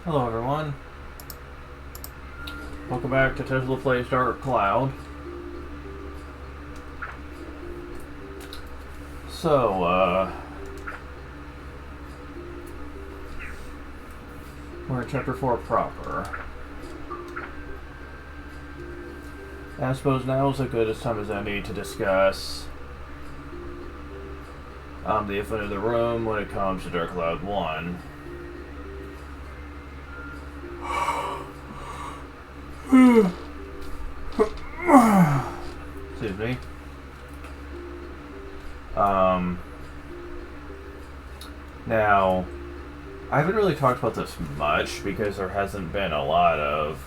Hello everyone. Welcome back to Tesla Plays Dark Cloud. So, we're in Chapter 4 proper. I suppose now is as good a time as any to discuss the infinite of the room when it comes to Dark Cloud 1. Excuse me. Now, I haven't really talked about this much because there hasn't been a lot of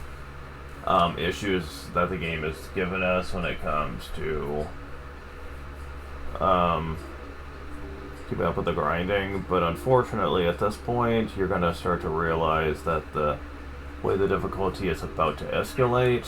issues that the game has given us when it comes to keeping up with the grinding, but unfortunately at this point you're going to start to realize that the way the difficulty is about to escalate.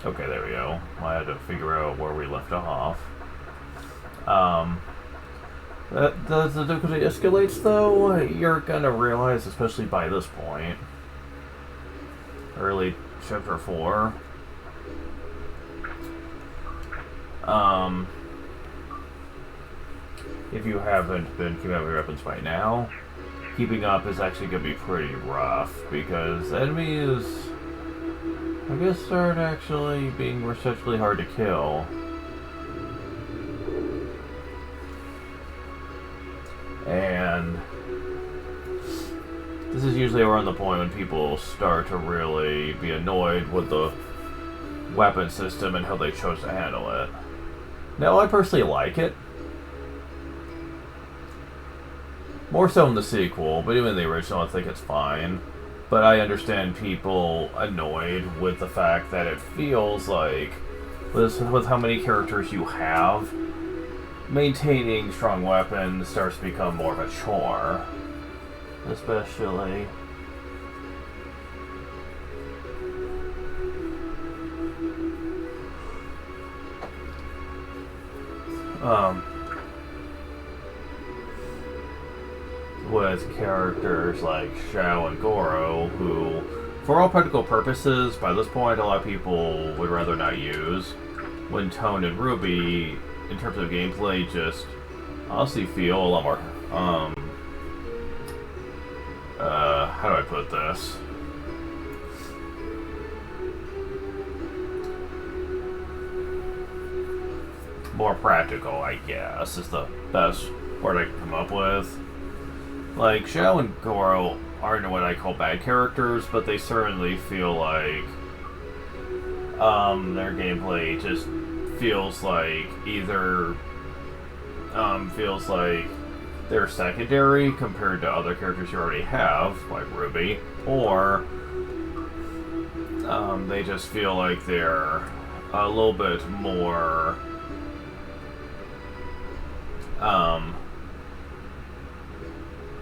Okay, there we go. I had to figure out where we left off. As the difficulty escalates, though, you're gonna realize, especially by this point, early Chapter 4, if you haven't been keeping up with your weapons by now, keeping up is actually gonna be pretty rough, because enemies, I guess, start actually being respectfully hard to kill. And this is usually around the point when people start to really be annoyed with the weapon system and how they chose to handle it. Now, I personally like it. More so in the sequel, but even in the original I think it's fine. But I understand people annoyed with the fact that it feels like, with how many characters you have, maintaining strong weapons starts to become more of a chore. Especially with characters like Xiao and Goro, who, for all practical purposes, by this point, a lot of people would rather not use. When Tone and Ruby, in terms of gameplay, just honestly feel a lot more, how do I put this? More practical, I guess, is the best word I can come up with. Like, Xiao and Goro aren't what I call bad characters, but they certainly feel like their gameplay just feels like either feels like they're secondary compared to other characters you already have, like Ruby, or they just feel like they're a little bit more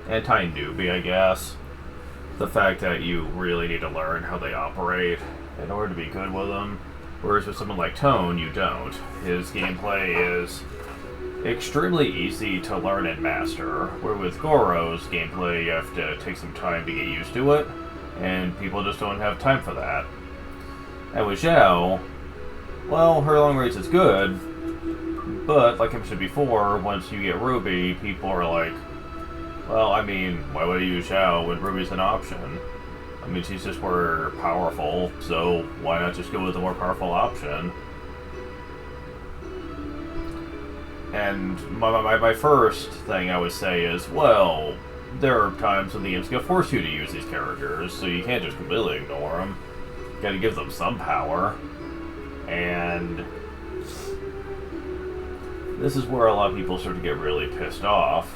anti-newbie, I guess. The fact that you really need to learn how they operate in order to be good with them. Whereas with someone like Tone, you don't. His gameplay is extremely easy to learn and master, where with Goro's gameplay you have to take some time to get used to it, and people just don't have time for that. And with Xiao, well, her long range is good, but like I mentioned before, once you get Ruby, people are like, well, I mean, why would I use Xiao when Ruby's an option? I mean, she's just more powerful, so why not just go with the more powerful option? And my first thing I would say is, well, there are times when the game's gonna force you to use these characters, so you can't just completely ignore them. You gotta give them some power. And this is where a lot of people start to get really pissed off.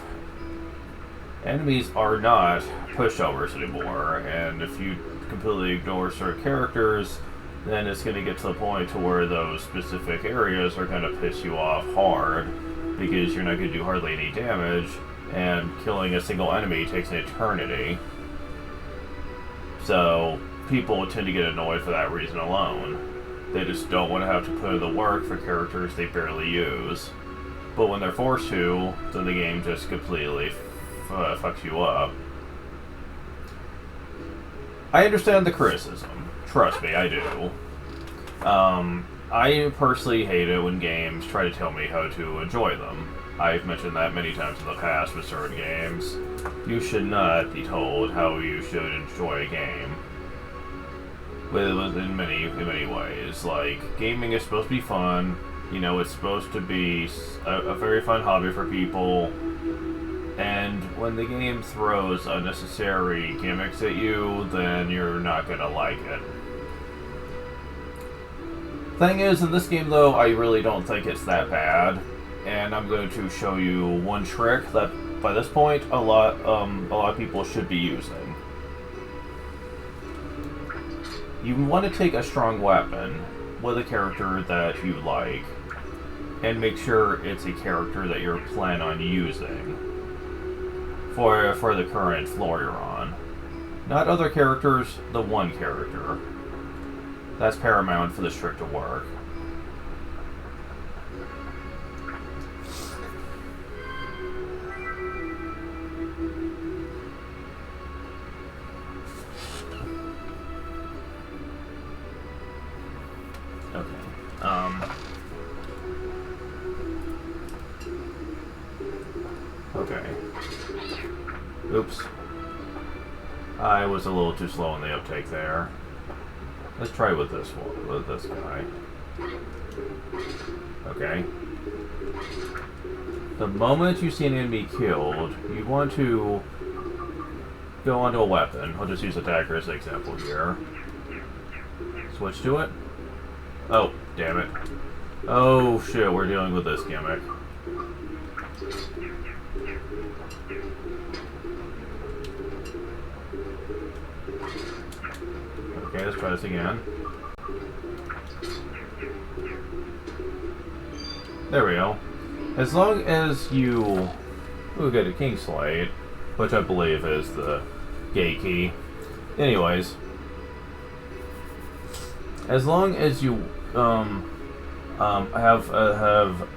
enemies are not pushovers anymore, and if you completely ignore certain characters, then it's going to get to the point to where those specific areas are going to piss you off hard, because you're not going to do hardly any damage, and killing a single enemy takes an eternity. So people tend to get annoyed for that reason alone. They just don't want to have to put in the work for characters they barely use. But when they're forced to, then the game just completely fucks you up. I understand the criticism. Trust me, I do. I personally hate it when games try to tell me how to enjoy them. I've mentioned that many times in the past with certain games. You should not be told how you should enjoy a game. In many ways. Like, gaming is supposed to be fun. You know, it's supposed to be a very fun hobby for people. And when the game throws unnecessary gimmicks at you, then you're not gonna like it. Thing is, in this game though, I really don't think it's that bad. And I'm going to show you one trick that, by this point, a lot of people should be using. You want to take a strong weapon with a character that you like, and make sure it's a character that you're planning on using for the current floor you're on. Not other characters, the one character. That's paramount for this trick to work. Okay. Oops. I was a little too slow on the uptake there. Let's try with this one, with this guy. Okay. The moment you see an enemy killed, you want to go onto a weapon. I'll just use a dagger as an example here. Switch to it. Oh, damn it. Oh shit, we're dealing with this gimmick. Okay, let's try this again. There we go. As long as you... Ooh, get a King Slate, which I believe is the gate key. Anyways. As long as you have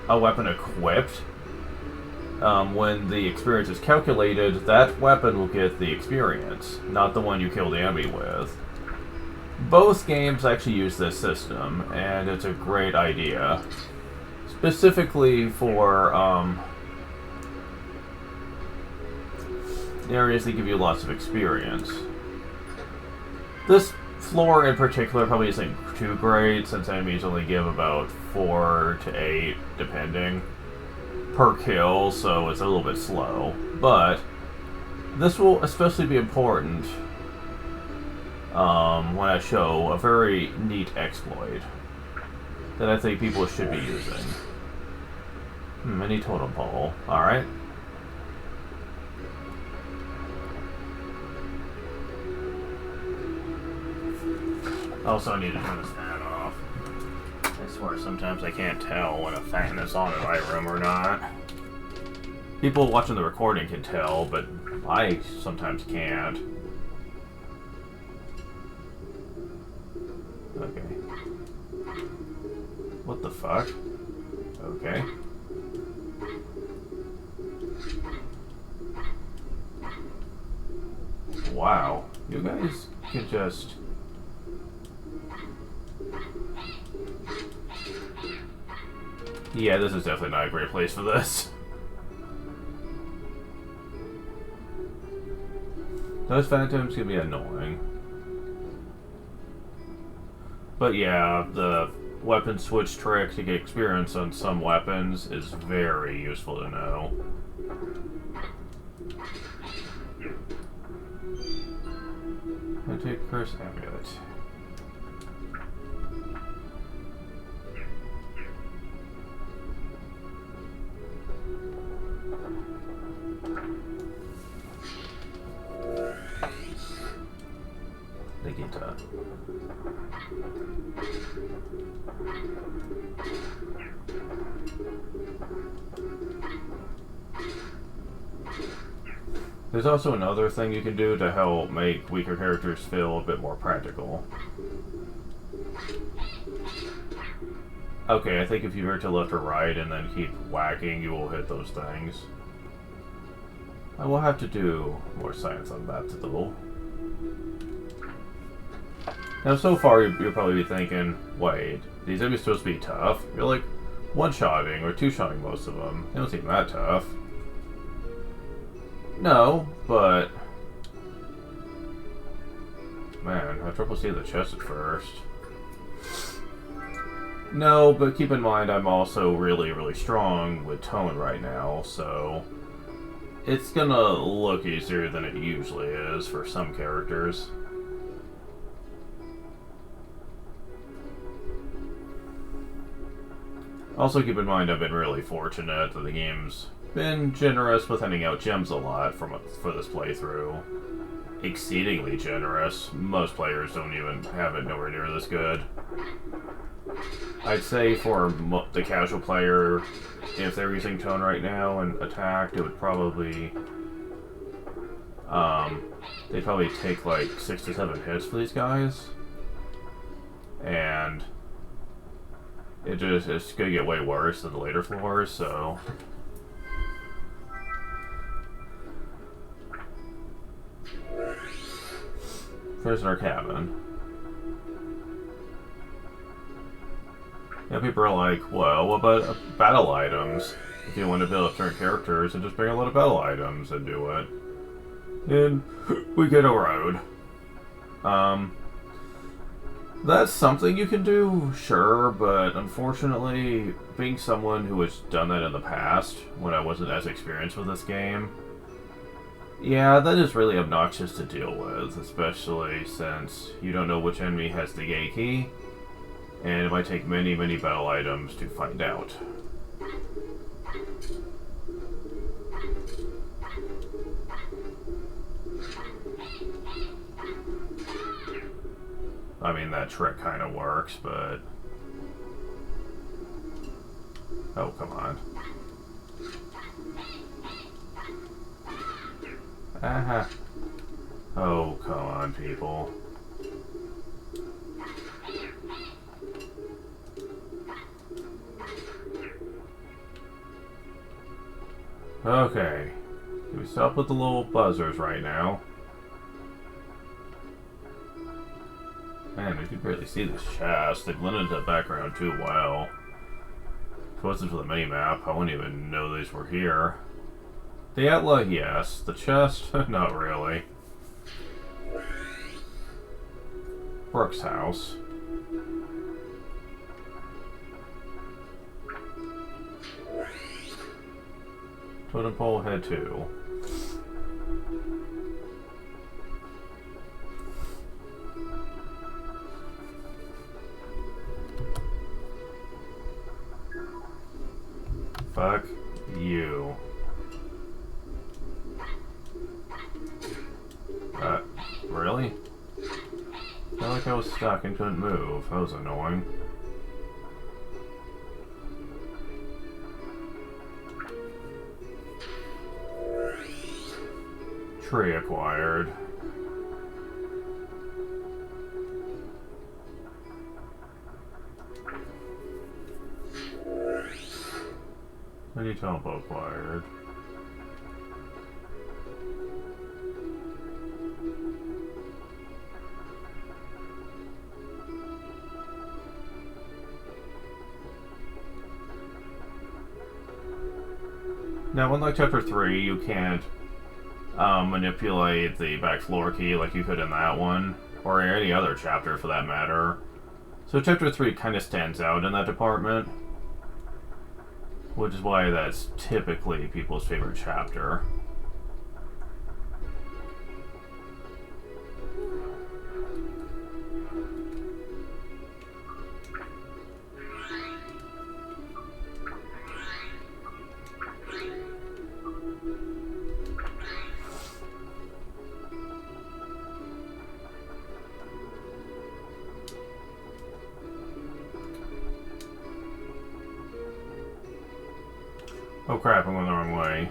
a weapon equipped, when the experience is calculated, that weapon will get the experience, not the one you kill the enemy with. Both games actually use this system, and it's a great idea. Specifically for areas that give you lots of experience. This floor in particular probably isn't too great, since enemies only give about 4 to 8, depending, per kill, so it's a little bit slow. But this will especially be important when I show a very neat exploit that I think people should be using. Mini totem pole. Alright. Also, I need to turn this fan off. I swear, sometimes I can't tell when a fan is on in my room or not. People watching the recording can tell, but I sometimes can't. Okay. What the fuck? Okay. Wow. You guys can just... Yeah, this is definitely not a great place for this. Those phantoms can be annoying. But yeah, the weapon switch trick to get experience on some weapons is very useful to know. I take Curse Amulet. Nikita. There's also another thing you can do to help make weaker characters feel a bit more practical. Okay, I think if you veer to left or right and then keep whacking, you will hit those things. I will have to do more science on that though. Now, so far, you'll probably be thinking, wait, these enemies supposed to be tough? You're like one-shotting or two-shotting most of them. They don't seem that tough. No, but... Man, I triple C the chest at first. No, but keep in mind I'm also really, really strong with tone right now, so... It's gonna look easier than it usually is for some characters. Also keep in mind I've been really fortunate that the game's been generous with handing out gems a lot for this playthrough. Exceedingly generous. Most players don't even have it nowhere near this good. I'd say for the casual player, if they're using tone right now and attacked, it would probably... they'd probably take like 6 to 7 hits for these guys. And... it's gonna get way worse than the later floors, so... Prisoner cabin. Yeah, people are like, well, what about battle items? If you want to build up certain characters, and just bring a lot of battle items and do it. And we get a road. That's something you can do, sure, but unfortunately, being someone who has done that in the past, when I wasn't as experienced with this game, yeah, that is really obnoxious to deal with, especially since you don't know which enemy has the gate key, and it might take many, many battle items to find out. I mean, that trick kind of works, but... Oh, come on. Aha. Oh, come on, people. Okay. Can we stop with the little buzzers right now? Man, you can barely see this chest. They blend into the background too well. If it wasn't for the mini-map, I wouldn't even know these were here. The Atla, yes. The chest, not really. Brooks' house. Totem pole, head 2. Fuck you. Really? I felt like I was stuck and couldn't move. That was annoying. Tree acquired. Mini tempo acquired. Now, unlike Chapter 3, you can't manipulate the back floor key like you could in that one, or any other chapter for that matter. So Chapter 3 kind of stands out in that department, which is why that's typically people's favorite chapter. Oh crap, I'm going the wrong way.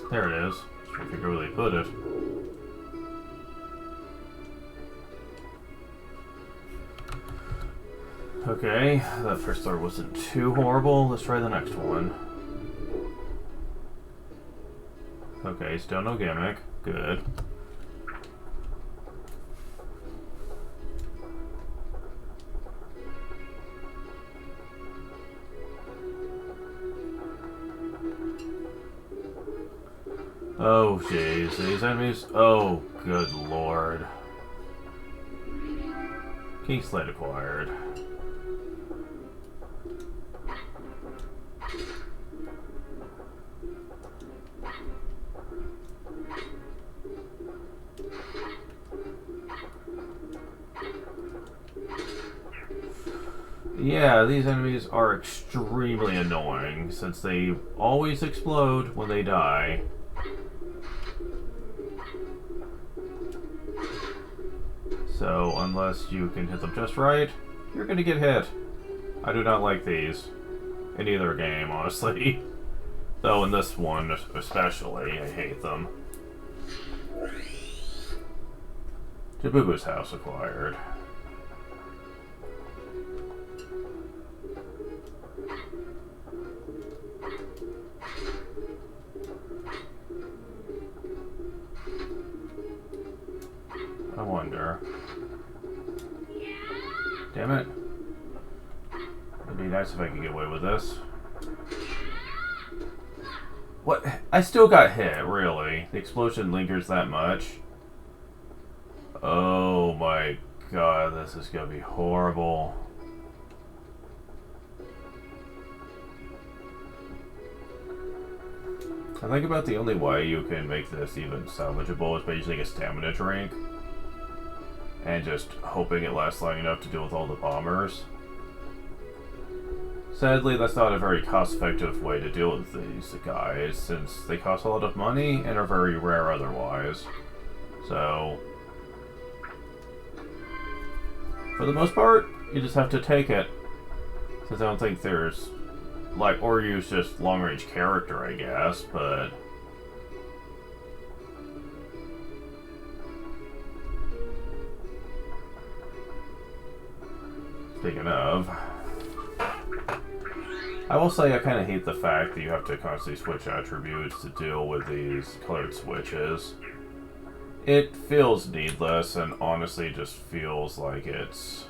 There it is. I figure where they put it. Okay, that first floor wasn't too horrible. Let's try the next one. Okay, still no gimmick. Good. Oh, jeez. These enemies? Oh, good lord. Key slate acquired. Yeah, these enemies are extremely annoying since they always explode when they die. So, unless you can hit them just right, you're gonna get hit. I do not like these. In either game, honestly. Though in this one, especially, I hate them. Jabubu's house acquired. I wonder. Damn it. It'd be nice if I could get away with this. What? I still got hit, really. The explosion lingers that much. Oh my god, this is gonna be horrible. I think about the only way you can make this even salvageable is by using a stamina drink. And just hoping it lasts long enough to deal with all the bombers. Sadly, that's not a very cost-effective way to deal with these guys, since they cost a lot of money and are very rare otherwise. So, for the most part, you just have to take it. Since I don't think there's, like, or use just long-range character, I guess, but... Speaking of, I will say I kind of hate the fact that you have to constantly switch attributes to deal with these colored switches. It feels needless and honestly just feels like it's...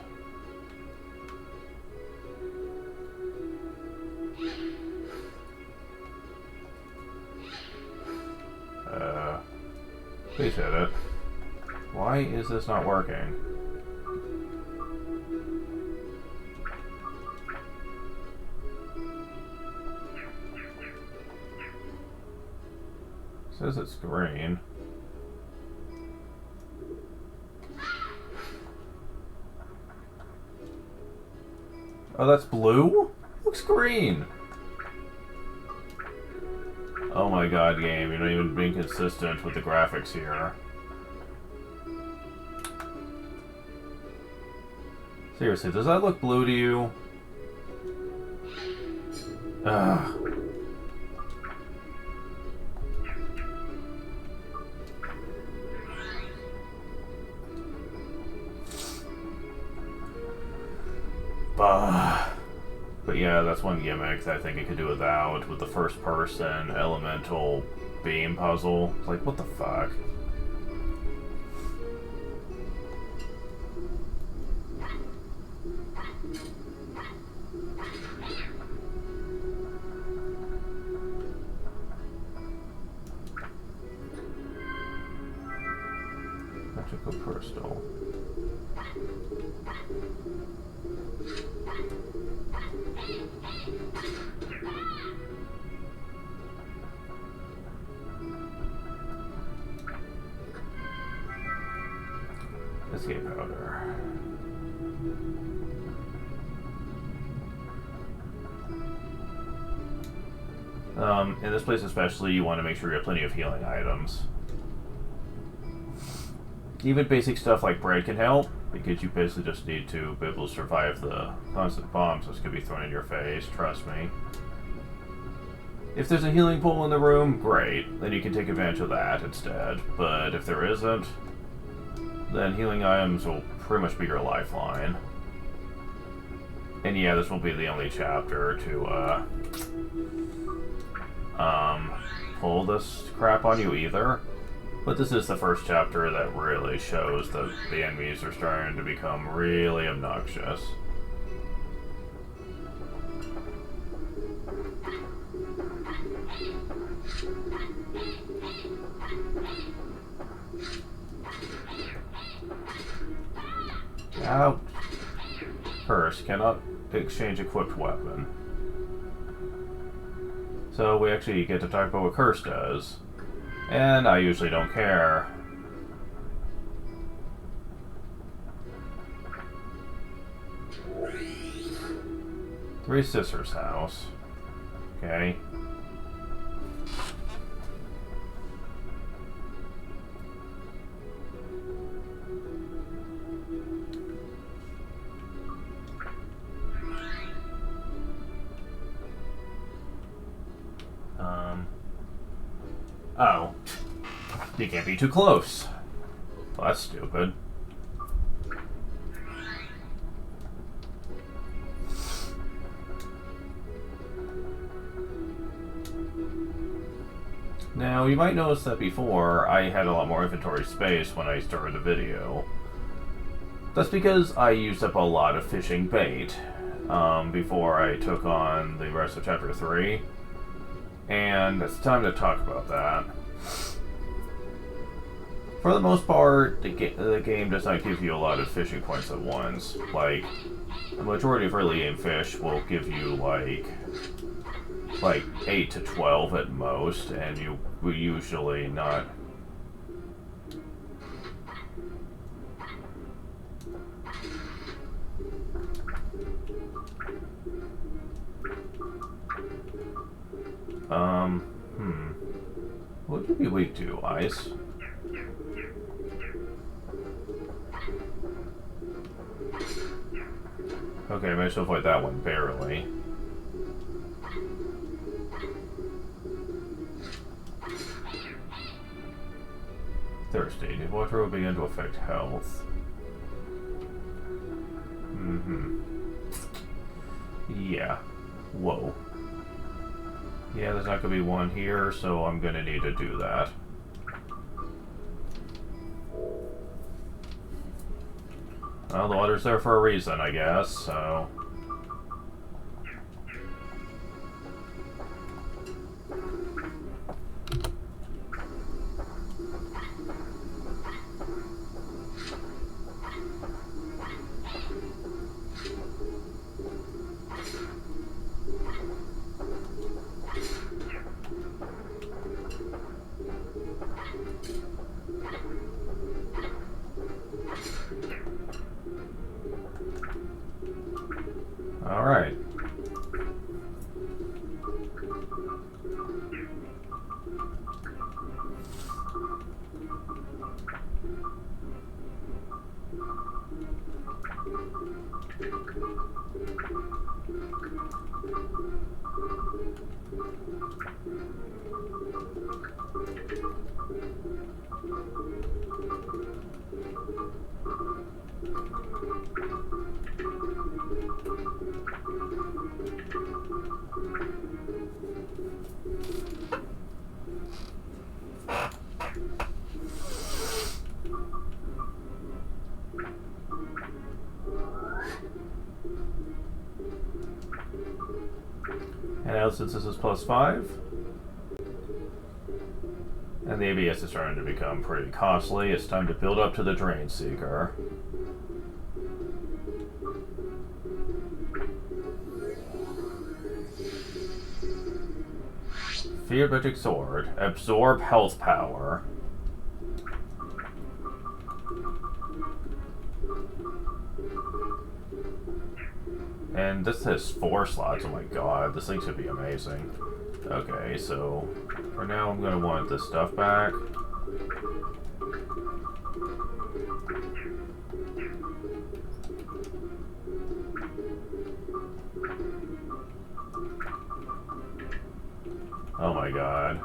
Please hit it. Why is this not working? It says it's green. Oh, that's blue? Looks green. Oh my god, game, you're not even being consistent with the graphics here. Seriously, does that look blue to you? Ugh. But yeah, that's one gimmick that I think I could do without, with the first-person elemental beam puzzle. It's like, what the fuck? Magical crystal. Escape powder. In this place especially, you want to make sure you have plenty of healing items. Even basic stuff like bread can help, because you basically just need to be able to survive the constant bombs that could be thrown in your face, trust me. If there's a healing pool in the room, great, then you can take advantage of that instead. But if there isn't, then healing items will pretty much be your lifeline. And yeah, this will be the only chapter to pull this crap on you either. But this is the first chapter that really shows that the enemies are starting to become really obnoxious. Out. Curse cannot exchange equipped weapon. So we actually get to talk about what Curse does. And I usually don't care. Three Sisters house. Okay. Oh. You can't be too close. Well, that's stupid. Now, you might notice that before, I had a lot more inventory space when I started the video. That's because I used up a lot of fishing bait before I took on the rest of Chapter 3. And it's time to talk about that. For the most part, the game does not give you a lot of fishing points at once. Like, the majority of early game fish will give you like 8 to 12 at most, and you will usually not. What would you be weak to? Ice? Okay, I managed to avoid that one barely. Thirsty. Water will begin to affect health. Yeah. Whoa. Yeah, there's not going to be one here, so I'm going to need to do that. Well, the water's there for a reason, I guess, so... Alright. And now since this is +5, and the ABS is starting to become pretty costly, it's time to build up to the Drain Seeker. Defeat Magic Sword. Absorb health power. And this has 4 slots. Oh my god, this thing should be amazing. Okay, so for now I'm gonna want this stuff back. Oh my god.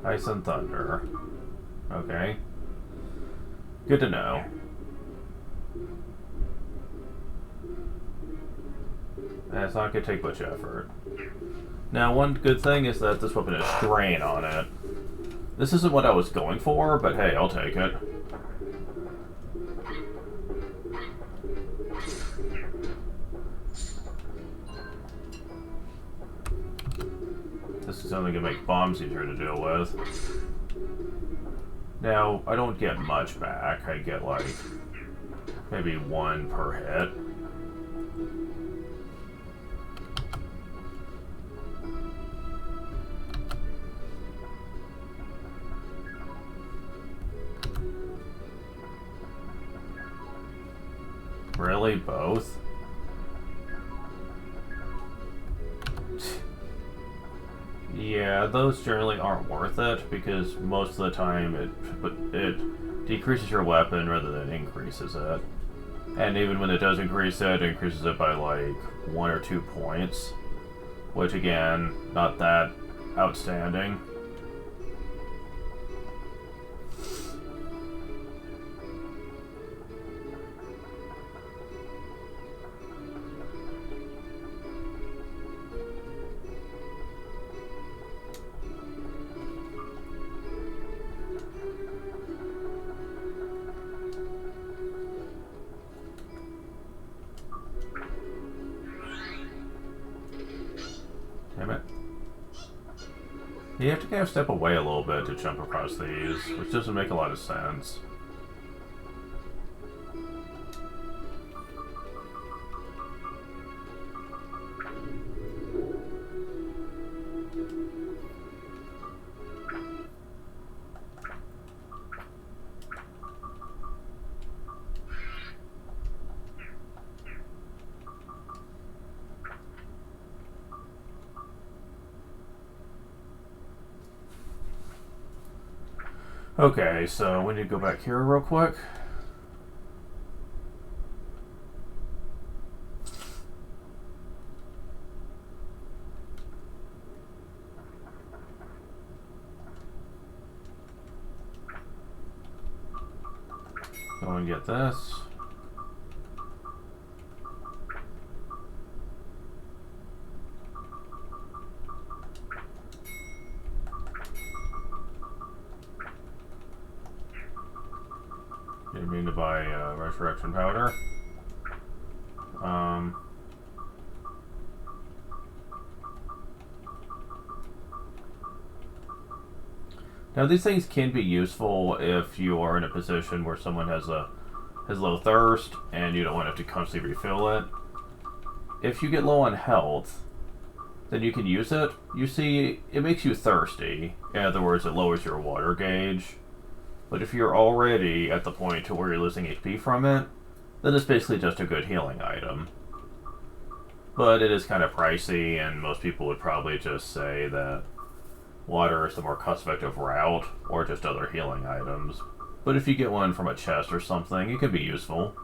Ice and Thunder. Okay. Good to know. And it's not going to take much effort. Now, one good thing is that this weapon has Strain on it. This isn't what I was going for, but hey, I'll take it. This is only going to make bombs easier to deal with. Now, I don't get much back. I get like maybe 1 per hit. Really? Both? Yeah, those generally aren't worth it because most of the time it decreases your weapon rather than increases it. And even when it does increase it increases it by like 1 or 2 points. Which again, not that outstanding. Damn it. You have to kind of step away a little bit to jump across these, which doesn't make a lot of sense. Okay, so we need to go back here real quick. Go and get this. Didn't mean to buy Resurrection Powder. Now these things can be useful if you are in a position where someone has low thirst and you don't want to have to constantly refill it. If you get low on health, then you can use it. You see, it makes you thirsty. In other words, it lowers your water gauge. But if you're already at the point to where you're losing HP from it, then it's basically just a good healing item. But it is kind of pricey, and most people would probably just say that water is the more cost-effective route, or just other healing items. But if you get one from a chest or something, it can be useful.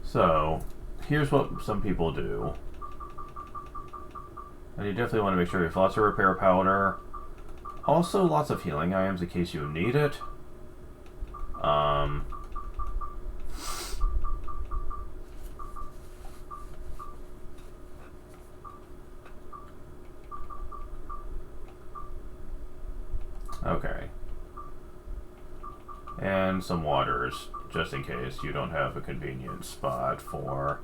So, here's what some people do. And you definitely want to make sure you have lots of repair powder. Also, lots of healing items in case you need it. Okay. And some waters, just in case you don't have a convenient spot for...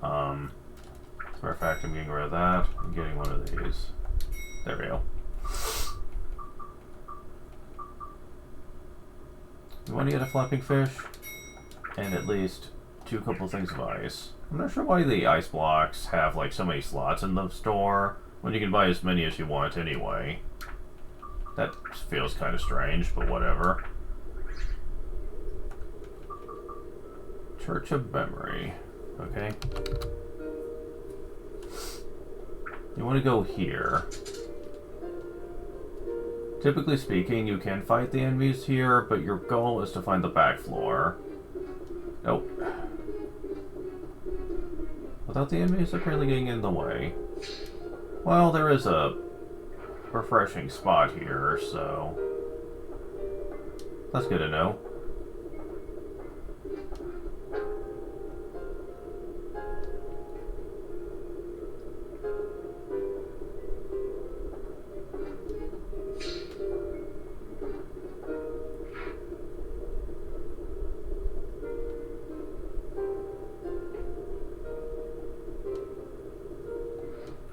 As a matter of fact, I'm getting rid of that. I'm getting one of these. There we go. You want to get a flapping fish? And at least two couple things of ice. I'm not sure why the ice blocks have like so many slots in the store when you can buy as many as you want anyway. That feels kind of strange, but whatever. Church of Memory. Okay. You want to go here. Typically speaking, you can fight the enemies here, but your goal is to find the back floor. Nope. Without the enemies apparently getting in the way. Well, there is a refreshing spot here, so that's good to know.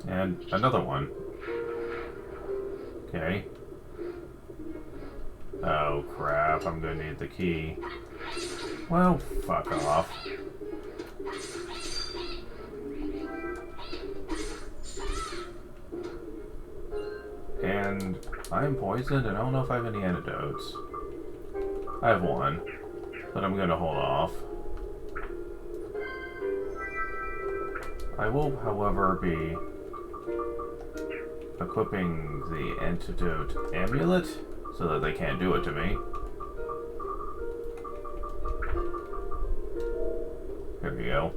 And another one. Okay. Oh crap, I'm gonna need the key. Well, fuck off. And I'm poisoned and I don't know if I have any antidotes. I have one, but I'm gonna hold off. I will, however, be equipping the antidote amulet so that they can't do it to me. There we go.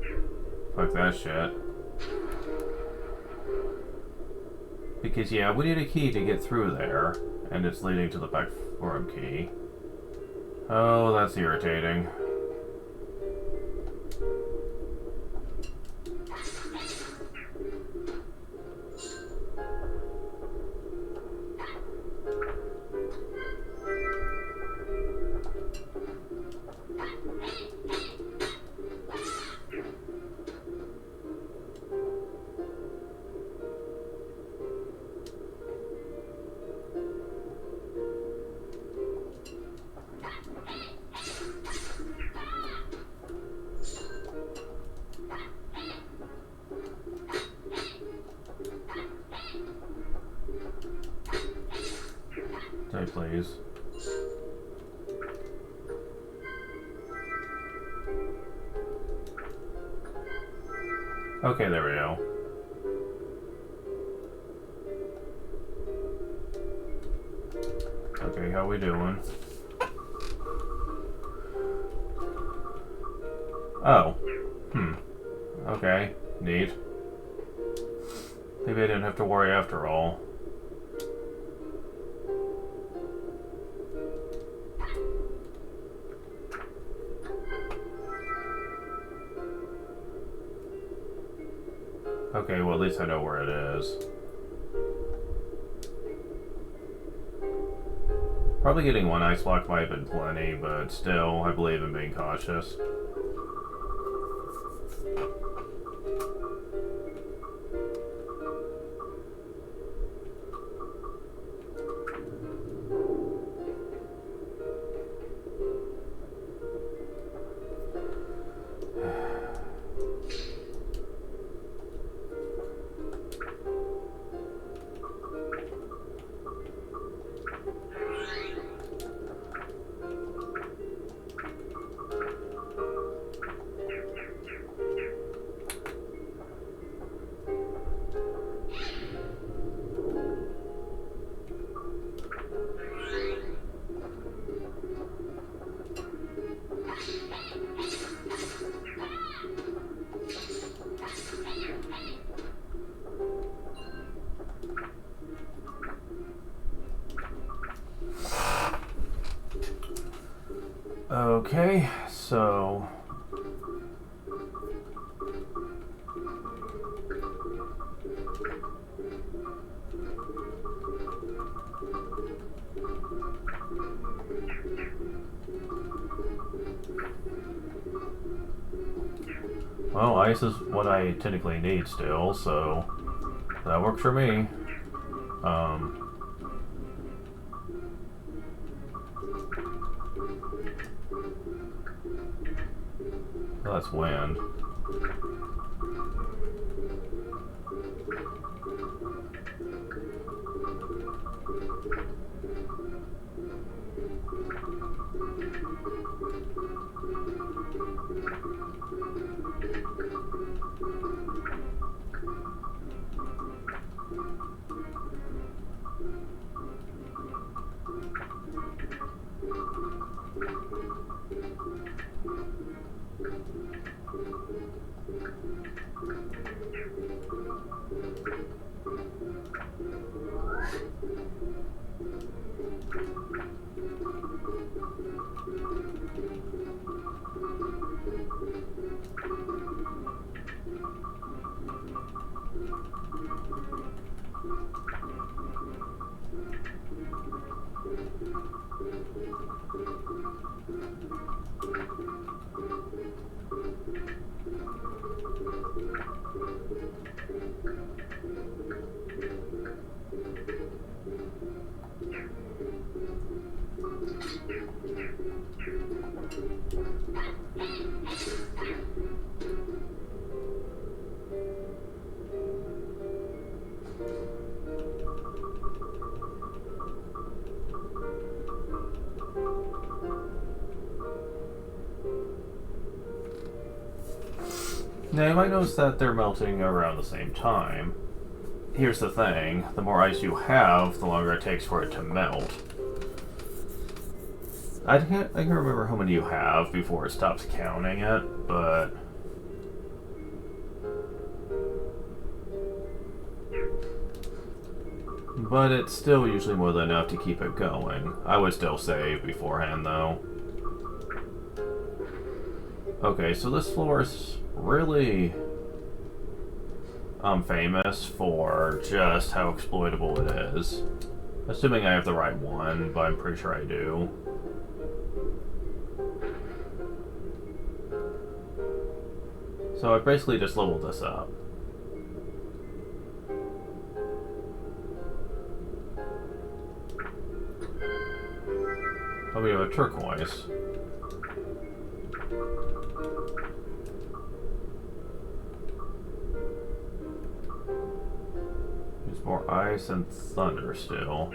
Fuck that shit. Because yeah, we need a key to get through there, and it's leading to the back forum key. Oh, that's irritating. Please. Okay, there we go. Okay, how we doing? Oh. Okay, neat. Maybe I didn't have to worry after all. Okay, well at least I know where it is. Probably getting one ice block might have been plenty, but still, I believe in being cautious. Okay, so... Well, ice is what I technically need still, so that works for me. Well, that's wind. Now, you might notice that they're melting around the same time. Here's the thing, the more ice you have, the longer it takes for it to melt. I can't remember how many you have before it stops counting it, but... But it's still usually more than enough to keep it going. I would still save beforehand, though. Okay, so this floor is really famous for just how exploitable it is. Assuming I have the right one, but I'm pretty sure I do. So I basically just leveled this up. Oh, we have a turquoise. There's more ice and thunder still.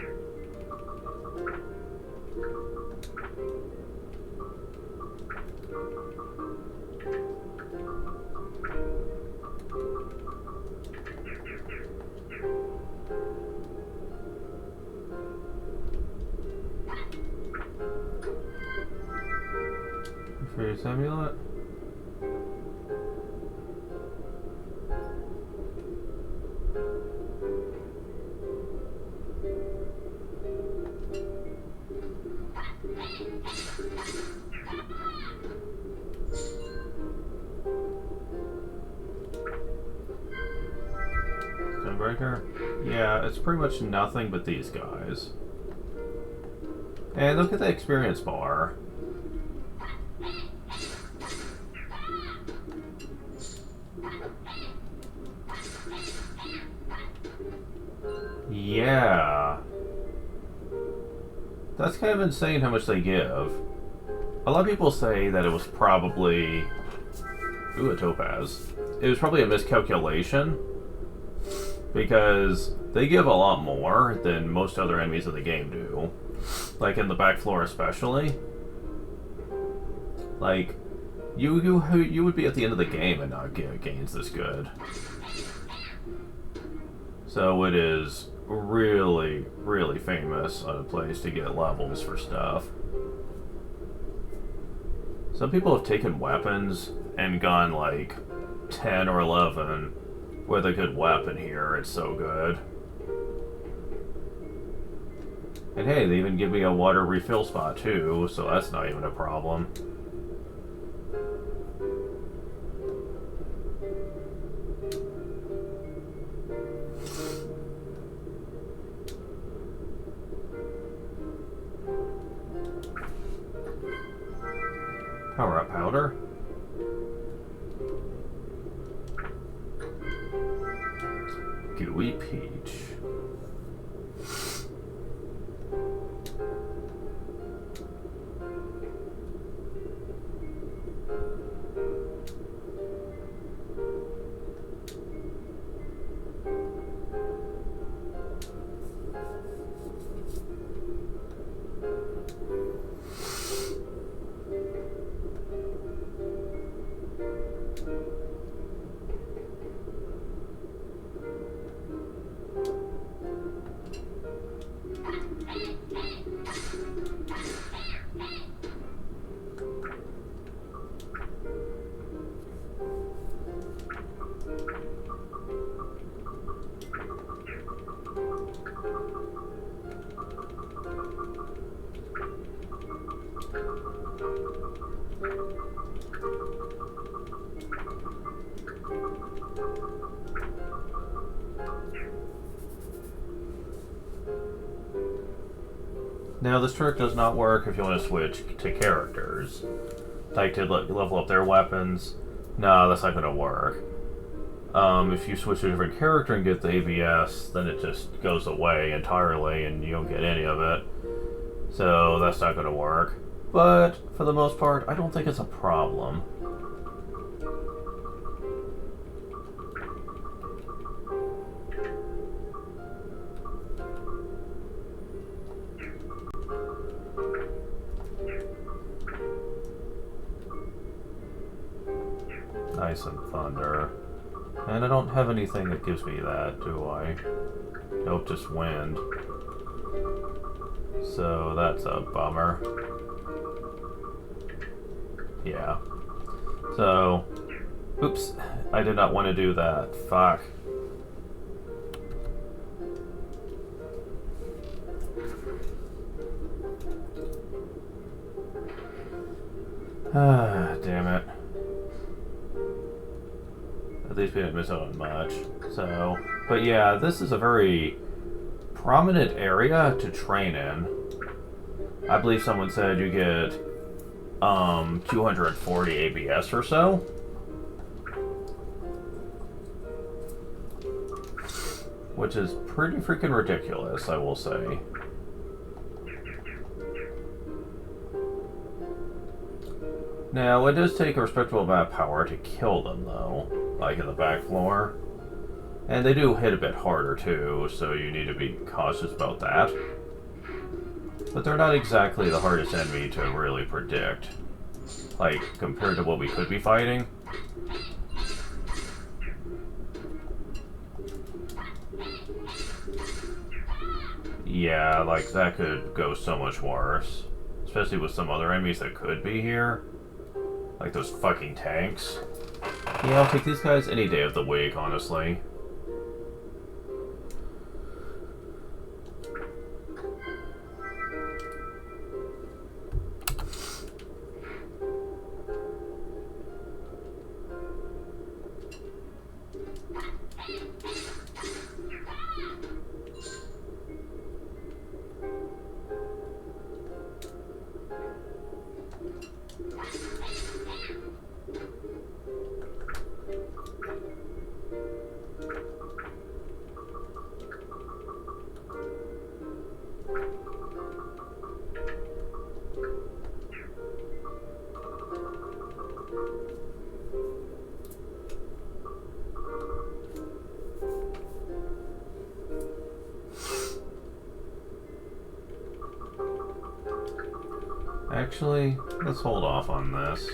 Freeze amulet. Stonebreaker? Yeah, it's pretty much nothing but these guys. And look at the experience bar. Yeah. That's kind of insane how much they give. A lot of people say that it was probably... Ooh, a topaz. It was probably a miscalculation. Because they give a lot more than most other enemies in the game do. Like in the back floor especially. Like, you would be at the end of the game and not get gains this good. So it is really, really famous on a place to get levels for stuff. Some people have taken weapons and gone like 10 or 11 with a good weapon here. It's so good. And hey, they even give me a water refill spot too, so that's not even a problem. Power up powder. Gooey peach. Now, this trick does not work if you want to switch to characters. Like to level up their weapons. No, that's not going to work. If you switch to a different character and get the ABS, then it just goes away entirely and you don't get any of it. So that's not going to work. But for the most part, I don't think it's a problem. Ice and thunder. And I don't have anything that gives me that, do I? Nope, just wind. So that's a bummer. Yeah. So, oops, I did not want to do that. Fuck. Ah, damn it. At least we didn't miss out on much. So, but yeah, this is a very prominent area to train in. I believe someone said you get 240 ABS or so. Which is pretty freaking ridiculous, I will say. Now, it does take a respectable amount of power to kill them, though, like in the back floor. And they do hit a bit harder, too, so you need to be cautious about that. But they're not exactly the hardest enemy to really predict, like, compared to what we could be fighting. Yeah, like, that could go so much worse. Especially with some other enemies that could be here. Like those fucking tanks. Yeah, I'll take these guys any day of the week, honestly. Actually, let's hold off on this.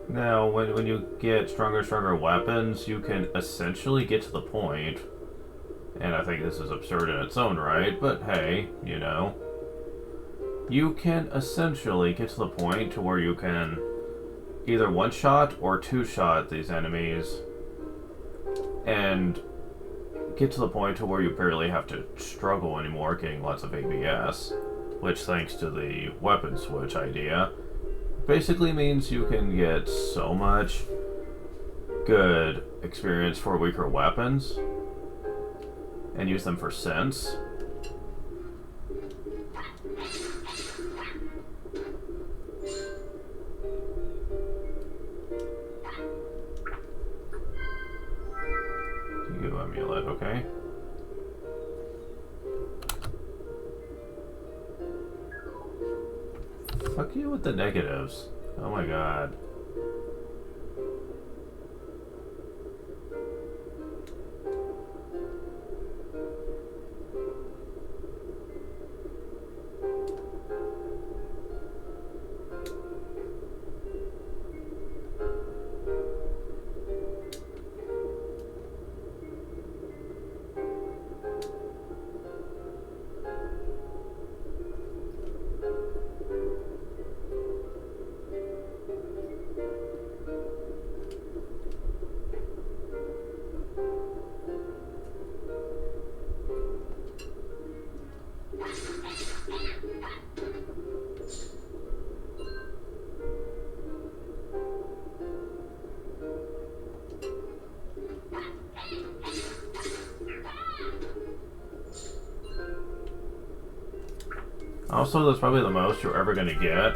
Now, when you get stronger and stronger weapons, you can essentially get to the point, and I think this is absurd in its own right, but hey, you know, you can essentially get to the point to where you can either one-shot or two-shot these enemies, and get to the point to where you barely have to struggle anymore getting lots of ABS, which, thanks to the weapon switch idea, basically means you can get so much good experience for weaker weapons and use them for sense. You amulet, okay. Fuck you with the negatives. Oh my god. Also, that's probably the most you're ever going to get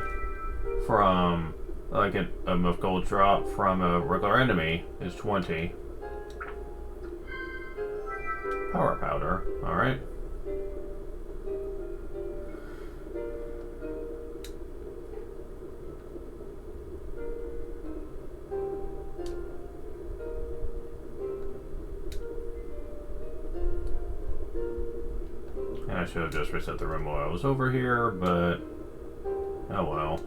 from, like, a move gold drop from a regular enemy is 20. Power powder, alright. And I should have just reset the room while I was over here, but oh well.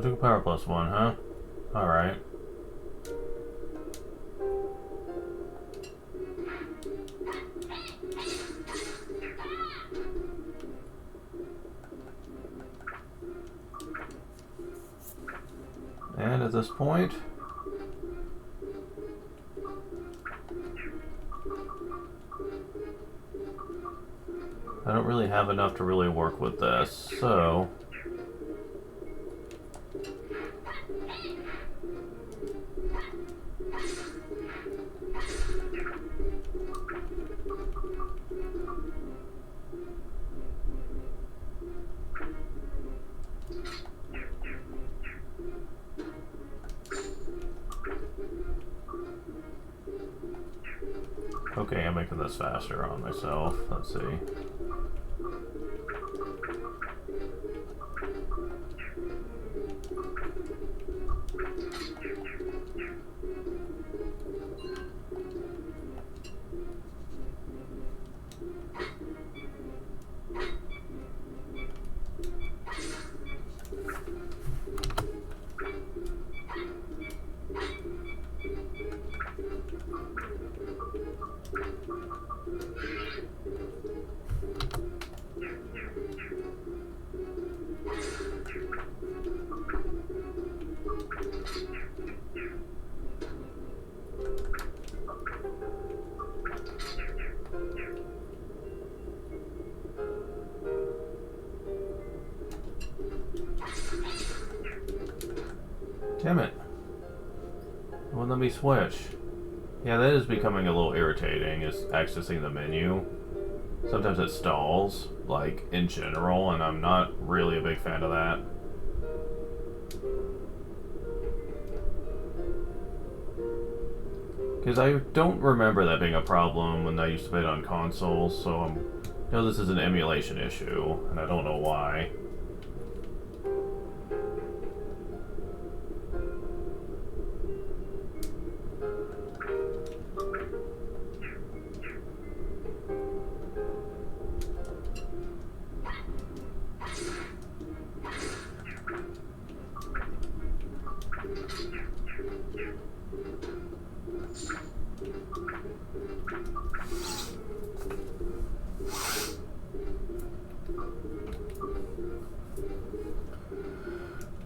Magical power +1, huh? Alright. And at this point, I don't really have enough to really work with this, so okay, I'm making this faster on myself. Let's see. Damn it. It wouldn't let me switch. Yeah, that is becoming a little irritating, is accessing the menu. Sometimes it stalls, like, in general, and I'm not really a big fan of that. Because I don't remember that being a problem when I used to play it on consoles, so I know this is an emulation issue, and I don't know why.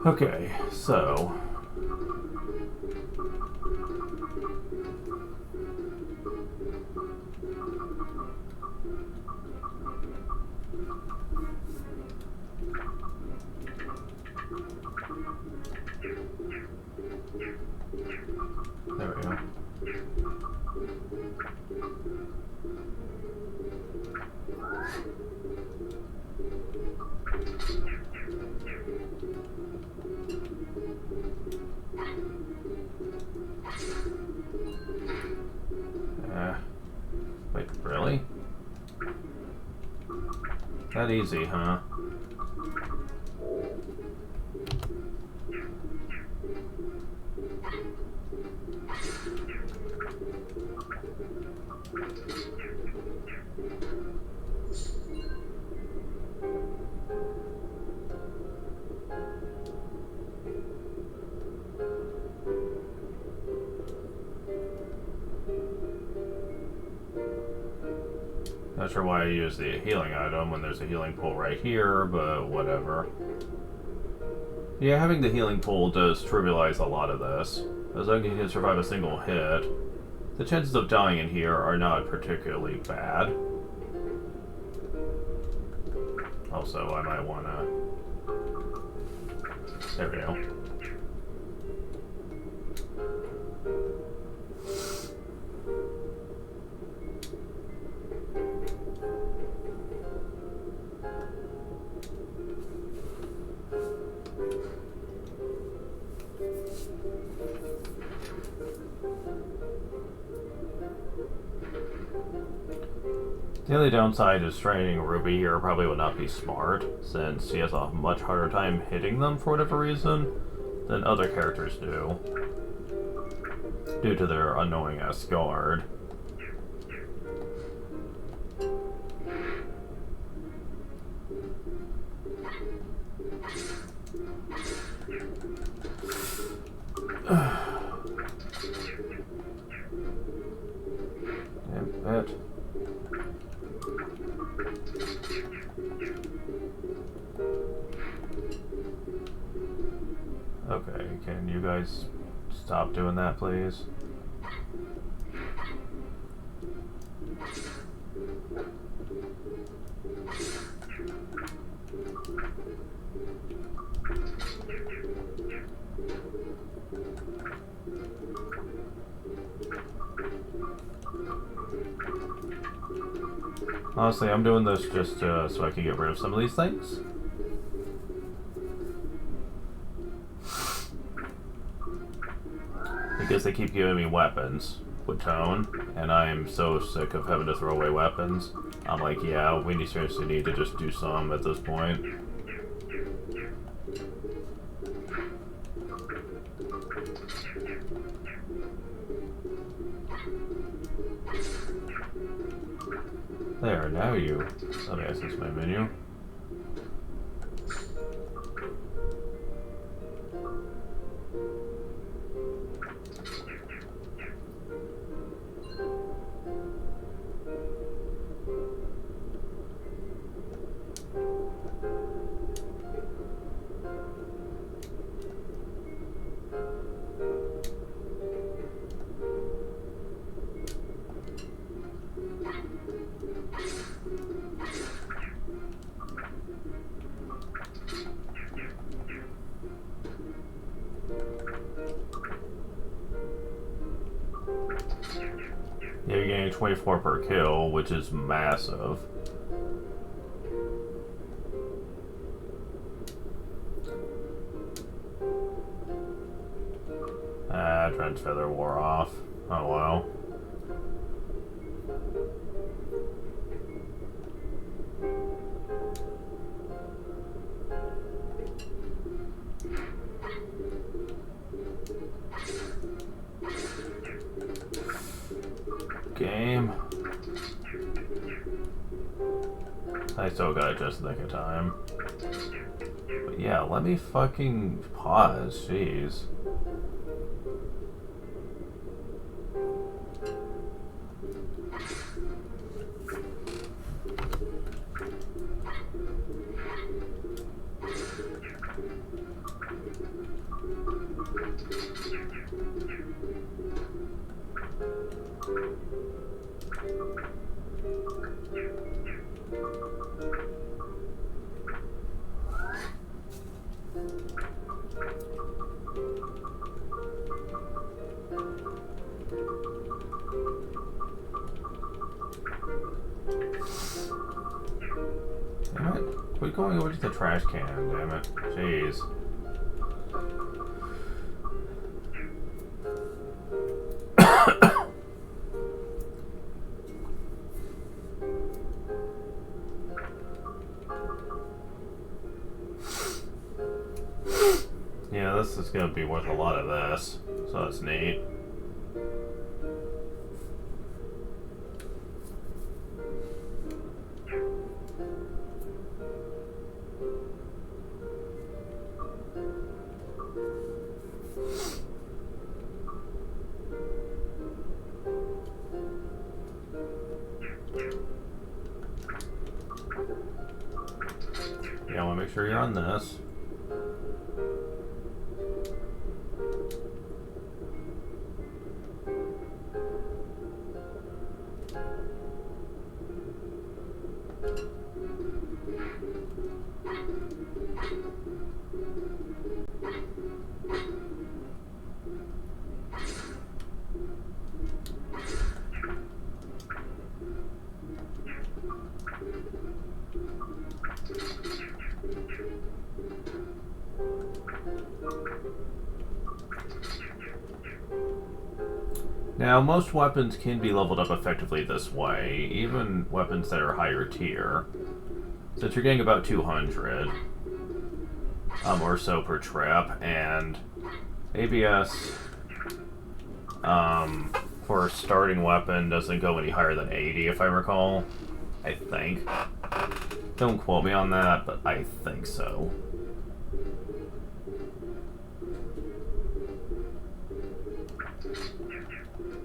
Okay, so there we go. Wait, really? That easy, huh? Not sure why I use the healing item when there's a healing pool right here, but whatever. Yeah, having the healing pool does trivialize a lot of this. As long as you can survive a single hit, the chances of dying in here are not particularly bad. Also, I might wanna... There we go. The only downside is training Ruby here probably would not be smart, since she has a much harder time hitting them for whatever reason than other characters do, due to their annoying-ass guard. Okay, can you guys stop doing that, please? Honestly, I'm doing this just so I can get rid of some of these things. Because they keep giving me weapons with tone, and I am so sick of having to throw away weapons. I'm like, yeah, we seriously need to just do some at this point. There, now you. Let me access my menu. Yeah, you're getting 24 per kill, which is massive. Ah, Trent's feather wore off. Oh well. Game. I still got it just in the nick of time. But yeah, let me fucking pause, jeez. Damn it. Quit going over to the trash can, damn it. Jeez. Yeah, this is gonna be worth a lot of this, so that's neat. Yeah, I want to make sure you're on this. Now, most weapons can be leveled up effectively this way, even weapons that are higher tier. Since you're getting about 200 or so per trip, and ABS for a starting weapon doesn't go any higher than 80, if I recall. I think. Don't quote me on that, but I think so.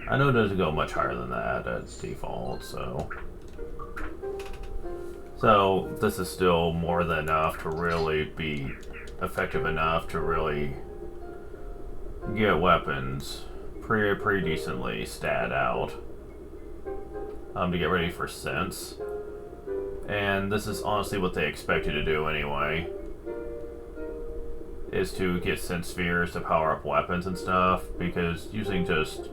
I know it doesn't go much higher than that as default, so this is still more than enough to really be effective enough to really get weapons pretty decently stat out to get ready for sense. And this is honestly what they expect you to do anyway, is to get sense spheres to power up weapons and stuff, because using just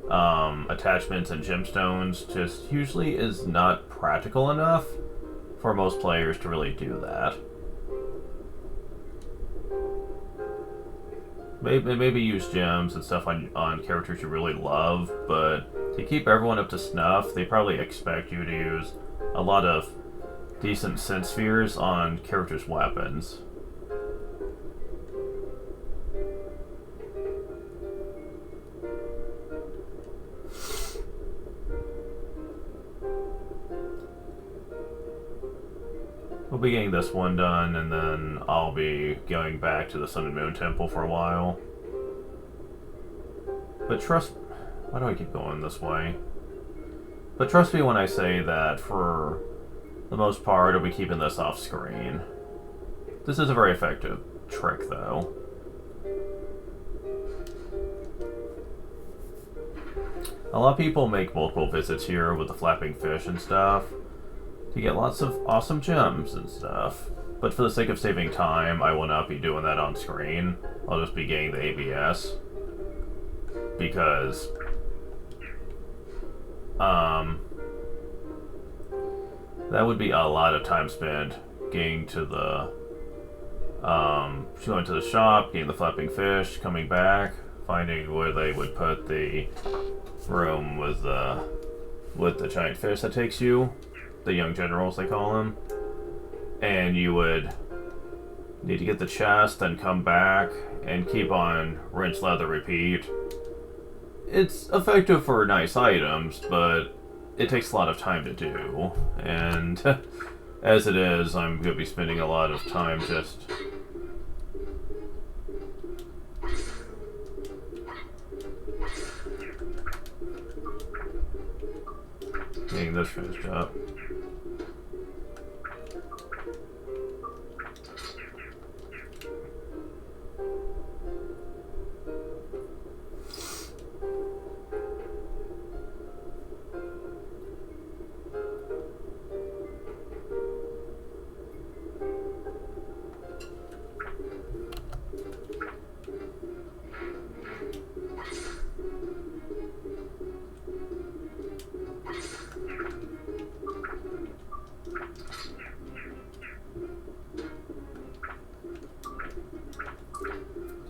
attachments and gemstones just usually is not practical enough for most players to really do that. Maybe use gems and stuff on characters you really love, but to keep everyone up to snuff, they probably expect you to use a lot of decent sense spheres on characters' weapons. We'll be getting this one done, and then I'll be going back to the Sun and Moon Temple for a while. But why do I keep going this way? But trust me when I say that for the most part, I'll be keeping this off screen. This is a very effective trick, though. A lot of people make multiple visits here with the flapping fish and stuff to get lots of awesome gems and stuff. But for the sake of saving time, I will not be doing that on screen. I'll just be getting the ABS. Because that would be a lot of time spent getting to the going to the shop, getting the flapping fish, coming back, finding where they would put the room with the giant fish that takes you, the young generals they call them, and you would need to get the chest, then come back and keep on rinse, lather, repeat. It's effective for nice items, but it takes a lot of time to do, and as it is, I'm going to be spending a lot of time just getting this finished up.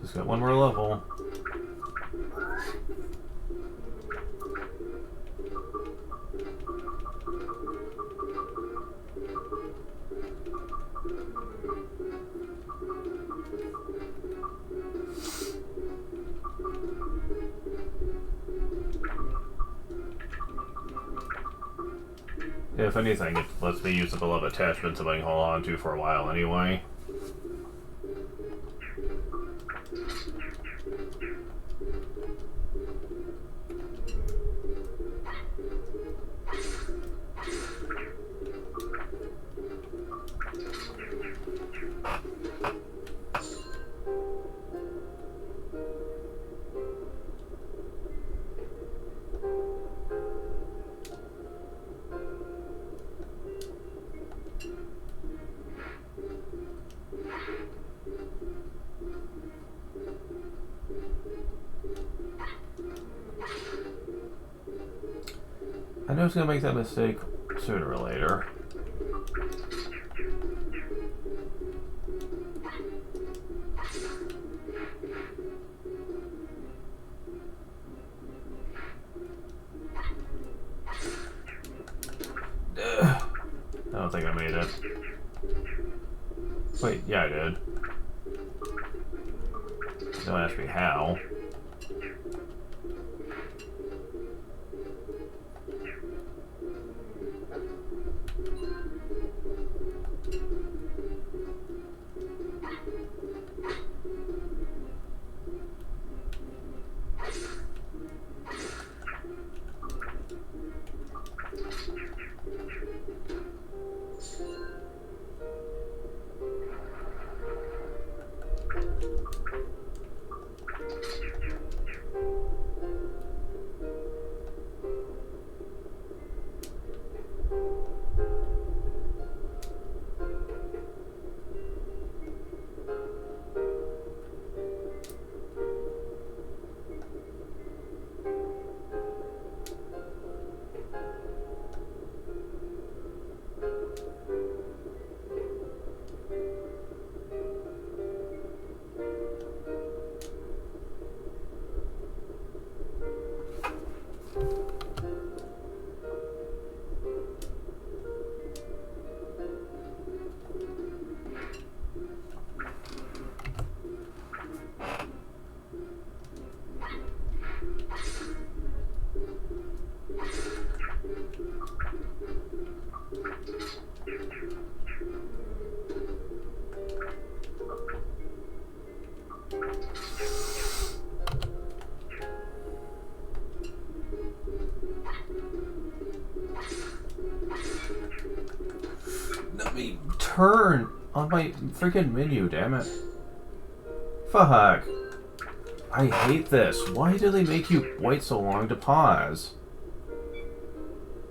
Just got one more level. If anything, it lets me use up a lot of attachments that I can hold on to for a while anyway. I know it's going to make that mistake sooner or later. I don't think I made it. Wait, yeah I did. Don't ask me how. Let me turn on my freaking menu, damn it. Fuck. I hate this. Why do they make you wait so long to pause?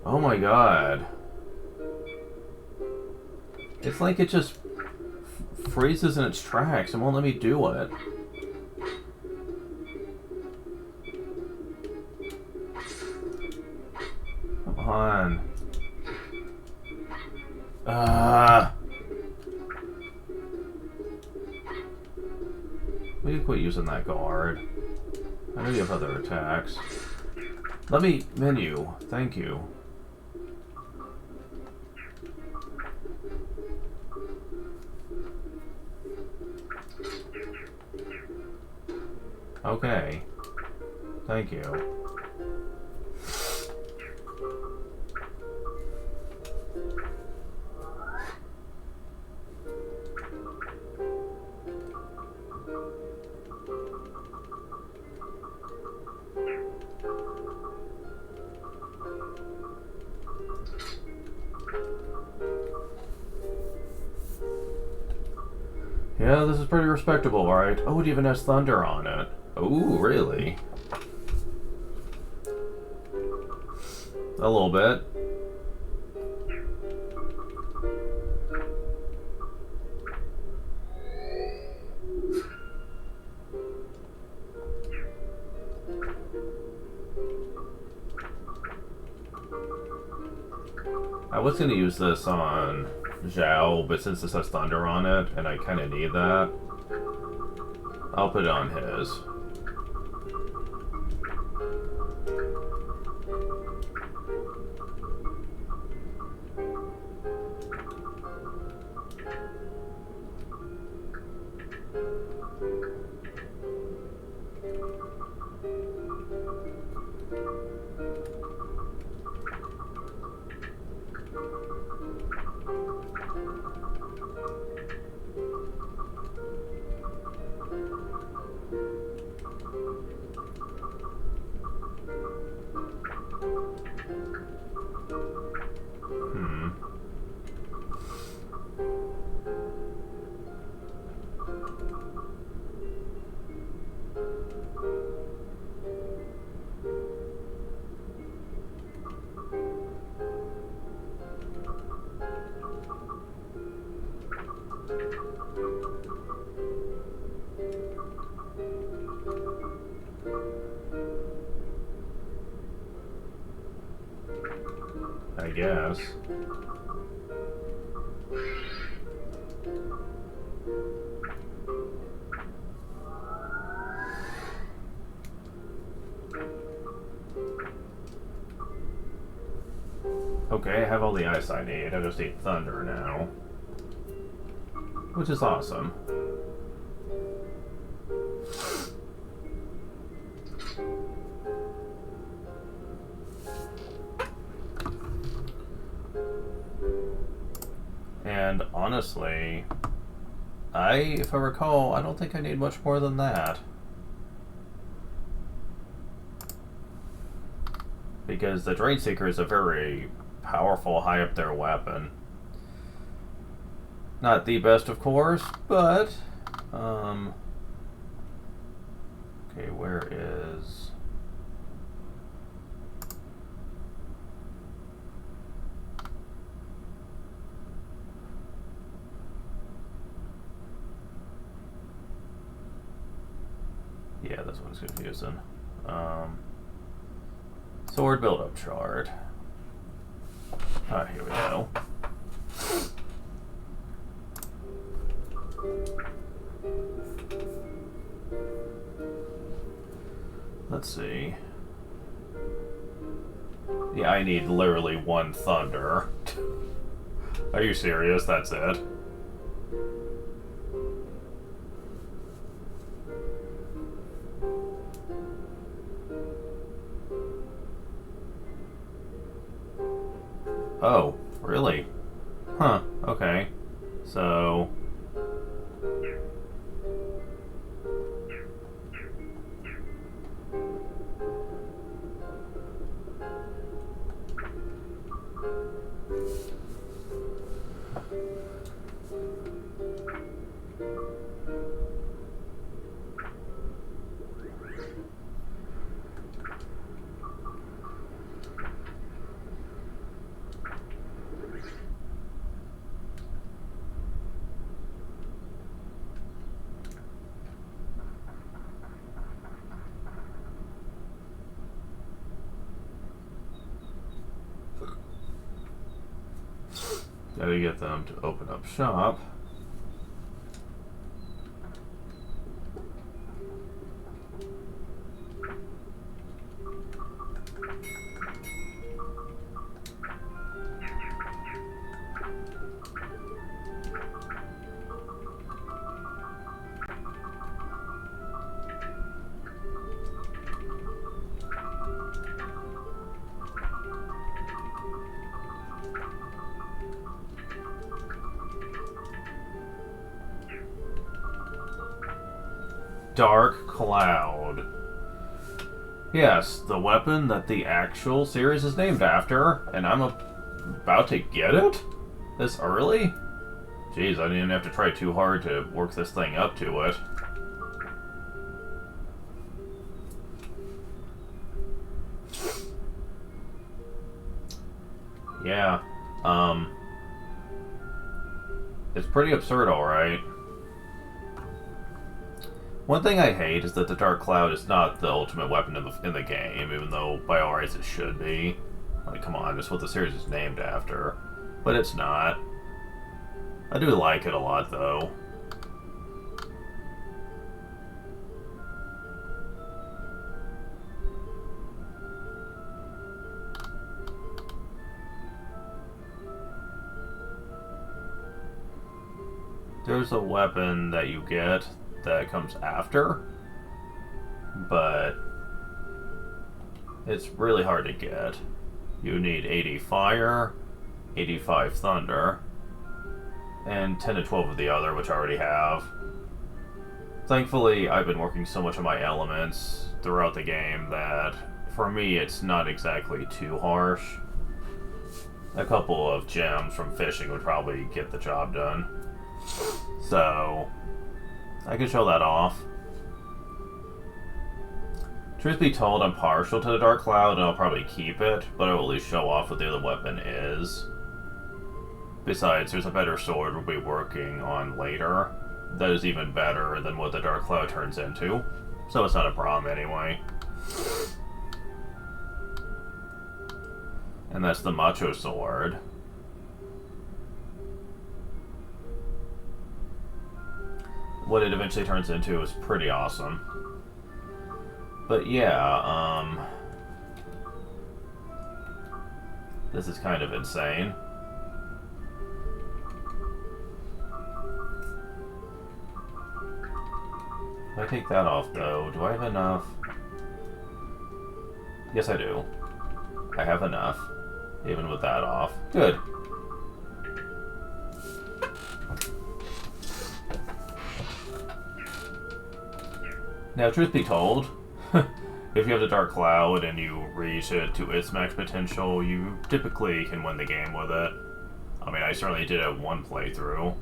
Oh my god. It's like it just freezes in its tracks and won't let me do it. Come on. We can quit using that guard. I know you have other attacks. Let me menu. Thank you. Okay. Thank you. Yeah, this is pretty respectable, alright. Oh, it even has thunder on it. Ooh, really? A little bit. I was going to use this on Zhao, but since this has thunder on it, and I kind of need that, I'll put it on his. I guess. Okay, I have all the ice I need. I just need thunder now. Which is awesome. And honestly, if I recall, I don't think I need much more than that. Because the Drainseeker is a very powerful, high up there weapon. Not the best, of course, but okay, where is... Yeah, this one's confusing. Sword build-up chart. Ah, here we go. Let's see. Yeah, I need literally one thunder. Are you serious? That's it? Oh, really? Huh, okay. So... Gotta get them to open up shop. Dark Cloud. Yes, the weapon that the actual series is named after, and I'm about to get it? This early? Jeez, I didn't even have to try too hard to work this thing up to it. Yeah, it's pretty absurd, alright. One thing I hate is that the Dark Cloud is not the ultimate weapon in the game, even though by all rights it should be. Like, come on, it's what the series is named after. But it's not. I do like it a lot, though. There's a weapon that you get that comes after, but it's really hard to get. You need 80 fire, 85 thunder, and 10 to 12 of the other, which I already have. Thankfully, I've been working so much on my elements throughout the game that, for me, it's not exactly too harsh. A couple of gems from fishing would probably get the job done. So, I could show that off. Truth be told, I'm partial to the Dark Cloud, and I'll probably keep it, but I will at least show off what the other weapon is. Besides, there's a better sword we'll be working on later that is even better than what the Dark Cloud turns into, so it's not a problem anyway. And that's the Macho Sword. What it eventually turns into is pretty awesome. But yeah, this is kind of insane. If I take that off, though, do I have enough? Yes, I do. I have enough, even with that off. Good. Now, truth be told, if you have the Dark Cloud and you reach it to its max potential, you typically can win the game with it. I mean, I certainly did it one playthrough.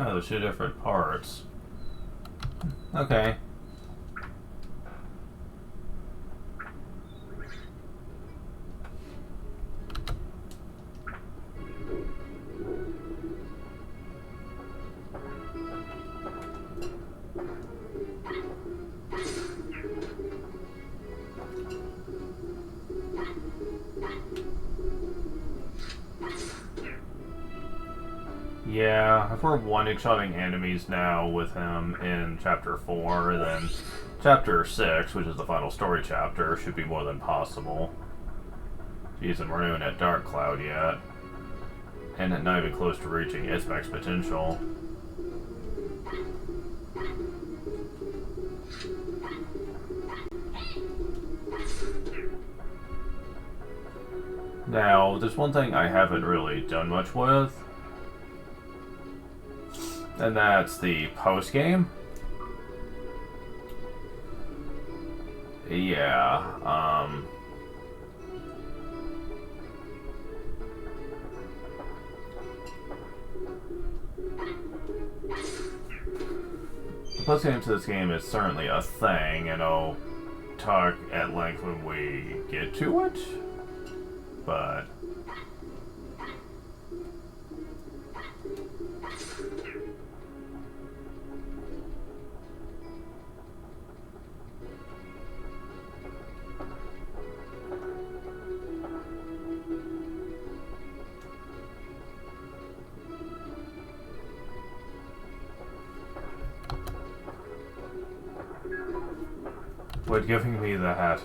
Oh, there's two different parts. Okay. Yeah, if we're one-shotting enemies now with him in Chapter 4, then Chapter 6, which is the final story chapter, should be more than possible. Jeez, and we're not even at Dark Cloud yet. And not even close to reaching its max potential. Now, there's one thing I haven't really done much with, and that's the post-game. Yeah, the post-game to this game is certainly a thing, and I'll talk at length when we get to it, but... Quit giving me the hat.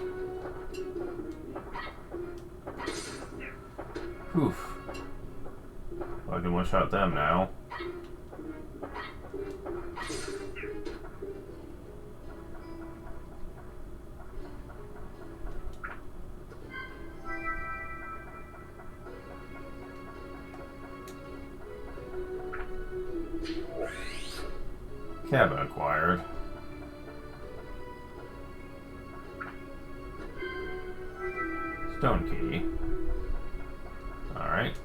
Oof. I can one-shot them now. Cabin acquired. Stone key. Alright.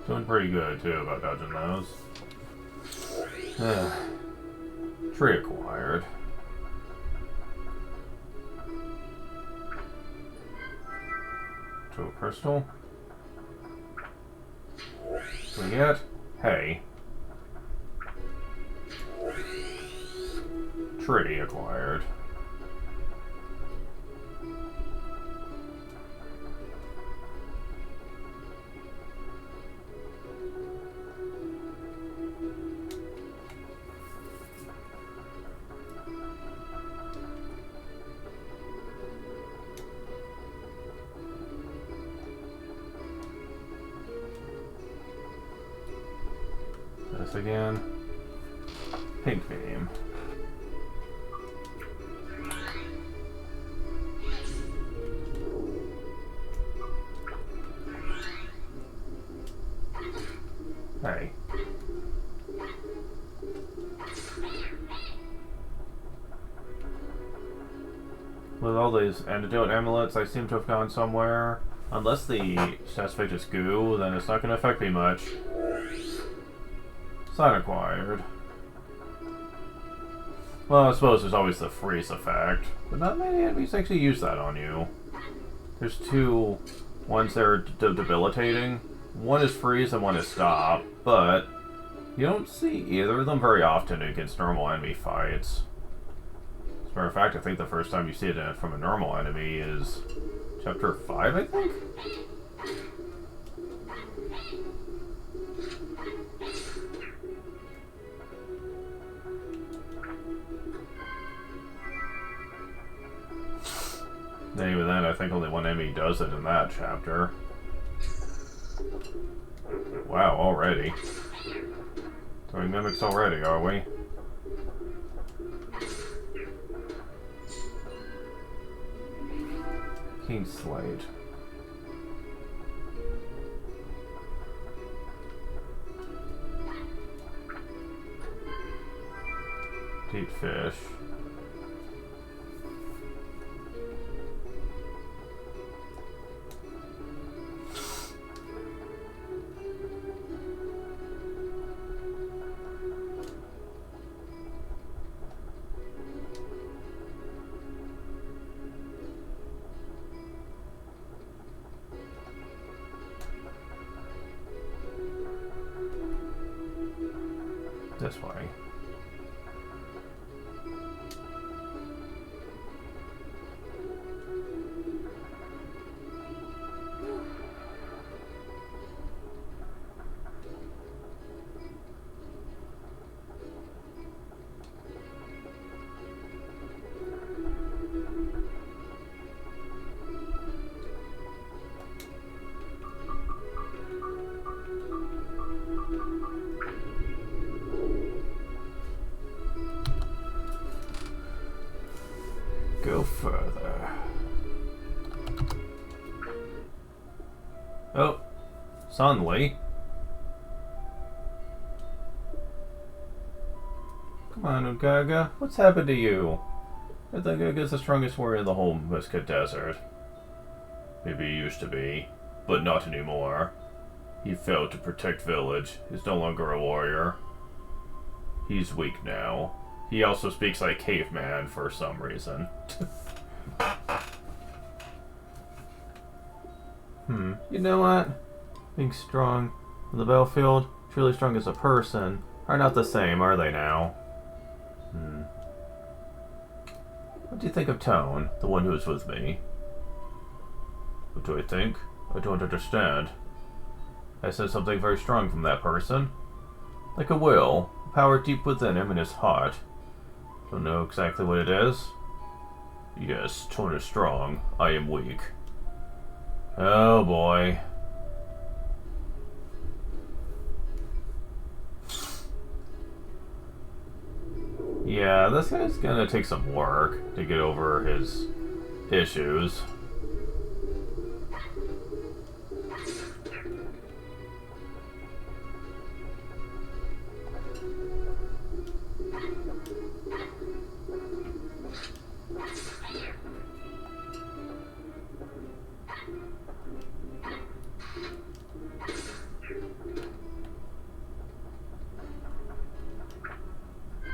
Doing pretty good, too, about dodging those. Tree acquired. To a crystal. We get hay. Tree acquired. This again. Pink beam. Hey. With all these antidote amulets, I seem to have gone somewhere. Unless the chest is goo, then it's not going to affect me much. Sign acquired. Well, I suppose there's always the freeze effect, but not many enemies actually use that on you. There's two ones that are debilitating. One is freeze and one is stop, but you don't see either of them very often against normal enemy fights. As a matter of fact, I think the first time you see it from a normal enemy is Chapter 5, I think? And even then, I think only one enemy does it in that chapter. Wow, already. Doing mimics already, are we? King's Slate. fish. This way. Go further. Oh, Sunley. Come on, Ugaga. What's happened to you? I think Uga's the strongest warrior in the whole Muska Desert. Maybe he used to be, but not anymore. He failed to protect village. He's no longer a warrior. He's weak now. He also speaks like caveman for some reason. You know what? Being strong on the battlefield, truly strong as a person, are not the same, are they now? What do you think of Tone, the one who is with me? What do I think? I don't understand. I said something very strong from that person. Like a will, a power deep within him in his heart. Don't know exactly what it is. Yes, Tone is strong. I am weak. Oh boy. Yeah, this guy's gonna take some work to get over his issues.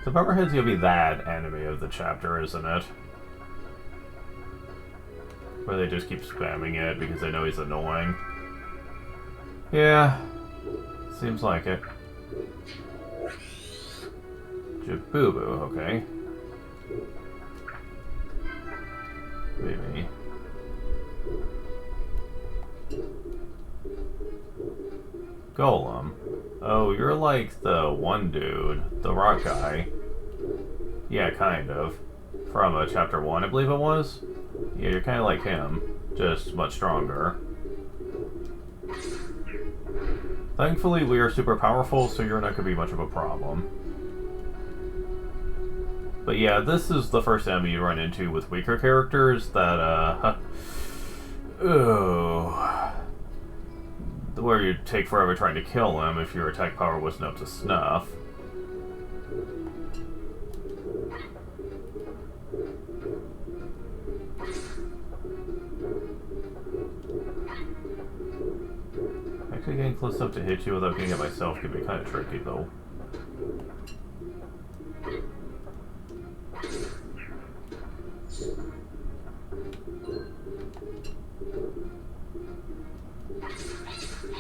The Pepperhead's gonna be that enemy of the chapter, isn't it? Where they just keep spamming it because they know he's annoying. Yeah, seems like it. Jabubu, okay. Maybe. Golem. Oh, you're like the one dude, the rock guy. Yeah, kind of. From chapter 1, I believe it was. Yeah, you're kind of like him, just much stronger. Thankfully, we are super powerful, so you're not going to be much of a problem. But yeah, this is the first enemy you run into with weaker characters that, where you'd take forever trying to kill him if your attack power wasn't up to snuff. Actually getting close enough to hit you without getting it myself can be kind of tricky though.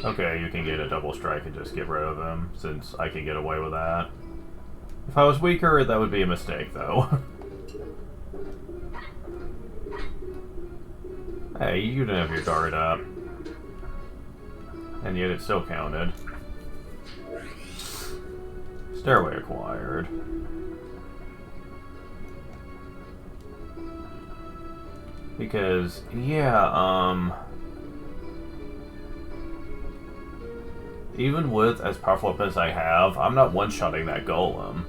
Okay, you can get a double strike and just get rid of him, since I can get away with that. If I was weaker, that would be a mistake, though. Hey, you didn't have your guard up. And yet it still counted. Stairway acquired. Because, yeah, even with as powerful weapons as I have, I'm not one-shotting that golem.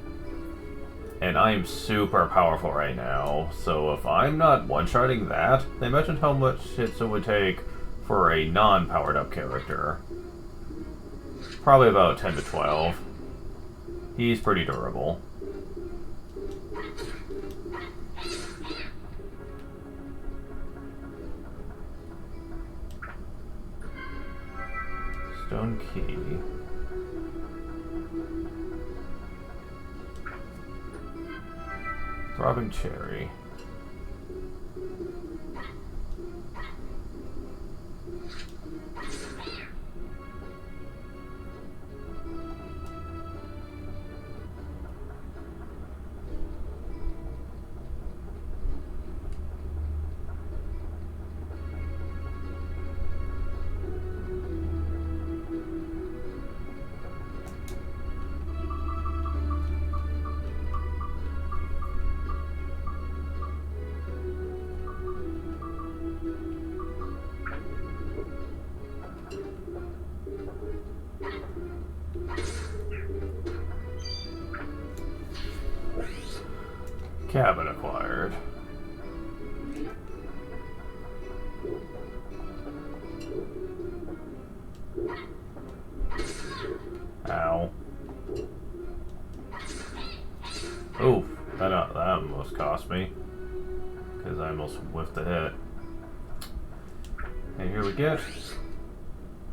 And I am super powerful right now, so if I'm not one-shotting that, imagine how much hits it would take for a non-powered up character. Probably about 10 to 12. He's pretty durable. Stone key. Throbbing cherry. Cabin acquired. Ow. Oof, that almost cost me. Because I almost whiffed the hit. And here we get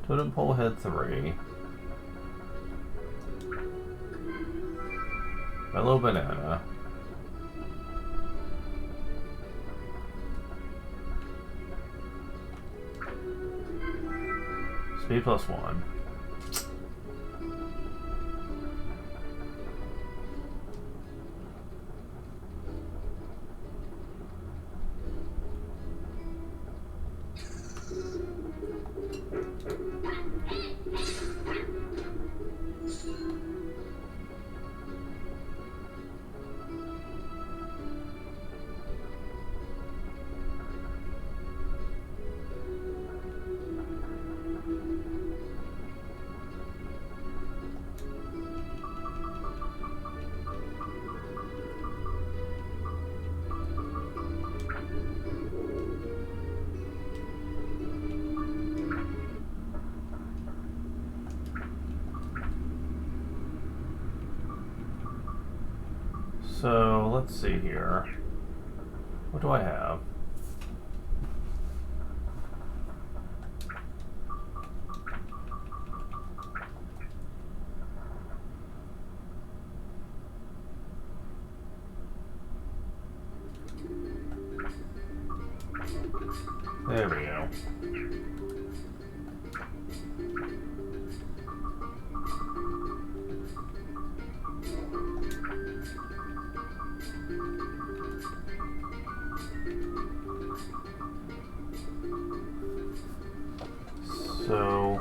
Totem Pole Head 3. Mellow Banana. Speed +1. So let's see here. What do I have? There we go. So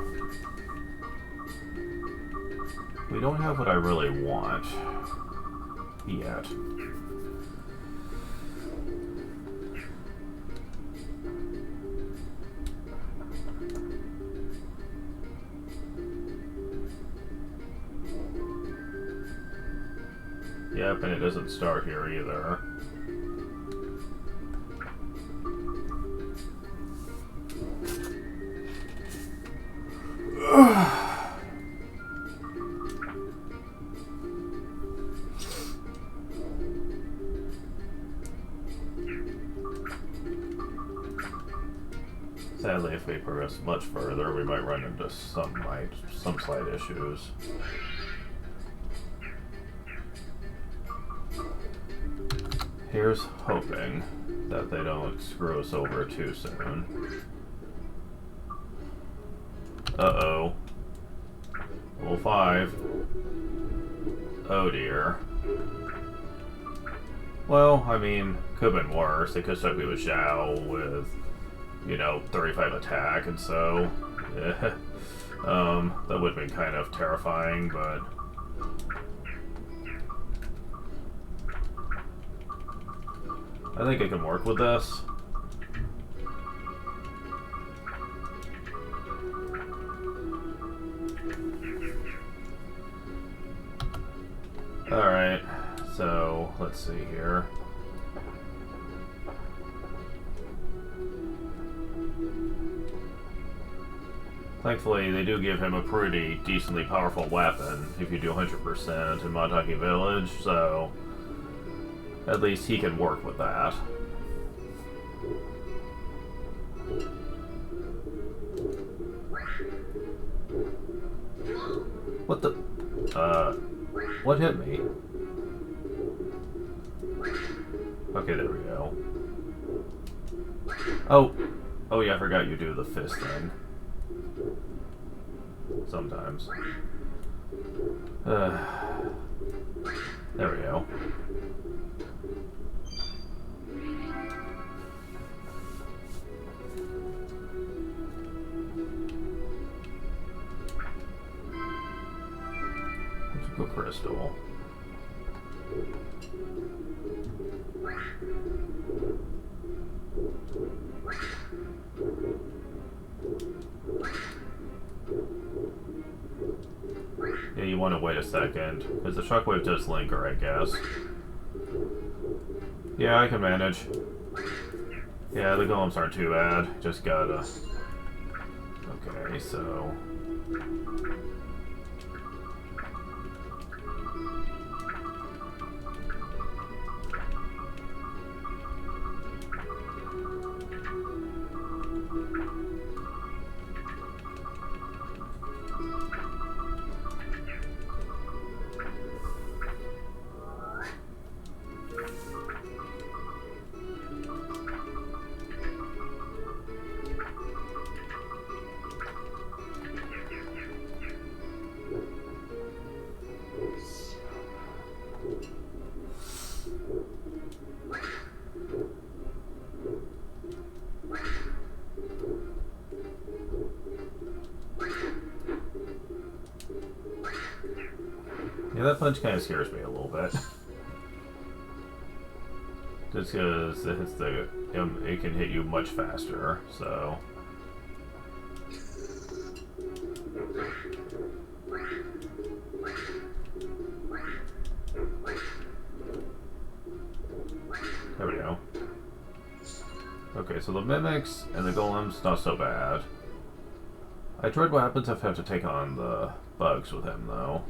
we don't have what I really want yet. Yep, and it doesn't start here either. Sadly, if we progress much further, we might run into some slight issues. Here's hoping that they don't screw us over too soon. Uh-oh. Level 5. Oh dear. Well, I mean, could have been worse. They could have stuck me with Zhao with, you know, 35 attack, and so, yeah. That would have been kind of terrifying, but I think I can work with this. Alright, so let's see here. Thankfully, they do give him a pretty decently powerful weapon if you do 100% in Montague Village, so at least he can work with that. What the? What hit me? Okay, there we go. Oh. Oh yeah, I forgot you do the fist thing. Sometimes. There we go. Magical crystal. Yeah, you want to wait a second, because the shockwave does linger, I guess. Yeah, I can manage. Yeah, the golems aren't too bad. Just gotta... Okay, so... Yeah, that punch kind of scares me a little bit. Just because it hits the... it can hit you much faster, so... There we go. Okay, so the mimics and the golems, not so bad. I dread what happens if I have to take on the bugs with him, though.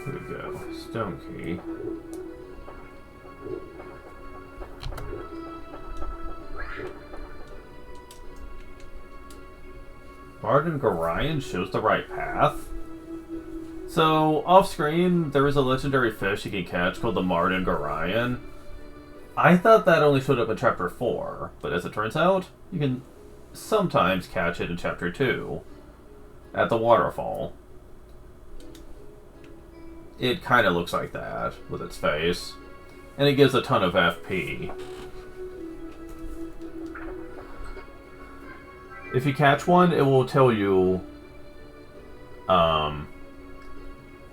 Here we go. Stone key. Martin Gorion shows the right path. So, off screen, there is a legendary fish you can catch called the Martin Gorion. I thought that only showed up in Chapter 4, but as it turns out, you can sometimes catch it in Chapter 2 at the waterfall. It kind of looks like that with its face, and it gives a ton of FP. If you catch one, it will tell you, and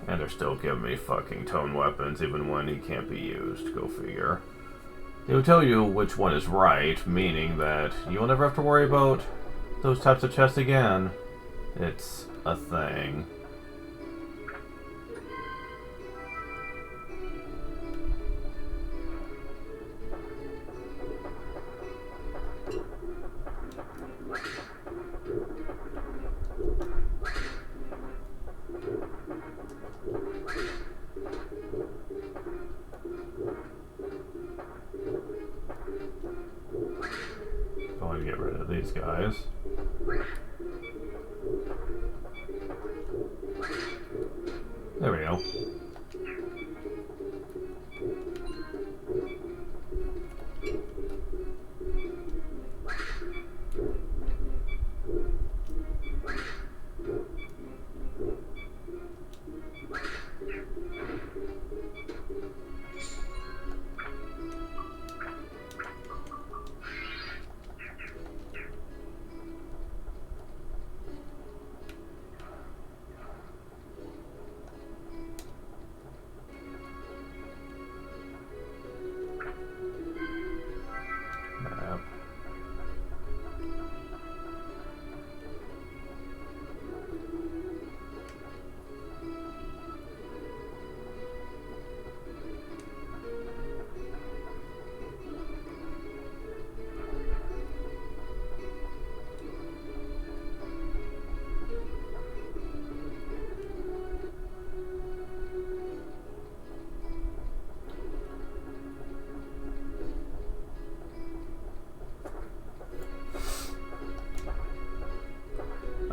they're still giving me fucking tone weapons even when he can't be used, go figure. It will tell you which one is right, meaning that you will never have to worry about those types of chests again. It's a thing. Going to get rid of these guys. There we go.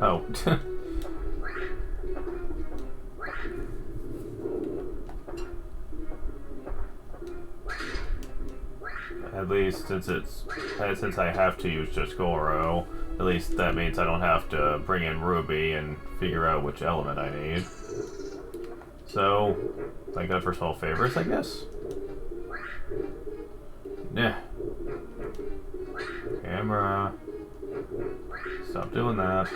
Oh. At least since I have to use just Goro, at least that means I don't have to bring in Ruby and figure out which element I need. So, thank God for small favors, I guess. Nah. Camera. Stop doing that.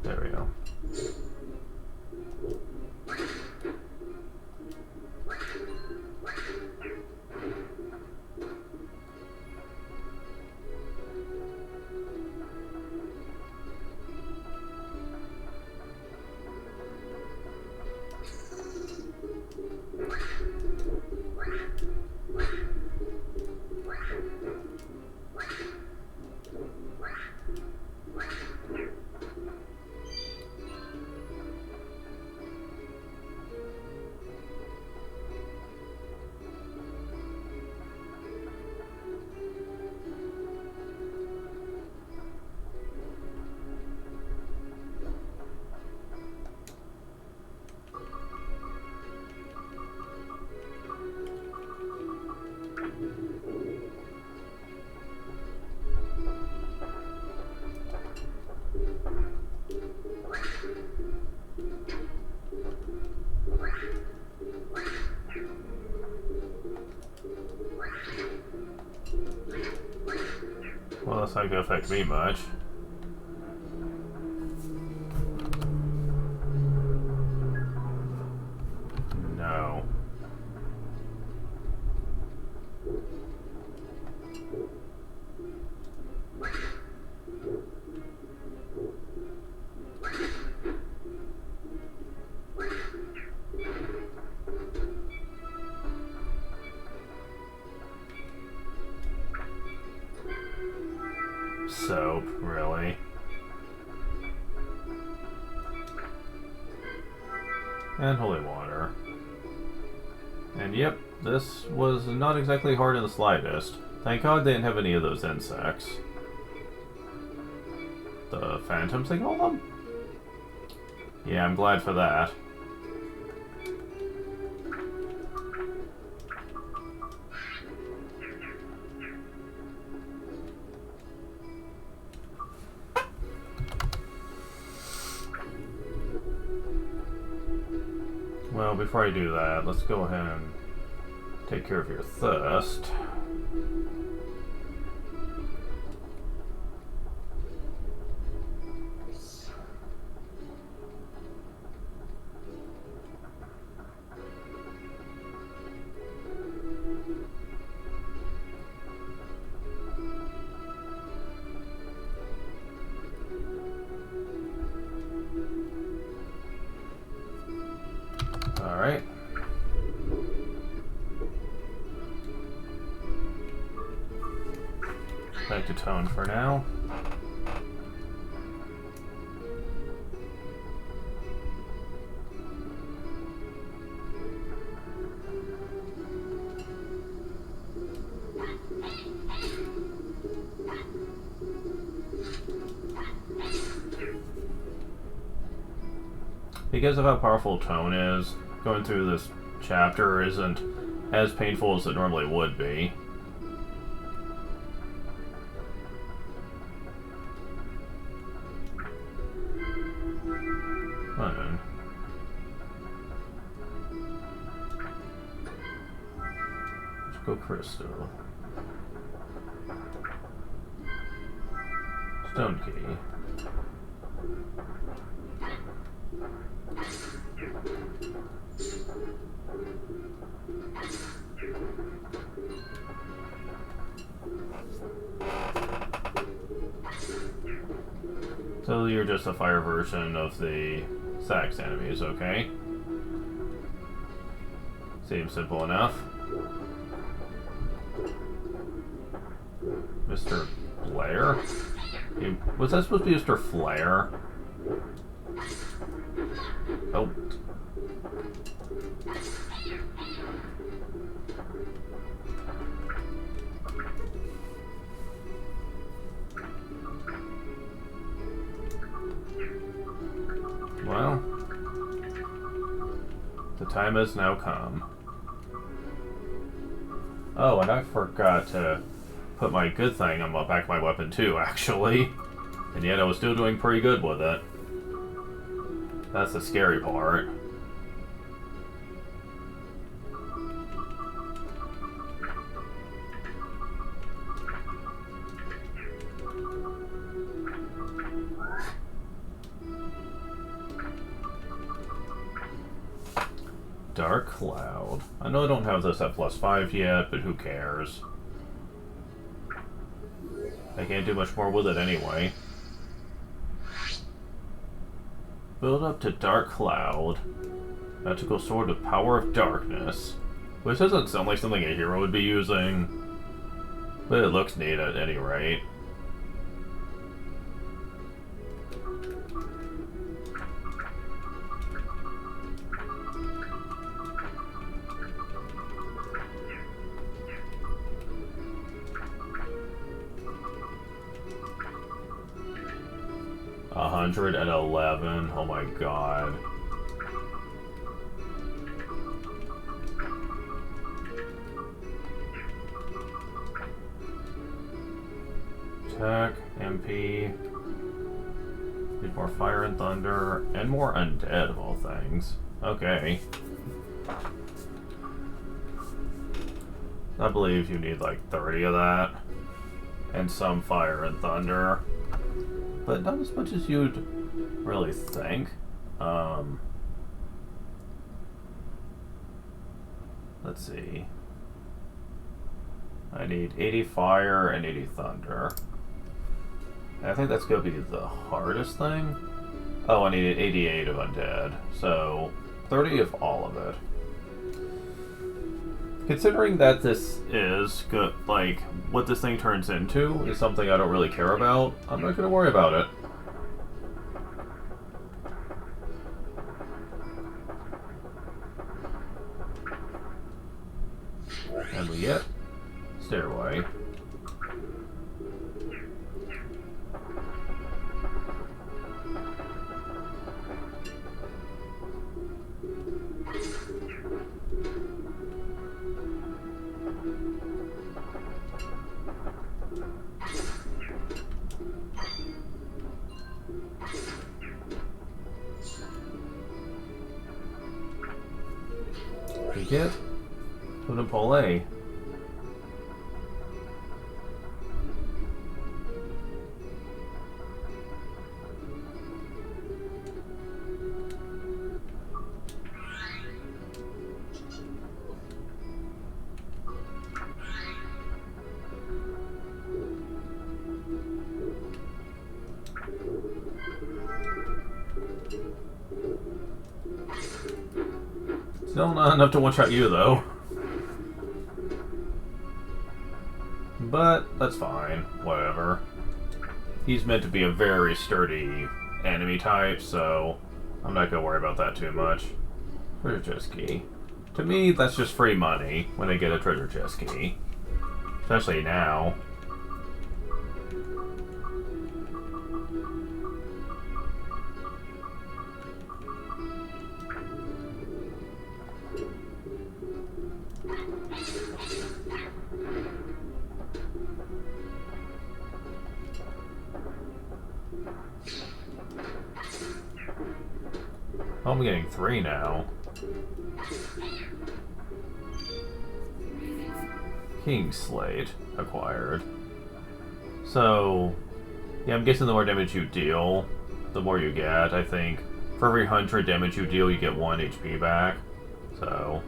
There we go. Well, that's not gonna affect me much. No. Soap, really? And holy water. And yep, this was not exactly hard in the slightest. Thank God they didn't have any of those insects. The phantoms, they call them? Yeah, I'm glad for that. Well, before I do that, let's go ahead and take care of your thirst. Alright. Back to tone for now. Because of how powerful tone is, going through this chapter isn't as painful as it normally would be. Fine. Let's go crystal. Stone key. So you're just a fire version of the Sax enemies, okay? Seems simple enough. Mr. Blair? Was that supposed to be Mr. Flare? Oh. The time has now come. Oh, and I forgot to put my good thing on the back of my weapon too, actually. And yet I was still doing pretty good with it. That's the scary part. Dark Cloud. I know I don't have this at +5 yet, but who cares? I can't do much more with it anyway. Build up to Dark Cloud. Magical Sword of Power of Darkness. Which doesn't sound like something a hero would be using. But it looks neat at any rate. $111. Oh my god. Attack, MP. Need more fire and thunder, and more undead of all things. Okay. I believe you need like 30 of that. And some fire and thunder. But not as much as you'd really think. Let's see. I need 80 fire and 80 thunder. I think that's going to be the hardest thing. Oh, I needed 88 of undead. So, 30 of all of it. Considering that this is good, like, what this thing turns into is something I don't really care about, I'm not going to worry about it. And we get stairway. We get Totem Pole A. Still not enough to one-shot you, though. But that's fine. Whatever. He's meant to be a very sturdy enemy type, so I'm not going to worry about that too much. Treasure chest key. To me, that's just free money when I get a treasure chest key. Especially now. I'm getting 3 now. King's Slate acquired. So, yeah, I'm guessing the more damage you deal, the more you get. I think for every 100 damage you deal, you get 1 HP back. So...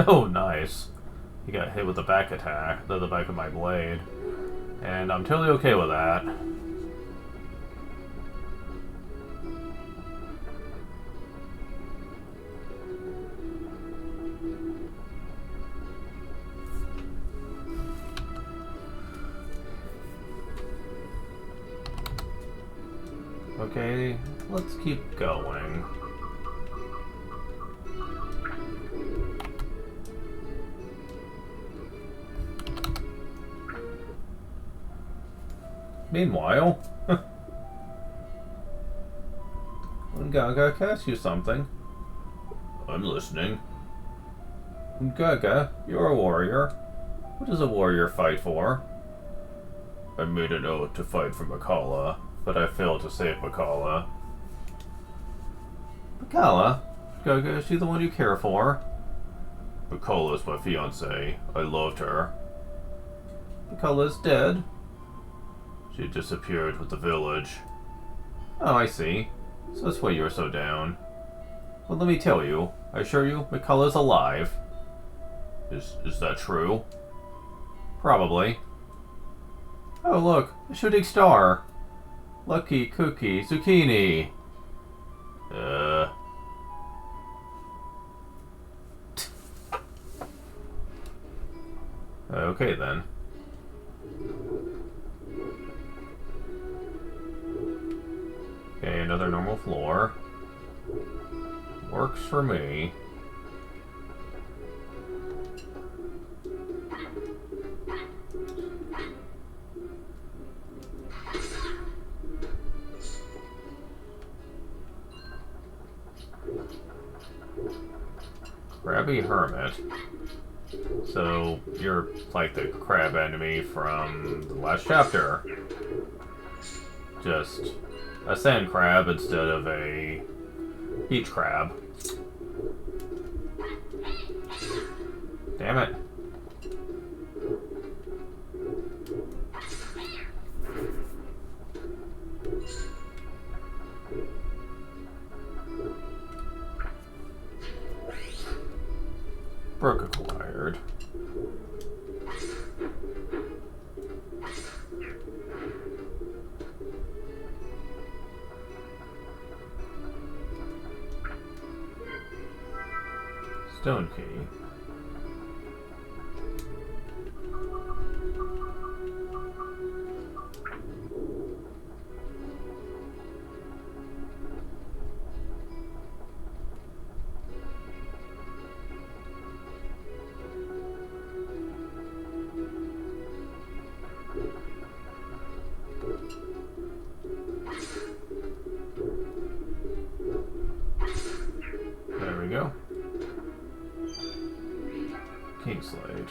Oh, nice. he got hit with the back attack, the back of my blade. And I'm totally okay with that. Okay, let's keep going. Meanwhile, Gaga, can I ask you something? I'm listening. Gaga, you're a warrior. What does a warrior fight for? I made an oath to fight for Makala, but I failed to save Makala. Makala? Gaga, is she the one you care for? Makala's my fiancée. I loved her. Makala's dead? She disappeared with the village. Oh, I see. So that's why you're so down. Well, let me tell you. I assure you, Makala's alive. Is that true? Probably. Oh, look. A shooting star. Lucky Cookie Zucchini. Okay, then. Okay, another normal floor. Works for me. Crabby Hermit. So, you're like the crab enemy from the last chapter. Just a sand crab instead of a beach crab. Damn it. Brook acquired. Stone key. There we go. Kingslade.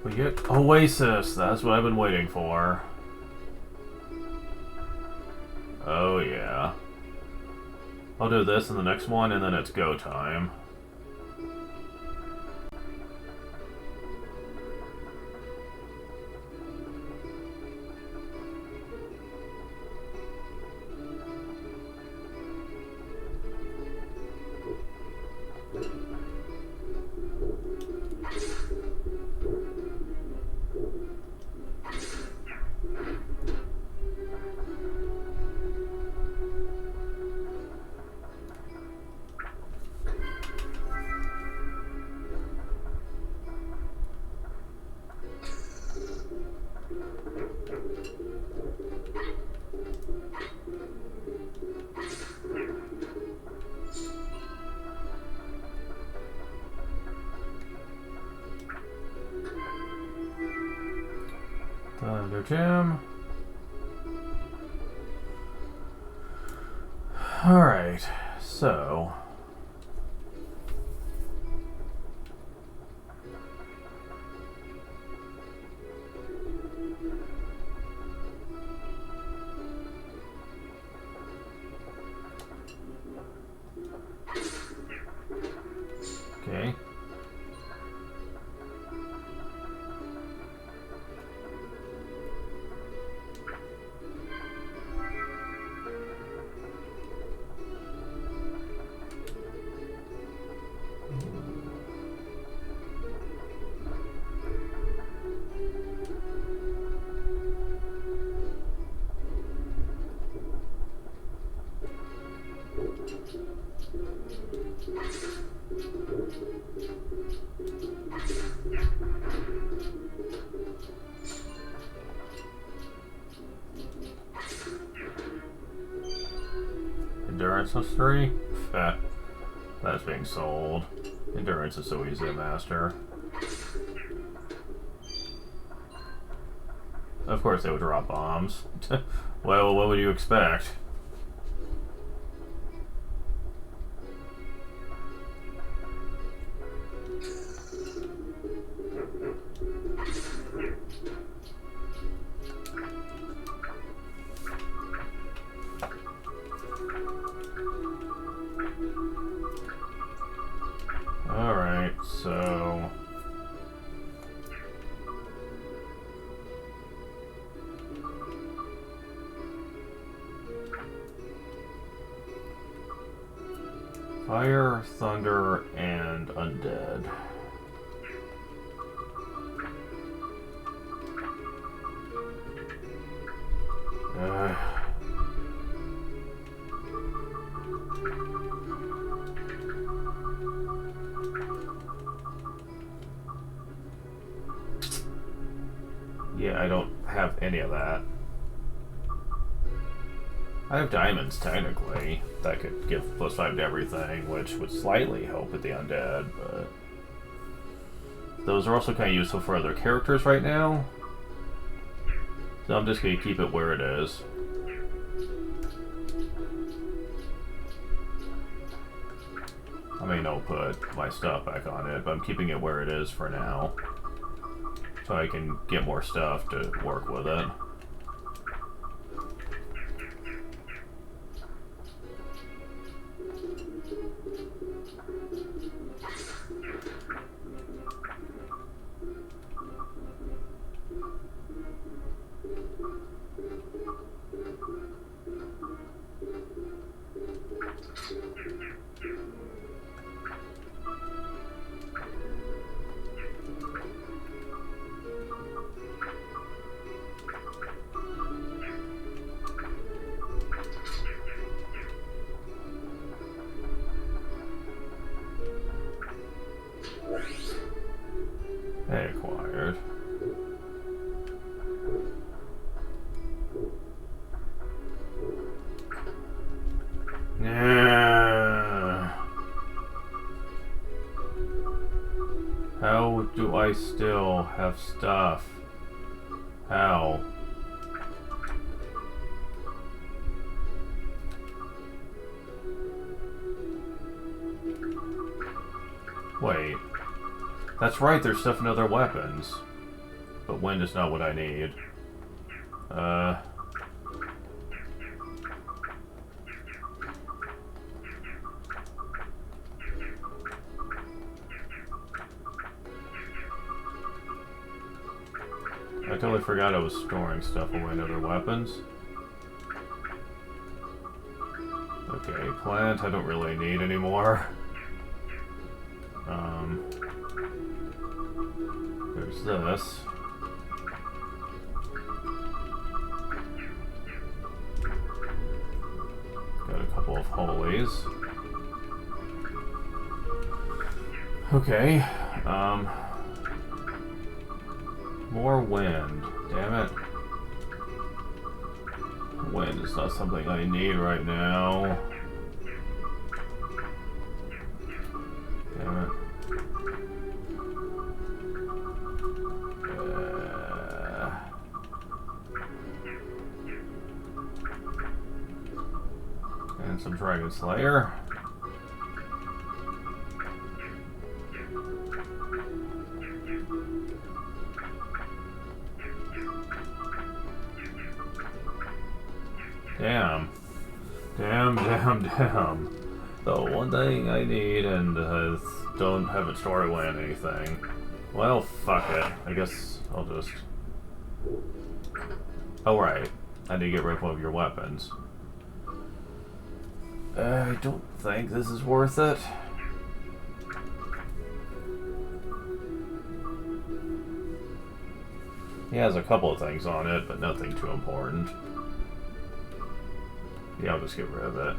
We get Oasis. That's what I've been waiting for. Oh yeah. I'll do this in the next one, and then it's go time. Thunder Gem. Alright, so... Okay. plus 3? Feh. That's being sold. Endurance is so easy to master. Of course they would drop bombs. Well, what would you expect? Alright, so... Fire, thunder, and undead. Yeah, I don't have any of that. I have diamonds, technically, that could give +5 to everything, which would slightly help with the undead, but... Those are also kind of useful for other characters right now. So I'm just going to keep it where it is. I mean, I'll put my stuff back on it, but I'm keeping it where it is for now. So I can get more stuff to work with it. They acquired. Yeah. How do I still have stuff? How? Wait. That's right, there's stuff in other weapons. But wind is not what I need. I totally forgot I was storing stuff away in other weapons. Okay, plant I don't really need anymore. There's this. Got a couple of holies. Okay, more wind. Damn it. Wind is not something I need right now. Damn it. And some Dragon Slayer. Damn. Damn. The one thing I need and haven't stored away in anything. Well, fuck it. I guess I'll just... Oh, right. I need to get rid of one of your weapons. I don't think this is worth it. He has a couple of things on it, but nothing too important. Yeah, I'll just get rid of it.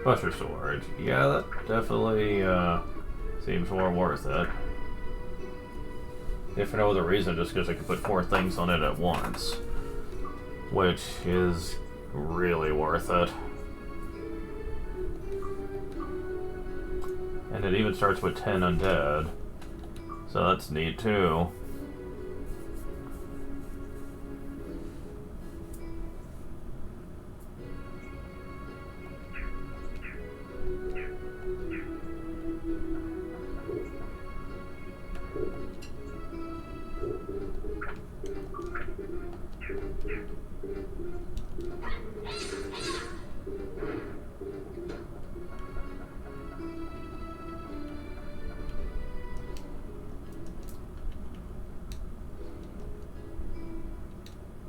Buster Sword. Yeah, that definitely seems more worth it. If for no other reason, just because I can put 4 things on it at once. Which is really worth it. And it even starts with 10 undead. So that's neat too.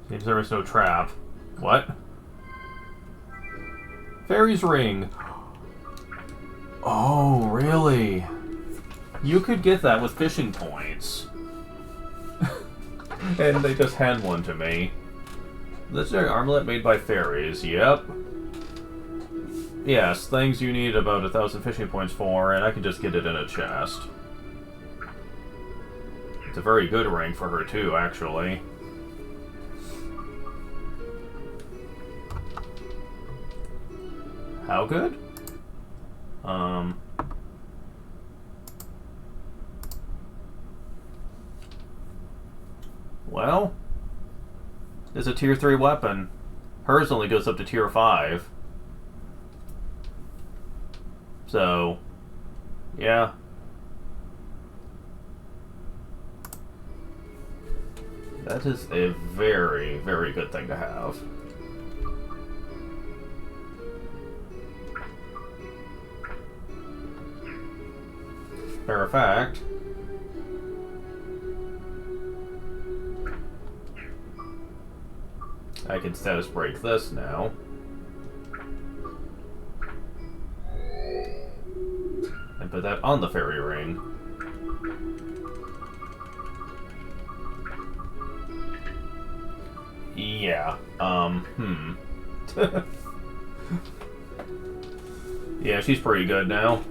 Seems there is no trap. What? Fairy's ring. Oh, really? You could get that with fishing points. And they just hand one to me. Legendary armlet made by fairies. Yep. Yes, things you need about 1,000 fishing points for, and I can just get it in a chest. It's a very good ring for her too, actually. How good? Well, it's a tier 3 weapon. Hers only goes up to tier 5. So, yeah. That is a very, very good thing to have. Matter of fact, I can status break this now. And put that on the fairy ring. Yeah, Yeah, she's pretty good now.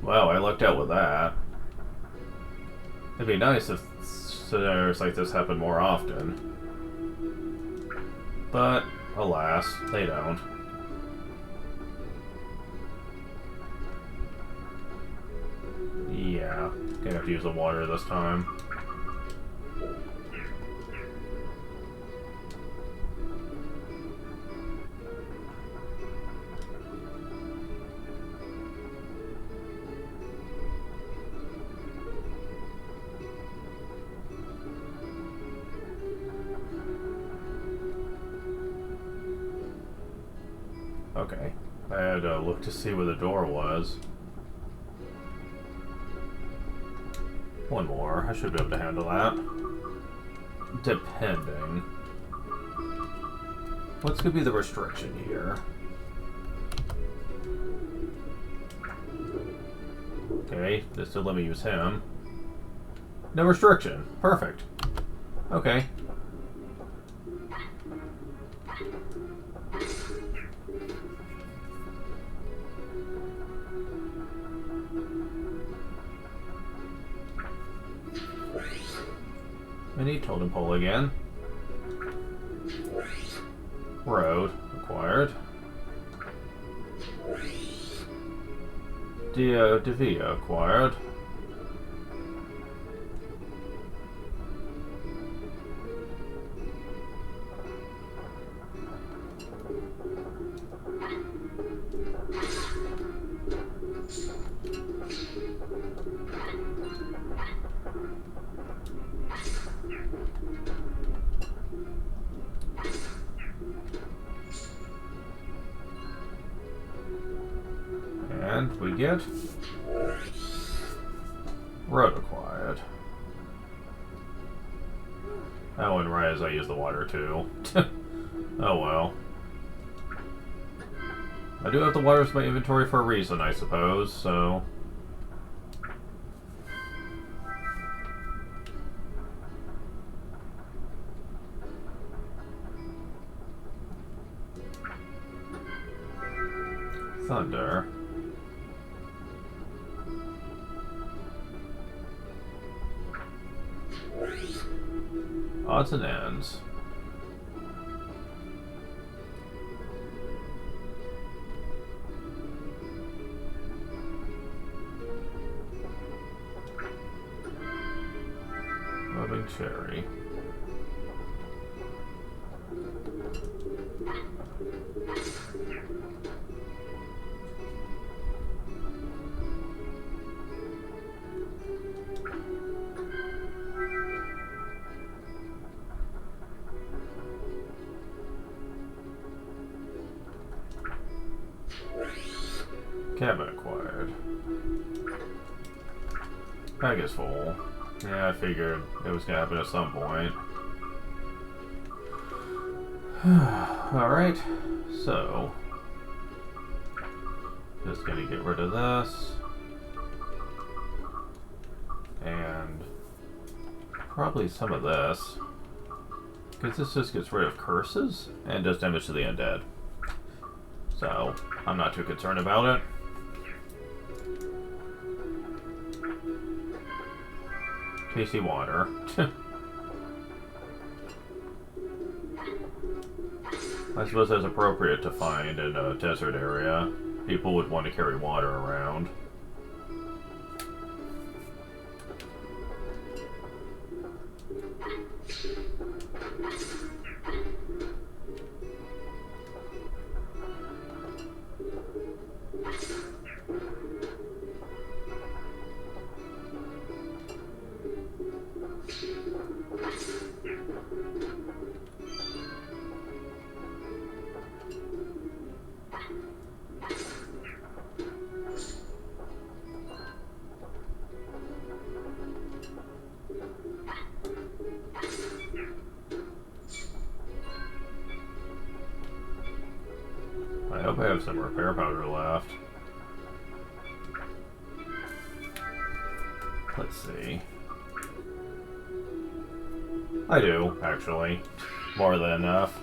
Wow, I lucked out with that. It'd be nice if scenarios like this happen more often. But, alas, they don't. Yeah, gonna have to use the water this time. Okay, I had to look to see where the door was. One more, I should be able to handle that. Depending. What's gonna be the restriction here? Okay, this still let me use him. No restriction. Perfect. Okay. I need totem pole again. Road acquired. Dio Devia acquired. And we get road acquired. Oh, and right as I use the water too. Oh well. I do have the waters in my inventory for a reason, I suppose, so... Thunder. Odds and ends. Rubbing cherry. Cabin acquired. Bag is full. Yeah, I figured it was gonna happen at some point. Alright, so... just gonna get rid of this. And... probably some of this. Because this just gets rid of curses and does damage to the undead. So, I'm not too concerned about it. Tasty water. I suppose that's appropriate to find in a desert area. People would want to carry water around. I hope I have some repair powder left. Let's see. I do, actually. More than enough.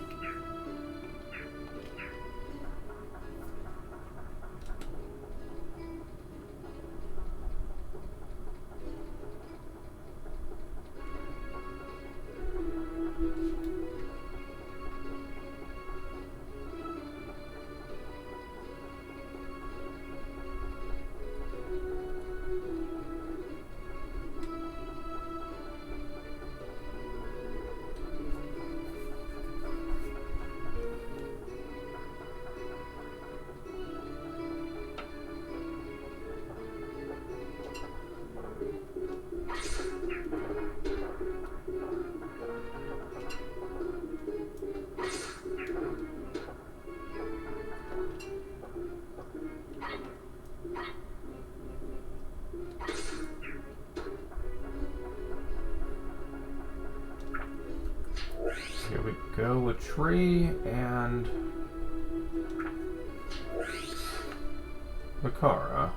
Here we go, a tree and Makara.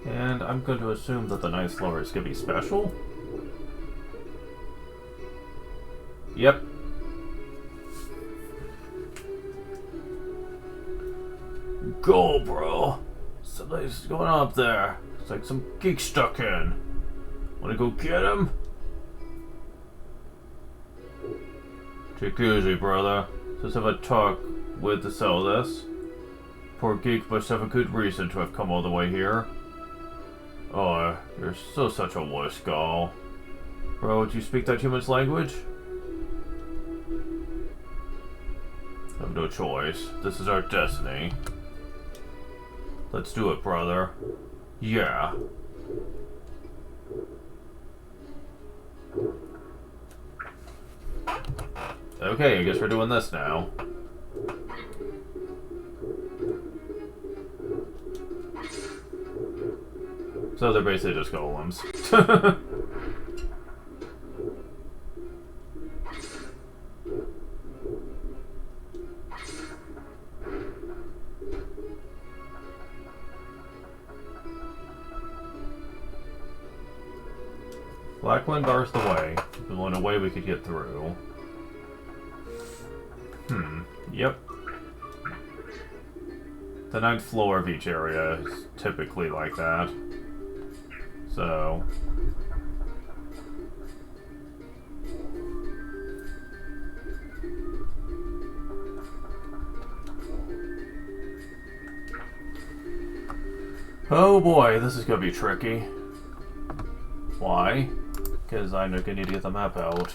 And I'm going to assume that the ninth floor is going to be special. Yep. Go, bro. Something's going on up there. It's like some geek stuck in. Wanna go get him? Take it easy, brother. Let's have a talk with to sell this. Poor geek must have a good reason to have come all the way here. Oh, you're so such a wuss, Gall. Bro, do you speak that human's language? I have no choice. This is our destiny. Let's do it, brother. Yeah. Okay, I guess we're doing this now. So they're basically just golems. Blackwind bars the way. There's only a way we could get through. Yep. The 9th floor of each area is typically like that. So... oh boy, this is gonna be tricky. Why? Because I'm gonna need to get the map out.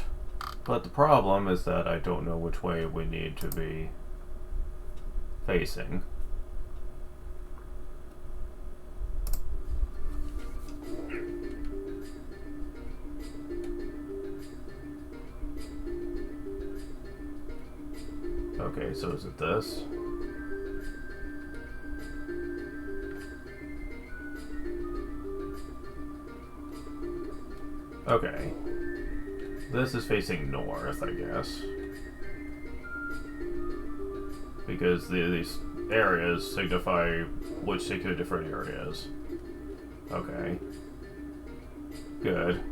But the problem is that I don't know which way we need to be facing. Okay, so is it this? Okay. This is facing north, I guess. Because these areas signify which particular different areas. Okay. Good.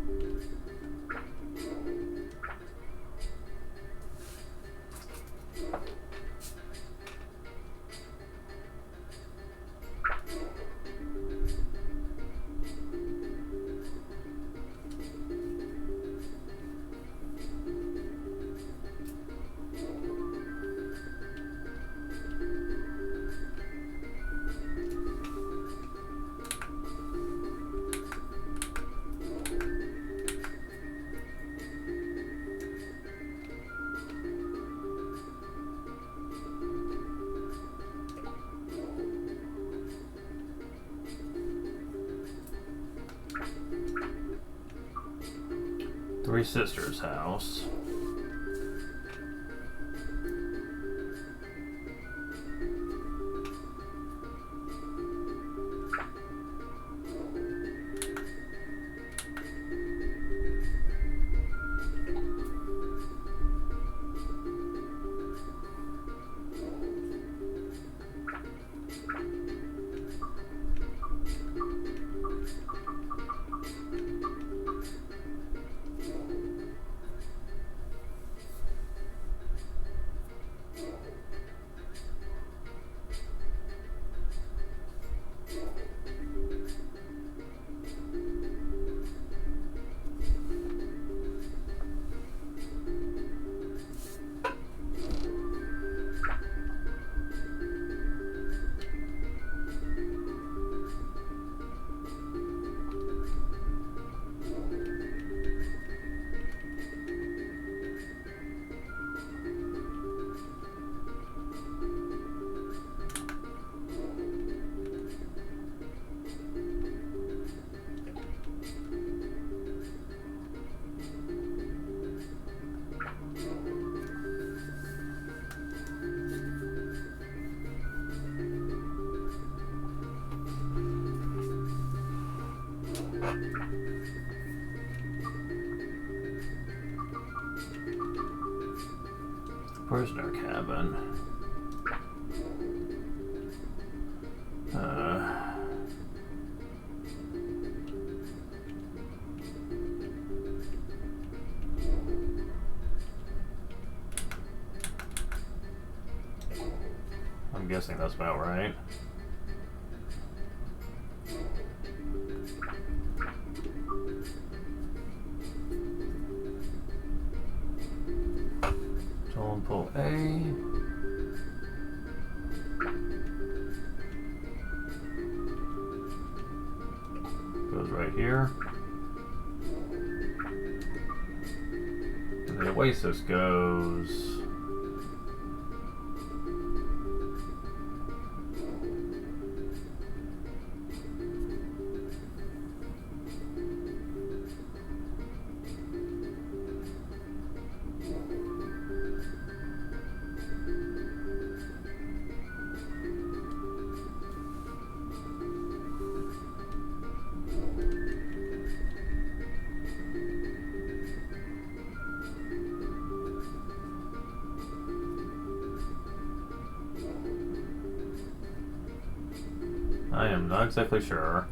Three Sisters house. Prisoner cabin. I'm guessing that's about right. Pull A. Go Oasis goes. I am not exactly sure.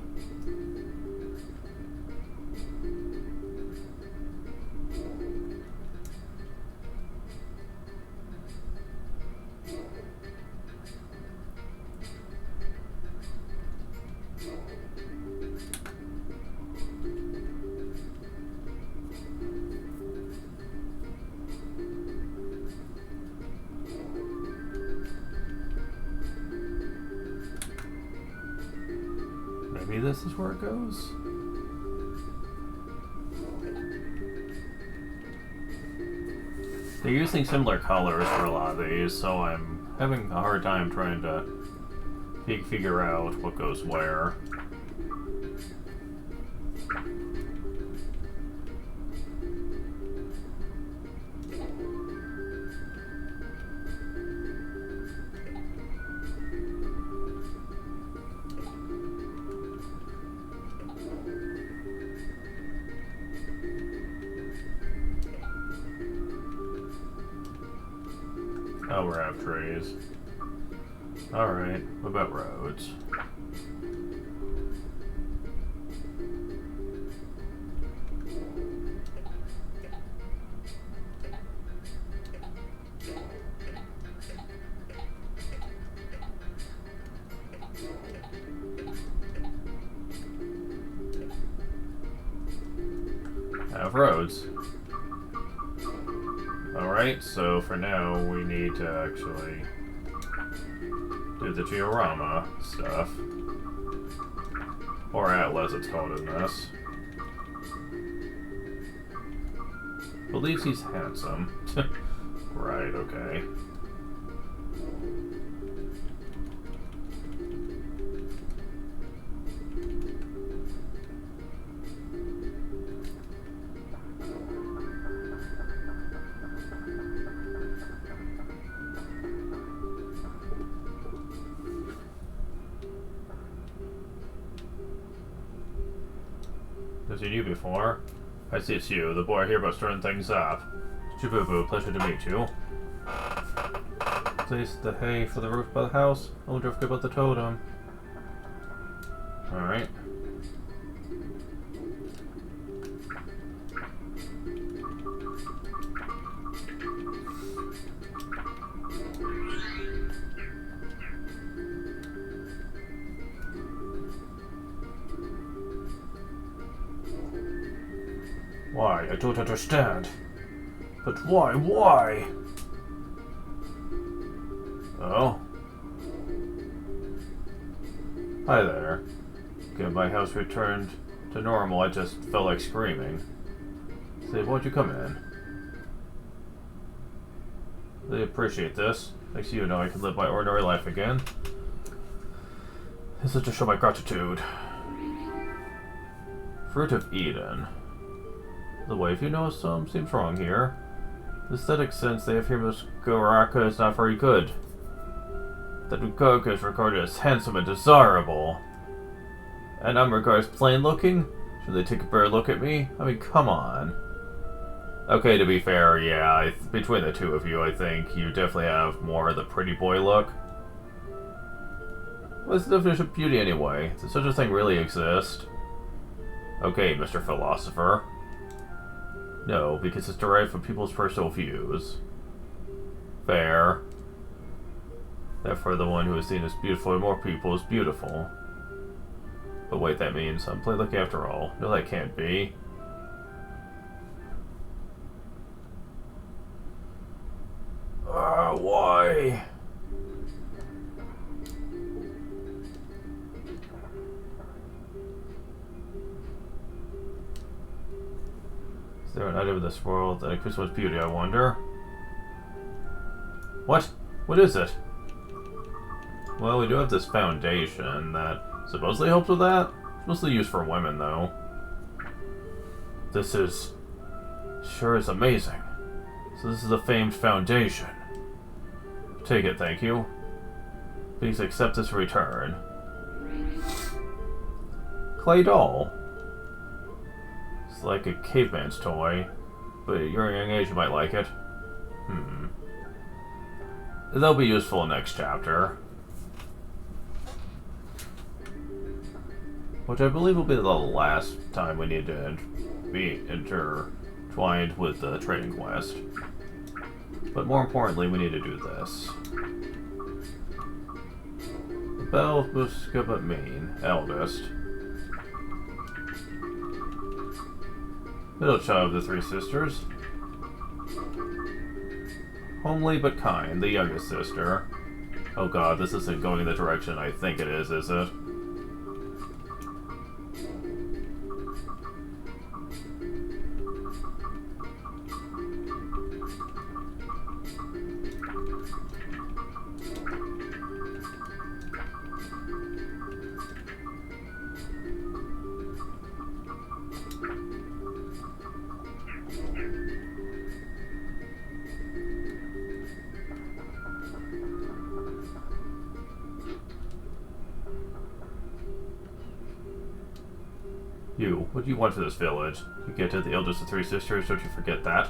Maybe this is where it goes? They're using similar colors for a lot of these, so I'm having a hard time trying to figure out what goes where. Oh, we're out of trees. Alright, what about roads? Have roads. Alright, so for now we need to actually do the Georama stuff. Or Atlas, it's called in this. Believes he's handsome. Right, okay. Has seen you before? I see it's you, the boy here about stirring things up. Chibubu, pleasure to meet you. Place the hay for the roof by the house. I wonder if I about the totem. Alright. Why? I don't understand. But why? Why? Oh? Hi there. Get my house returned to normal, I just felt like screaming. Say, won't you come in? Really appreciate this. Thanks to you, now I can live my ordinary life again. This is to show my gratitude. Fruit of Eden. The wife you know some seems wrong here. The aesthetic sense they have here with Goraka is not very good. That Ukaka is regarded as handsome and desirable. And I'm regarded as plain looking? Should they take a better look at me? I mean, come on. Okay, to be fair, yeah, between the two of you, I think you definitely have more of the pretty boy look. What's the definition of beauty anyway? Does such a thing really exist? Okay, Mr. Philosopher. No, because it's derived from people's personal views. Fair. Therefore, the one who is seen as beautiful in more people is beautiful. But wait, that means I'm plain looking after all. No, that can't be. Why? Is there an item greater in this world than a Christmas beauty, I wonder. What? What is it? Well, we do have this foundation that supposedly helps with that. It's mostly used for women, though. This is... sure is amazing. So this is the famed foundation. Take it, thank you. Please accept this return. Clay doll. It's like a caveman's toy, but at your young age you might like it. They'll be useful next chapter. Which I believe will be the last time we need to be intertwined with the trading quest. But more importantly, we need to do this. Belle Busca but mean, eldest. Middle child of the three sisters. Homely but kind, the youngest sister. Oh god, this isn't going in the direction I think it is it? You, what do you want for this village? You get to the eldest of three sisters, don't you forget that.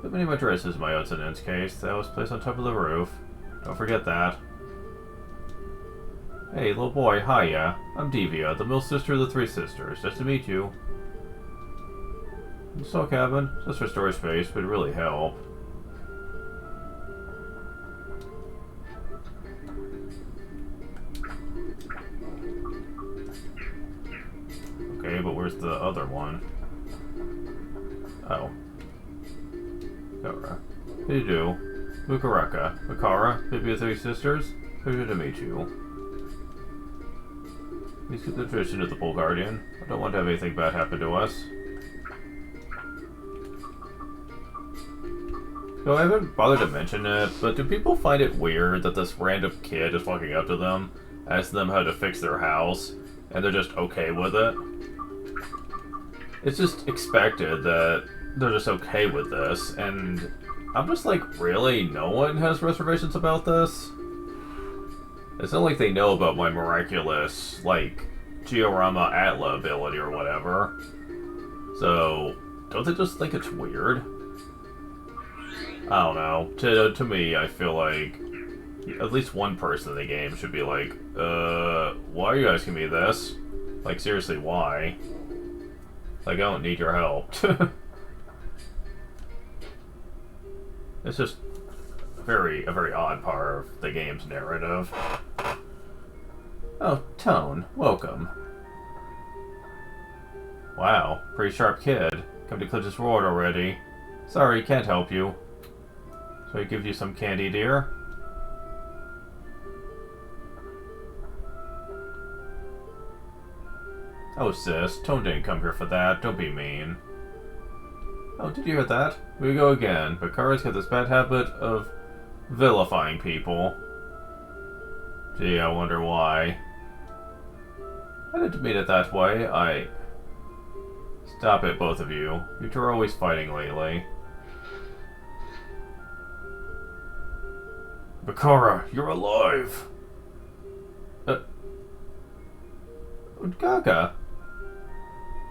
But many of my dresses in my odds and ends case. That was placed on top of the roof. Don't forget that. Hey, little boy, hiya. I'm Devia, the middle sister of the three sisters. Nice to meet you. So, cabin, just for storage space would really help. Okay, but where's the other one? Oh. Kara. How do you do? Mukaraka. Makara, baby of three sisters? Pleasure to meet you. Please keep the tradition of the Bull Guardian. I don't want to have anything bad happen to us. So I haven't bothered to mention it, but do people find it weird that this random kid is walking up to them, asking them how to fix their house, and they're just okay with it? It's just expected that they're just okay with this, and I'm just like, really? No one has reservations about this? It's not like they know about my miraculous, like, Giorama Atla ability or whatever. So, don't they just think it's weird? I don't know. To me, I feel like at least one person in the game should be like, why are you asking me this? Like, seriously, why? Like, I don't need your help. It's just a very odd part of the game's narrative. Oh, Tone, welcome. Wow, pretty sharp kid. Come to Clitch's Ward already. Sorry, can't help you. So I give you some candy, dear? Oh, sis, Tone didn't come here for that. Don't be mean. Oh, did you hear that? We go again. Bakara's got this bad habit of vilifying people. Gee, I wonder why. I didn't mean it that way. Stop it, both of you. You two are always fighting lately. Bakara, you're alive! Gaga?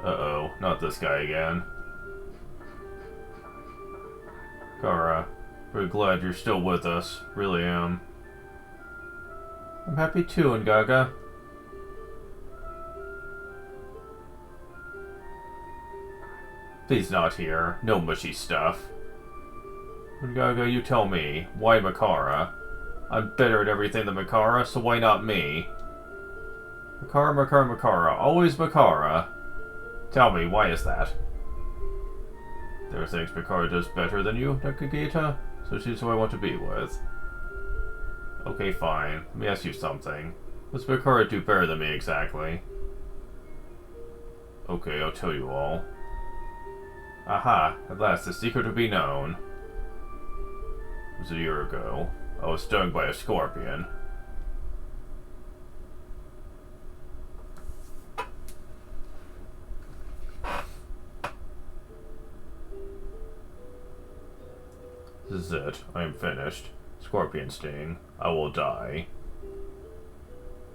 Uh-oh, not this guy again. Kara, very glad you're still with us. Really am. I'm happy too, Ngaga. Please not here. No mushy stuff. Ngaga, you tell me. Why Makara? I'm better at everything than Makara, so why not me? Makara. Always Makara. Tell me, why is that? There are things Makara does better than you, Nakagita, so she's who I want to be with. Okay, fine. Let me ask you something. What's Makara do better than me exactly? Okay, I'll tell you all. Aha, at last the secret will be known. It was a year ago. I was stung by a scorpion. This is it. I am finished. Scorpion sting. I will die.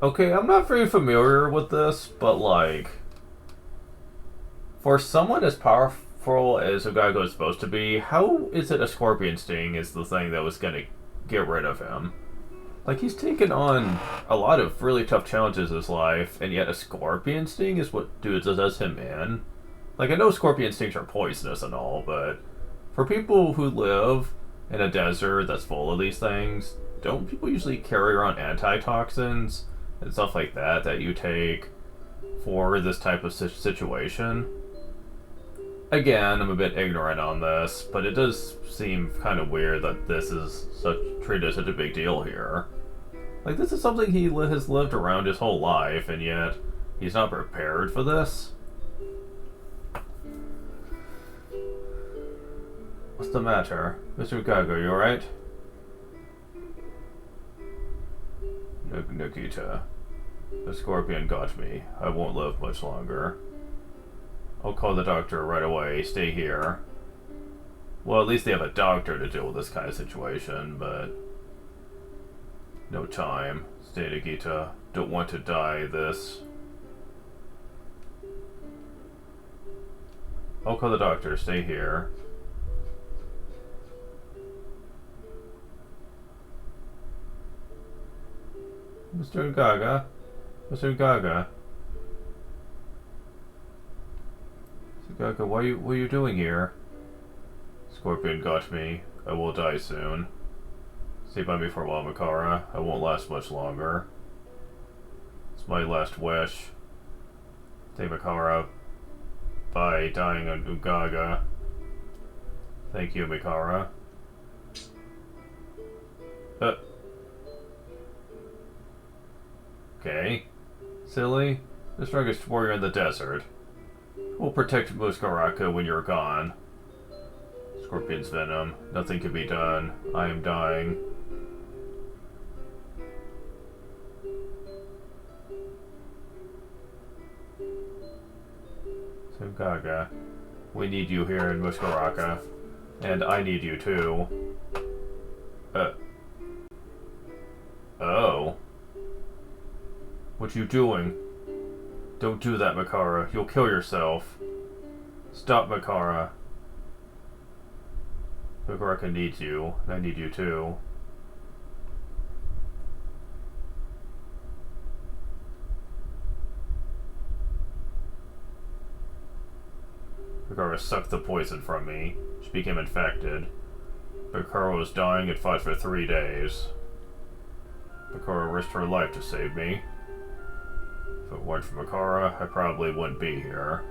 Okay, I'm not very familiar with this, but like, for someone as powerful as Ugaga is supposed to be, how is it a scorpion sting is the thing that was gonna get rid of him? Like, he's taken on a lot of really tough challenges in his life, and yet a scorpion sting is what does him in. Like, I know scorpion stings are poisonous and all, but for people who live in a desert that's full of these things, don't people usually carry around antitoxins and stuff like that that you take for this type of situation? Again, I'm a bit ignorant on this, but it does seem kind of weird that this is treated as such a big deal here. Like, this is something he has lived around his whole life, and yet he's not prepared for this. What's the matter? Mr. Ugaga, you alright? Nikita. The scorpion got me. I won't live much longer. I'll call the doctor right away. Stay here. Well, at least they have a doctor to deal with this kind of situation, but no time. Stay, Nikita. Don't want to die this. I'll call the doctor. Stay here. Mr. Ugaga? Mr. Ugaga? Mr. Ugaga, what are you doing here? Scorpion got me. I will die soon. Stay by me for a while, Makara. I won't last much longer. It's my last wish. Stay, Makara. By dying on Ugaga. Thank you, Mikara. Okay. Silly. The strongest warrior in the desert. We'll protect Muskaraka when you're gone. Scorpion's venom. Nothing can be done. I am dying. Gaga. We need you here in Muskaraka. And I need you too. Oh. What you doing? Don't do that, Makara. You'll kill yourself. Stop, Makara. Muskaraka needs you. I need you too. Makara sucked the poison from me. She became infected. Makara was dying and fought for 3 days. Makara risked her life to save me. If it weren't for Makara, I probably wouldn't be here.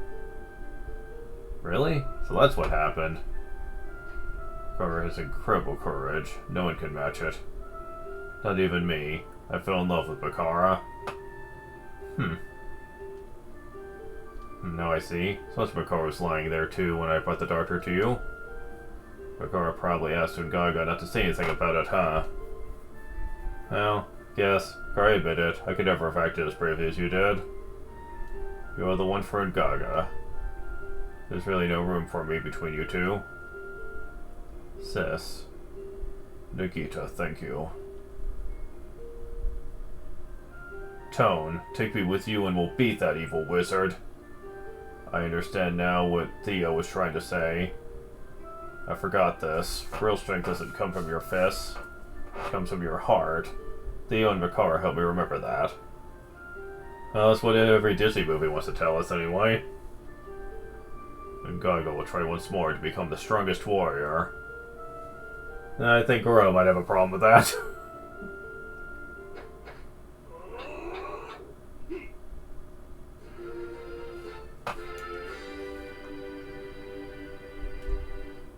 Really? So that's what happened. Makara has incredible courage. No one can match it. Not even me. I fell in love with Makara. Now I see. So that's Makara was lying there too when I brought the doctor to you. Makara probably asked Ungaga not to say anything about it, huh? Well, yes, I admit it. I could never have acted as bravely as you did. You are the one for Ungaga. There's really no room for me between you two. Sis. Nikita, thank you. Tone, take me with you and we'll beat that evil wizard. I understand now what Theo was trying to say. I forgot this. Real strength doesn't come from your fists. It comes from your heart. Theo and Makara helped me remember that. Well, that's what every Disney movie wants to tell us anyway. And Gaga will try once more to become the strongest warrior. I think Goro might have a problem with that.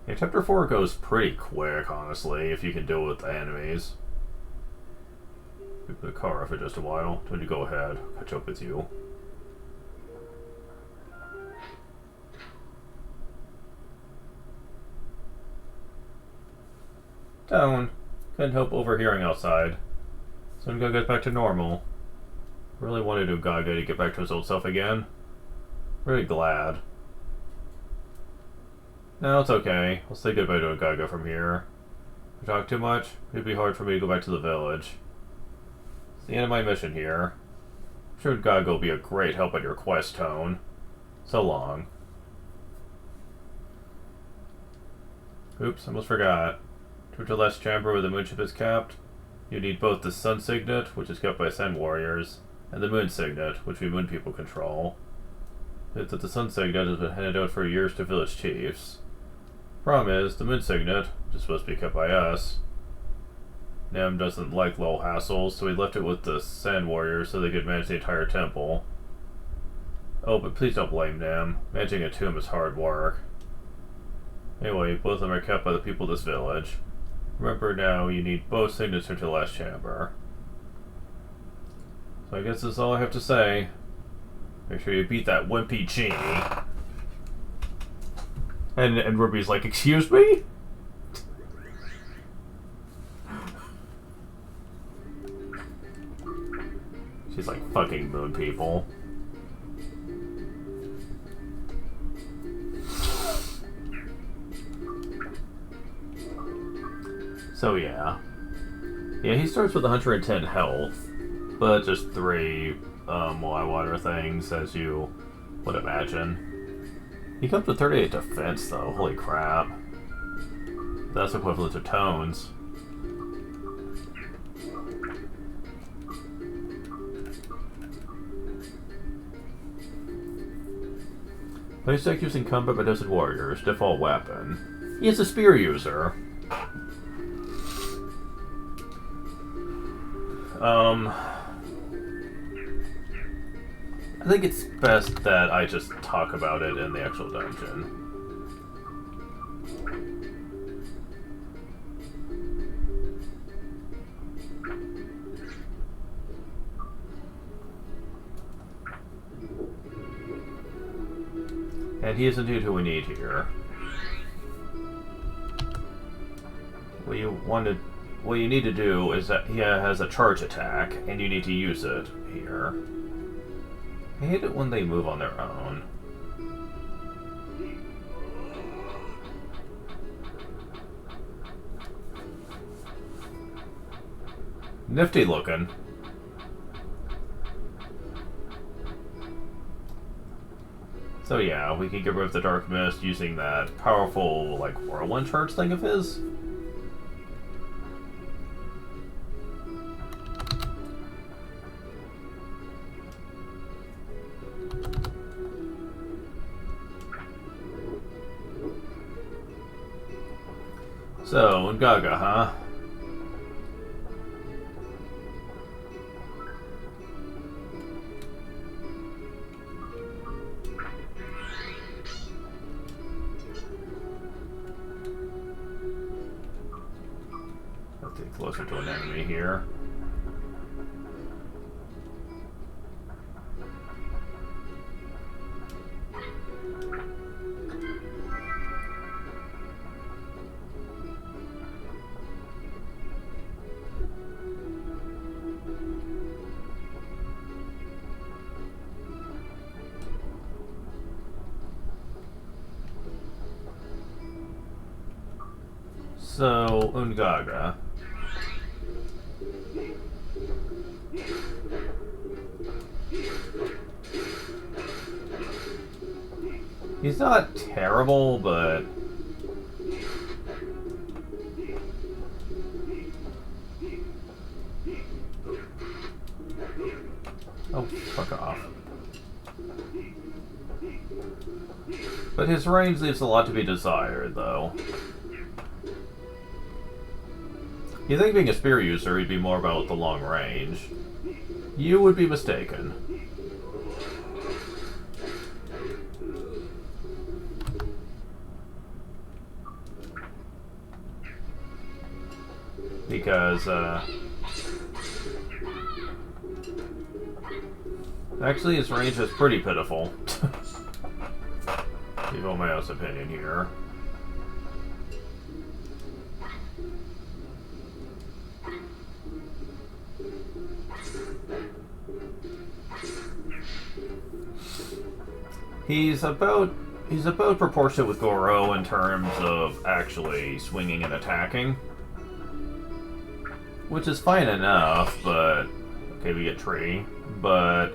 Yeah, Chapter 4 goes pretty quick, honestly, if you can deal with the enemies. Keep the car for just a while. When you go ahead, I'll catch up with you. Tone. Couldn't help overhearing outside. So Ungaga gets back to normal. Really wanted Ungaga to get back to his old self again. Really glad. No, it's okay. I'll say goodbye to Ungaga from here. If I talk too much, it'd be hard for me to go back to the village. It's the end of my mission here. I'm sure Ungaga will be a great help on your quest, Tone. So long. Oops, almost forgot. To reach the last chamber where the moonship is kept, you need both the Sun Signet, which is kept by Sun Warriors, and the Moon Signet, which we Moon people control. Note that the Sun Signet has been handed out for years to village chiefs. Problem is, the Moon Signet, which is supposed to be kept by us, Nem doesn't like low hassles, so he left it with the Sand Warriors so they could manage the entire temple. Oh, but please don't blame Nem. Managing a tomb is hard work. Anyway, both of them are kept by the people of this village. Remember now, you need both signets to the last chamber. So I guess that's all I have to say. Make sure you beat that wimpy Genie. And Ruby's like, excuse me? She's like, fucking moon people. So yeah. Yeah, he starts with 110 health, but just 3 water things, as you would imagine. He comes with 38 defense, though. Holy crap. That's equivalent to Tone's. Basic using combat by Desert Warriors, default weapon. He is a spear user. I think it's best that I just talk about it in the actual dungeon. And he is indeed who we need here. What you need to do is that he has a charge attack, and you need to use it here. I hate it when they move on their own. Nifty looking. So yeah, we can get rid of the Dark Mist using that powerful, like, whirlwind charge thing of his. So, Ungaga, huh? Let's get closer to an enemy here. So, Ungaga. He's not terrible, but... Oh, fuck off. But his range leaves a lot to be desired, though. You think being a spear user, he'd be more about the long range. You would be mistaken. Because, actually, his range is pretty pitiful. Give my honest opinion here. He's about proportionate with Goro in terms of actually swinging and attacking. Which is fine enough, but... Okay, we get tree. But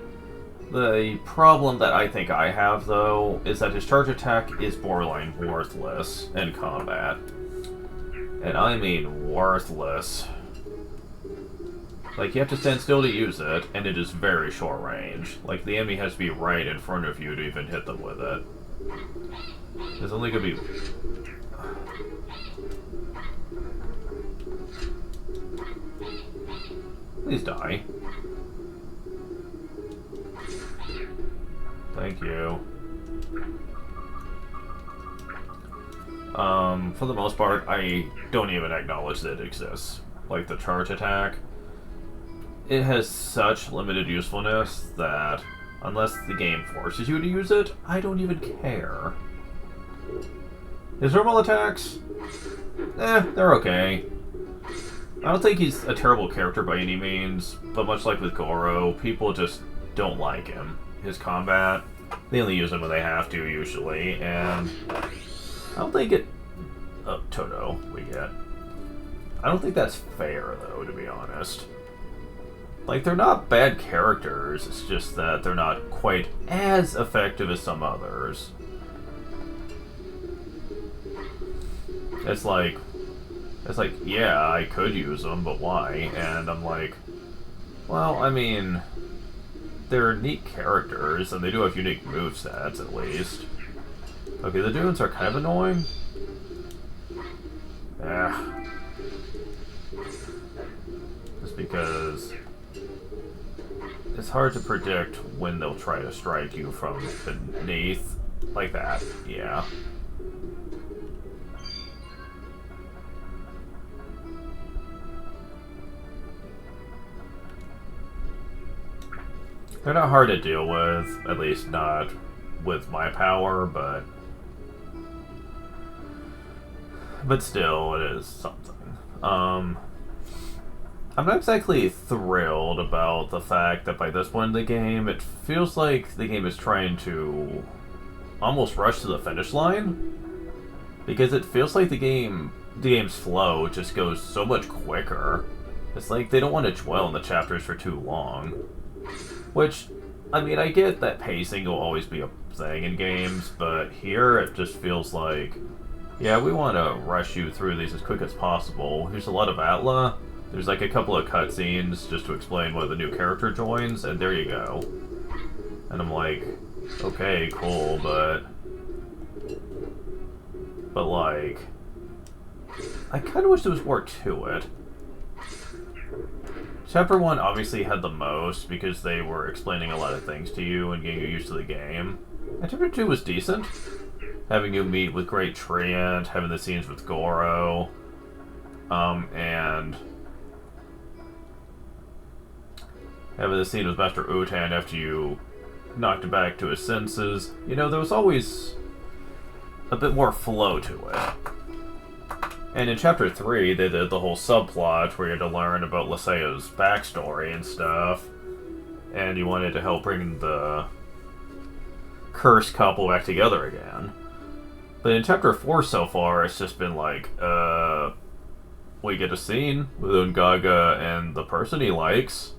the problem that I think I have, though, is that his charge attack is borderline worthless in combat. And I mean worthless. Like, you have to stand still to use it, and it is very short range. Like, the enemy has to be right in front of you to even hit them with it. There's only gonna be... Please die. Thank you. For the most part, I don't even acknowledge that it exists. Like the charge attack. It has such limited usefulness that unless the game forces you to use it, I don't even care. His normal attacks? They're okay. I don't think he's a terrible character by any means, but much like with Goro, people just don't like him. His combat, they only use him when they have to, usually, and I don't think it... Oh, Toto, we get. I don't think that's fair, though, to be honest. Like, they're not bad characters, it's just that they're not quite as effective as some others. It's like, yeah, I could use them, but why? And I'm like, well, I mean, they're neat characters, and they do have unique movesets, at least. Okay, the dunes are kind of annoying. Just because it's hard to predict when they'll try to strike you from beneath. Like that, yeah. They're not hard to deal with, at least not with my power, but still, it is something. I'm not exactly thrilled about the fact that by this point in the game, it feels like the game is trying to almost rush to the finish line, because it feels like the game's flow just goes so much quicker. It's like they don't want to dwell in the chapters for too long. Which, I mean, I get that pacing will always be a thing in games, but here it just feels like, yeah, we want to rush you through these as quick as possible. Here's a lot of Atla. There's like a couple of cutscenes just to explain why the new character joins, and there you go. And I'm like, okay, cool, but like, I kind of wish there was more to it. Chapter 1 obviously had the most because they were explaining a lot of things to you and getting you used to the game. And Chapter 2 was decent. Having you meet with Great Treant, having the scenes with Goro, and having the scene with Master Utan after you knocked him back to his senses. You know, there was always a bit more flow to it. And in Chapter 3, they did the whole subplot where you had to learn about Laseo's backstory and stuff. And you wanted to help bring the cursed couple back together again. But in Chapter 4 so far, it's just been like, we get a scene with Ungaga and the person he likes.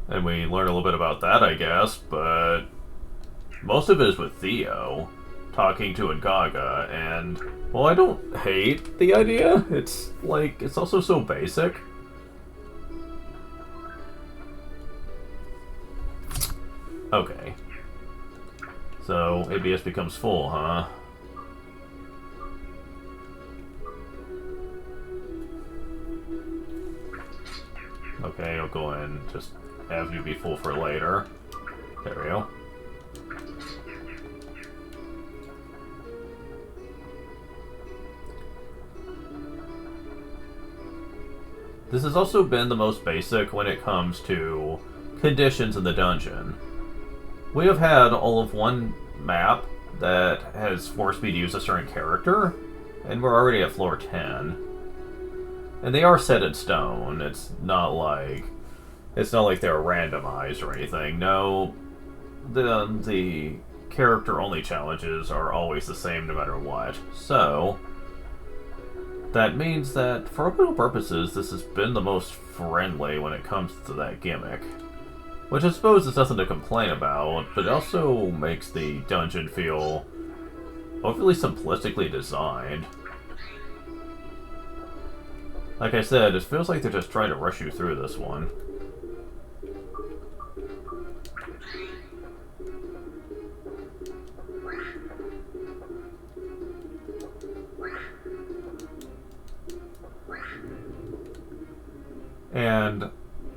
And we learn a little bit about that, I guess, but most of it is with Theo talking to Ungaga, and, well, I don't hate the idea. It's, like, it's also so basic. Okay. So, ABS becomes full, huh? Okay, I'll go and just have you be full for later. There we go. This has also been the most basic when it comes to conditions in the dungeon. We have had all of one map that has forced me to use a certain character, and we're already at floor 10. And they are set in stone. It's not like they're randomized or anything. No, the character-only challenges are always the same no matter what. So, that means that, for all purposes, this has been the most friendly when it comes to that gimmick. Which I suppose is nothing to complain about, but it also makes the dungeon feel overly simplistically designed. Like I said, it feels like they're just trying to rush you through this one. And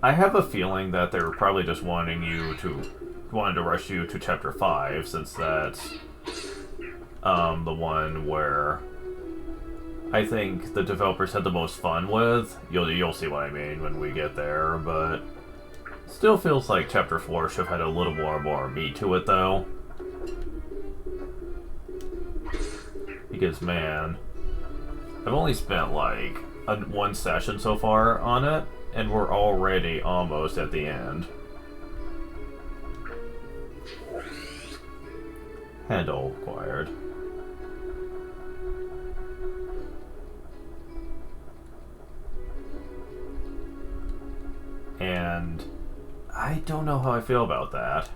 I have a feeling that they're probably just wanting to rush you to Chapter 5, since that's the one where I think the developers had the most fun with. You'll see what I mean when we get there, but still feels like Chapter 4 should have had a little more meat to it, though. Because, man, I've only spent, like, one session so far on it, and we're already almost at the end. Handle acquired. And I don't know how I feel about that.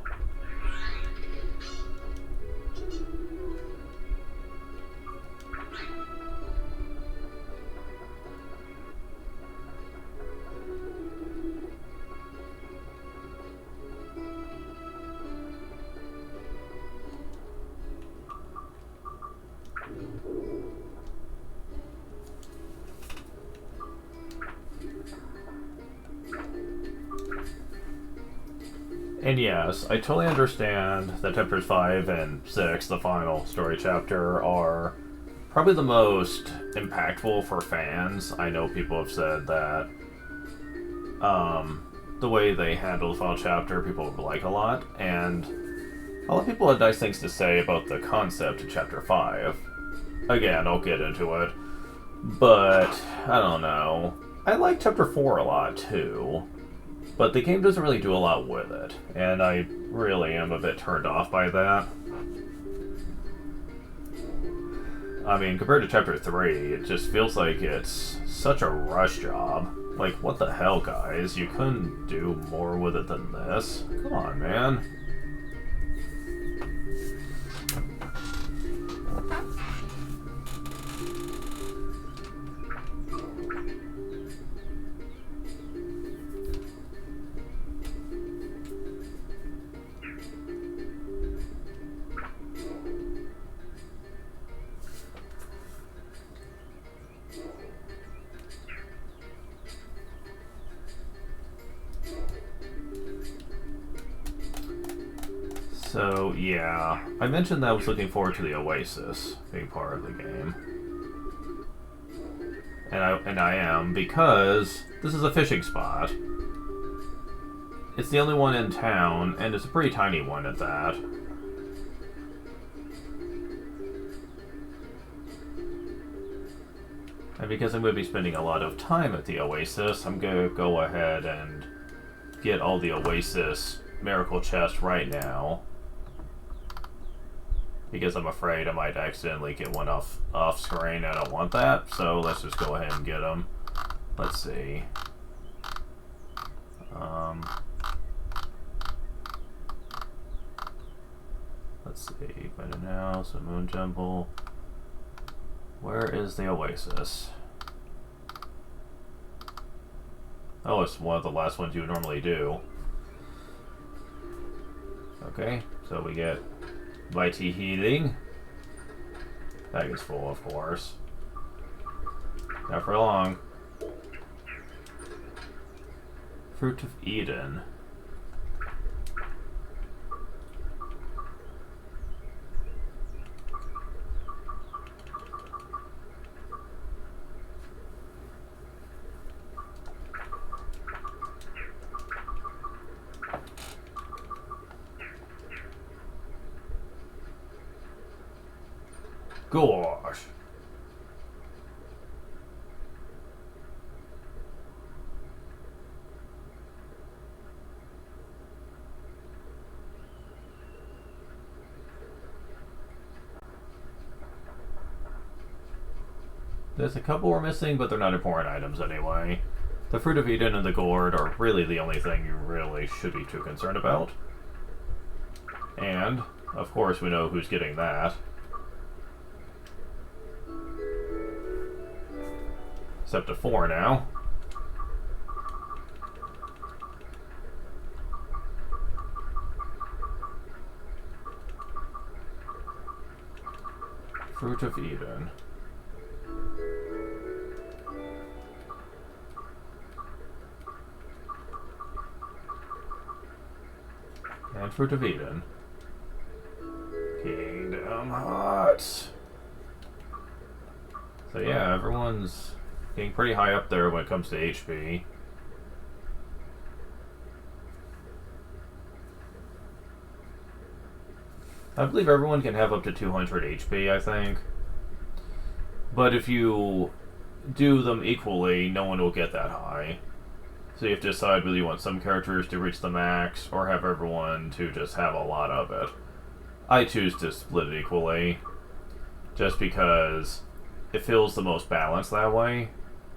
And yes, I totally understand that chapters 5 and 6, the final story chapter, are probably the most impactful for fans. I know people have said that the way they handle the final chapter, people like a lot, and a lot of people have nice things to say about the concept of chapter 5. Again, I'll get into it, but I don't know. I like chapter 4 a lot, too. But the game doesn't really do a lot with it, and I really am a bit turned off by that. I mean, compared to Chapter 3, it just feels like it's such a rush job. Like, what the hell, guys? You couldn't do more with it than this? Come on, man. So, yeah, I mentioned that I was looking forward to the Oasis being part of the game. And I am, because this is a fishing spot. It's the only one in town, and it's a pretty tiny one at that. And because I'm going to be spending a lot of time at the Oasis, I'm going to go ahead and get all the Oasis Miracle Chest right now. Because I'm afraid I might accidentally get one off screen. I don't want that, so let's just go ahead and get them. Let's see. Let's see. Better now. So Moon Temple. Where is the Oasis? Oh, it's one of the last ones you normally do. Okay, so we get Mighty Healing. Bag is full, of course. Not for long. Fruit of Eden. Gosh. There's a couple we're missing, but they're not important items anyway. The Fruit of Eden and the Gourd are really the only thing you really should be too concerned about. And, of course, we know who's getting that. It's up to 4 now. Fruit of Eden. And Fruit of Eden. Kingdom Hearts. So yeah, everyone's getting pretty high up there when it comes to HP. I believe everyone can have up to 200 HP, I think. But if you do them equally, no one will get that high. So you have to decide whether you want some characters to reach the max, or have everyone to just have a lot of it. I choose to split it equally, just because it feels the most balanced that way,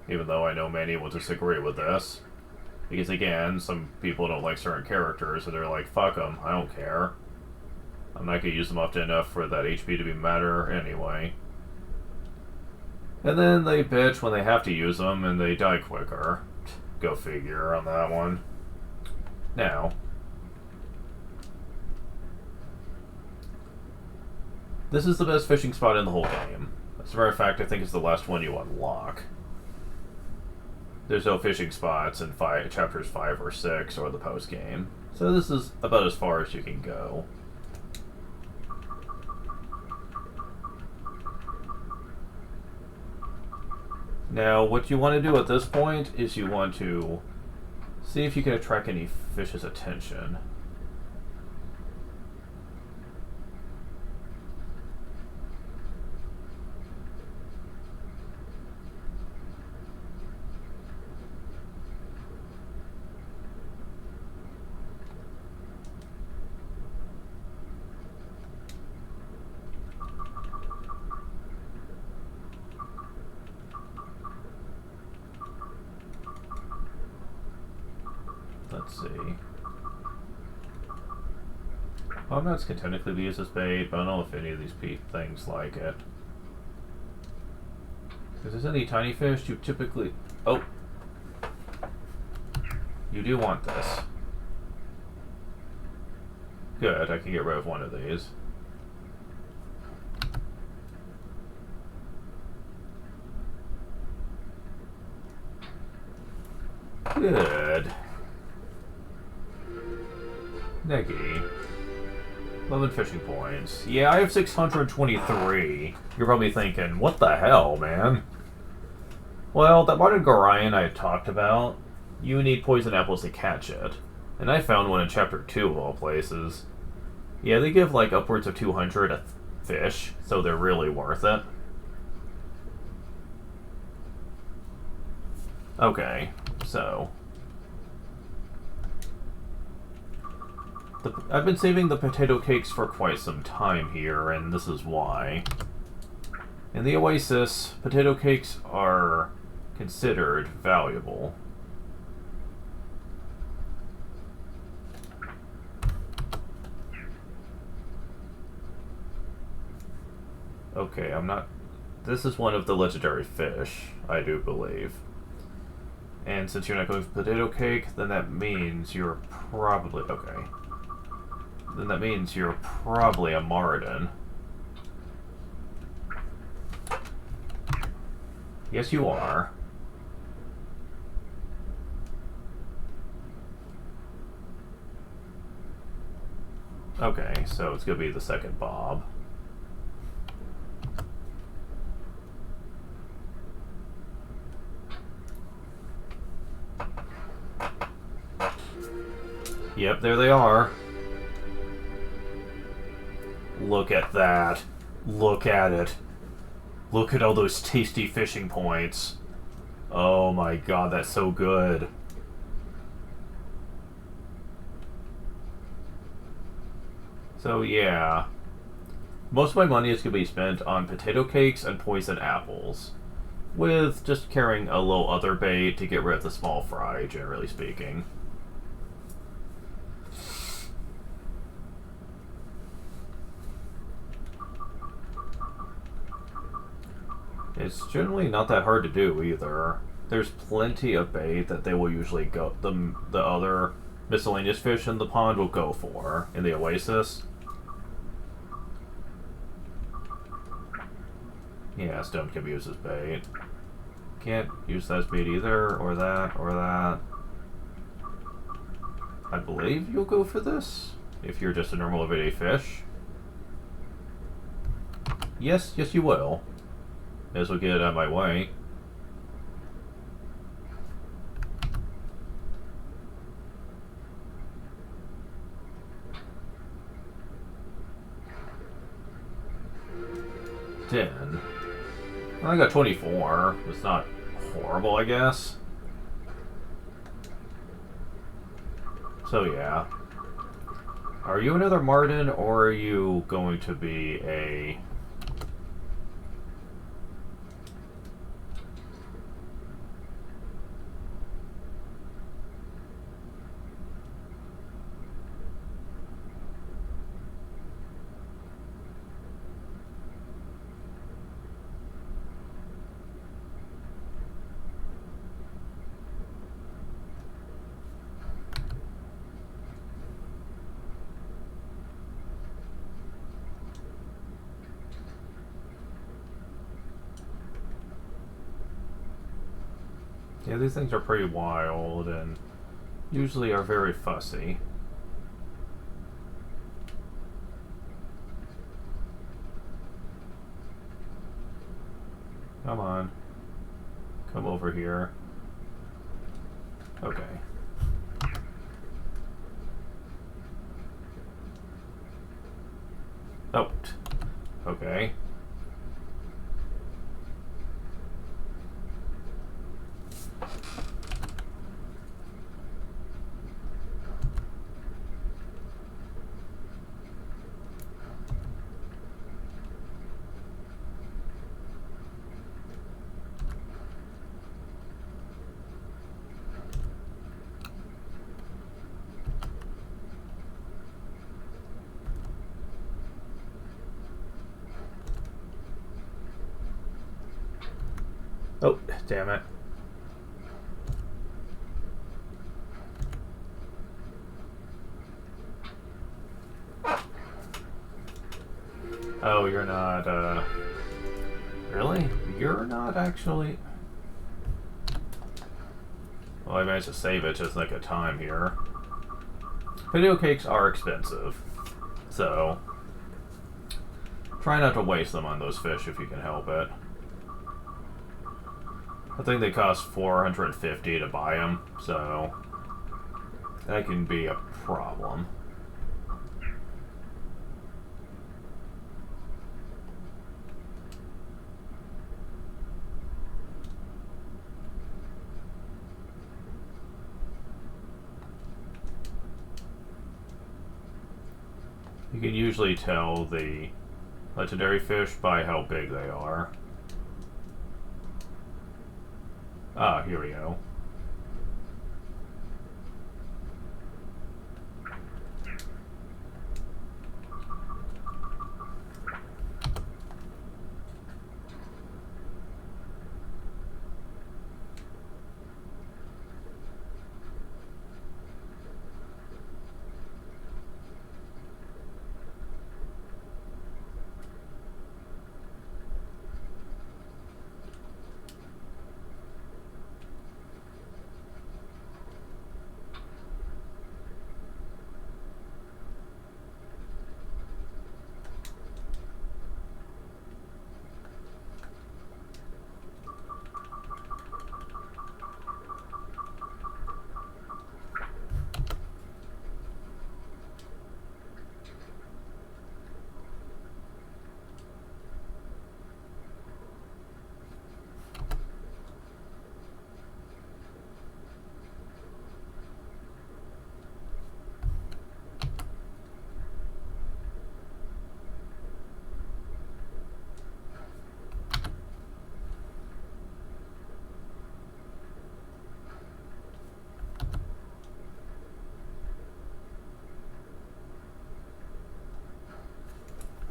even though I know many will disagree with this. Because again, some people don't like certain characters, so they're like, fuck them, I don't care. I'm not going to use them often enough for that HP to be matter anyway. And then they bitch when they have to use them, and they die quicker. Go figure on that one. Now, this is the best fishing spot in the whole game. As a matter of fact, I think it's the last one you unlock. There's no fishing spots in chapters 5 or 6 or the post-game. So this is about as far as you can go. Now, what you want to do at this point is you want to see if you can attract any fish's attention. Let's see. Pomnuts can technically be used as bait, but I don't know if any of these things like it. If there's any tiny fish, you typically... Oh! You do want this. Good, I can get rid of one of these. Good. Neggy. 11 fishing points. Yeah, I have 623. You're probably thinking, what the hell, man? Well, that modern Gorion I had talked about, you need poison apples to catch it. And I found one in chapter 2 of all places. Yeah, they give like upwards of 200 a fish, so they're really worth it. Okay, so... I've been saving the potato cakes for quite some time here, and this is why. In the Oasis, potato cakes are considered valuable. Okay, I'm not... This is one of the legendary fish, I do believe. And since you're not going for potato cake, then that means you're probably... Okay. Then that means you're probably a Moradin. Yes, you are. Okay, so it's gonna be the second Bob. Yep, there they are. Look at that. Look at it. Look at all those tasty fishing points. Oh my god, that's so good. So yeah. Most of my money is going to be spent on potato cakes and poison apples. with just carrying a little other bait to get rid of the small fry, generally speaking. It's generally not that hard to do either. There's plenty of bait that they will usually go, the other miscellaneous fish in the pond will go for in the oasis. Yeah, stone can be used as bait. Can't use that as bait either, or that, or that. I believe you'll go for this if you're just a normal everyday fish. Yes, yes you will. As we'll get it out of my way. Ten. I got 24. It's not horrible, I guess. So yeah. Are you another Martin, or are you going to be a... Yeah, these things are pretty wild and usually are very fussy. Come on. Come over here. Okay. Oh. Okay. Oh, damn it. Oh, you're not, really? You're not actually... Well, I managed to save it just like a time here. Potato cakes are expensive, so... try not to waste them on those fish if you can help it. I think they cost $450 to buy them, so that can be a problem. You can usually tell the legendary fish by how big they are. Ah, here we go.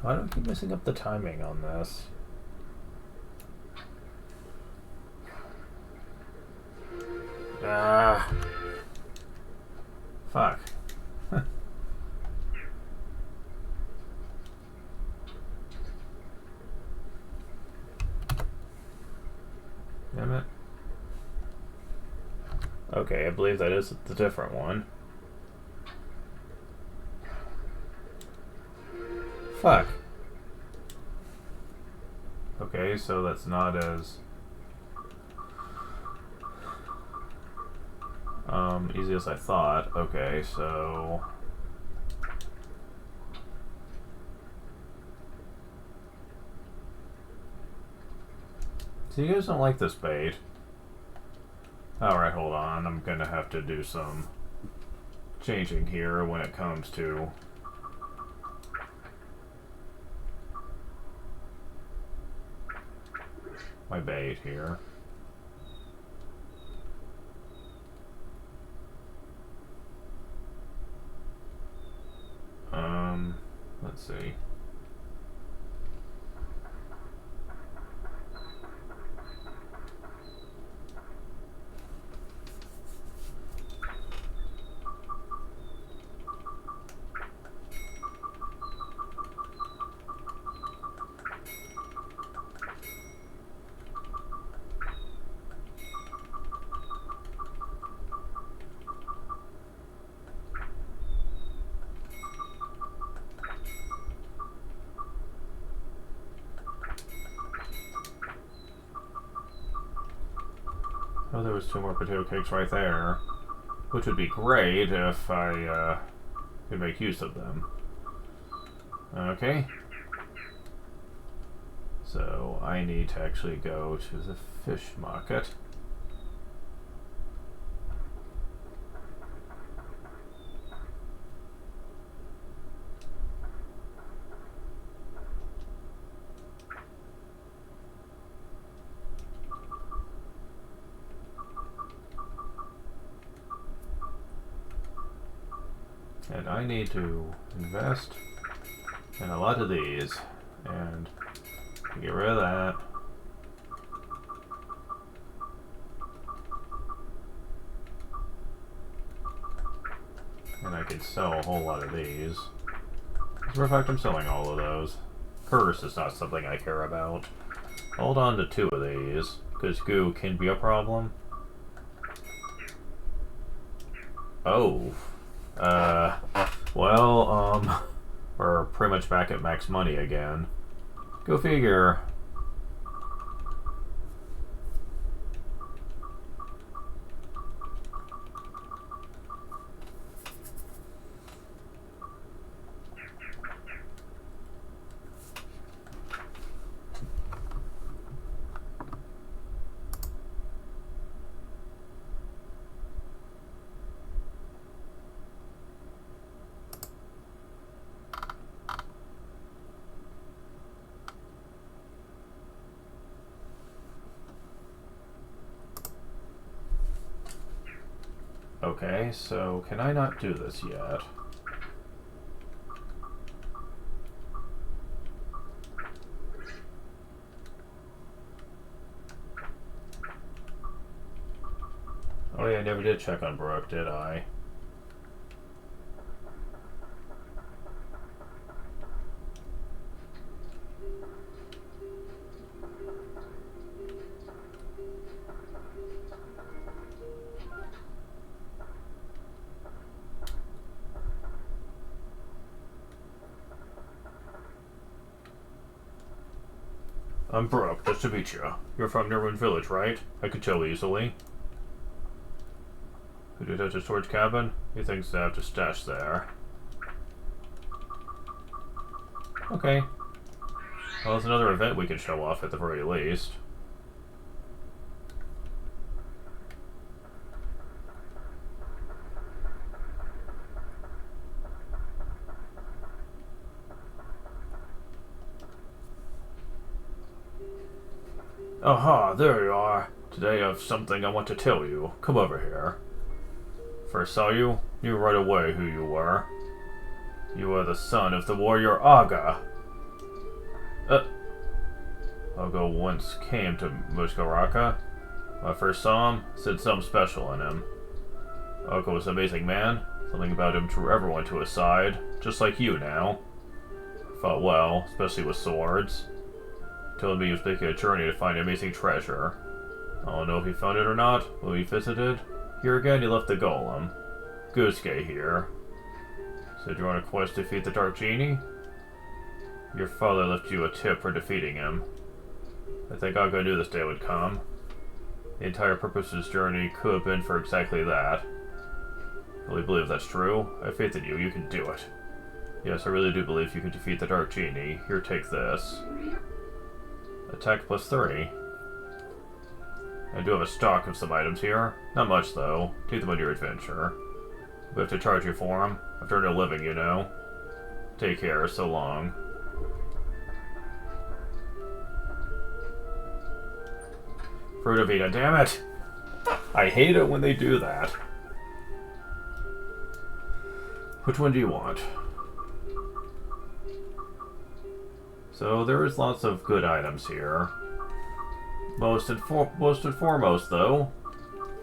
Why do I keep messing up the timing on this? Ah. Fuck. Damn it. Okay, I believe that is the different one. Fuck. Okay, so that's not as easy as I thought. Okay, so you guys don't like this bait. Alright, hold on. I'm gonna have to do some changing here when it comes to my bait here. Let's see. Oh, there was 2 more potato cakes right there, which would be great if I could make use of them. Okay. So I need to actually go to the fish market. And I need to invest in a lot of these, and get rid of that. And I could sell a whole lot of these. As a matter of fact, I'm selling all of those. Curse is not something I care about. Hold on to 2 of these, because goo can be a problem. Oh. Well, we're pretty much back at max money again. Go figure. Okay, so can I not do this yet? Oh yeah, I never did check on Brooke, did I? I'm Brooke, nice to meet you. You're from Nirwin Village, right? I could tell easily. Who did touch a storage cabin? He thinks they have to stash there. Okay. Well, it's another event we can show off at the very least. Aha, there you are. Today I have something I want to tell you. Come over here. First saw you, knew right away who you were. You are the son of the warrior Aga. Ogo once came to Mushkaraka. When I first saw him, said something special in him. Ogo was an amazing man. Something about him drew everyone to his side, just like you now. Fought well, especially with swords. Told me he was making a journey to find amazing treasure. I don't know if he found it or not, when we visited. Here again, he left the golem. Gusuke here. Said you're on a quest to defeat the Dark Genie? Your father left you a tip for defeating him. I think Ogo knew this day would come. The entire purpose of his journey could have been for exactly that. Really believe that's true. I have faith in you, you can do it. Yes, I really do believe you can defeat the Dark Genie. Here, take this. Attack +3. I do have a stock of some items here. Not much, though. Take them on your adventure. We have to charge you for them. I've earned a living, you know. Take care, so long. Fruit of Eden, damn it! I hate it when they do that. Which one do you want? So there is lots of good items here. Most and foremost, though,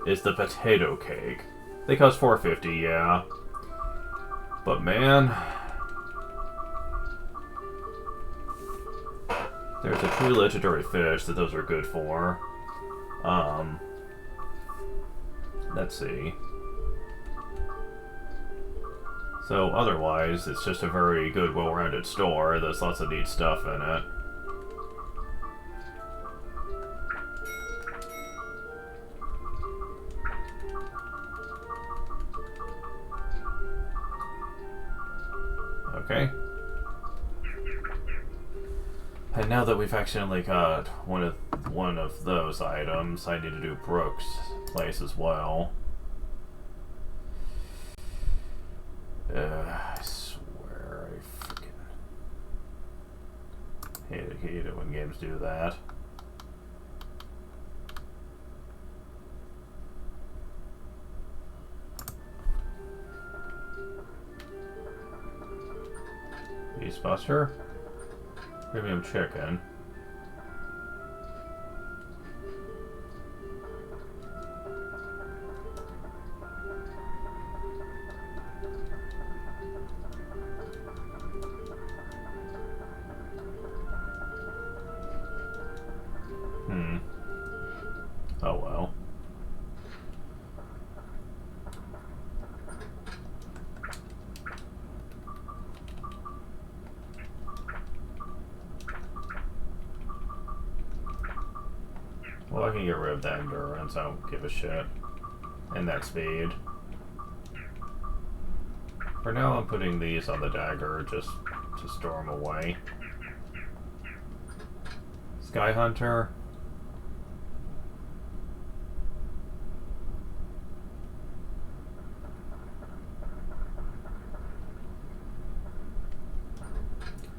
is the potato cake. They cost $4.50, yeah. But man, there's a truly legendary fish that those are good for. Let's see. So otherwise, it's just a very good, well-rounded store. There's lots of neat stuff in it. Okay. And now that we've accidentally got one of those items, I need to do Brooke's place as well. I swear I freaking hate it when games do that. Beastbuster? Premium chicken. Oh well. Well, I can get rid of that endurance, I don't give a shit. And that speed. For now, I'm putting these on the dagger just to store them away. Sky Hunter.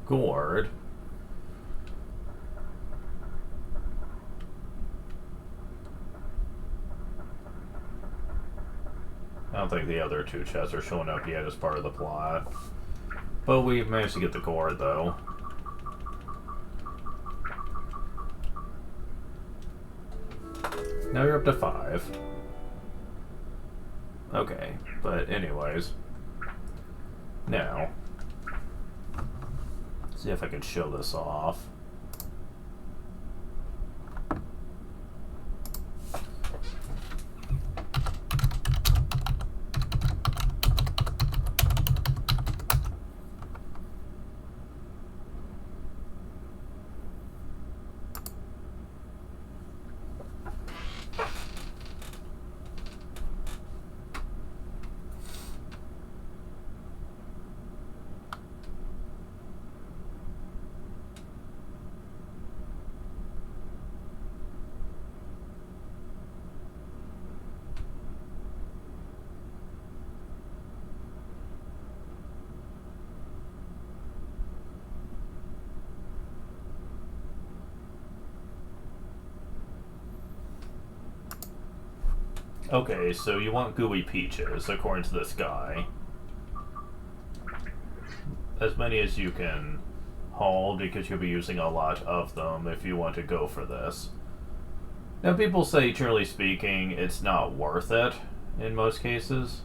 Gourd. I don't think the other two chests are showing up yet as part of the plot. But we managed to get the gourd, though. Now you're up to 5. Okay, but anyways. Now, see if I can show this off. Okay, so you want gooey peaches, according to this guy. As many as you can hauled because you'll be using a lot of them if you want to go for this. Now, people say, generally speaking, it's not worth it in most cases.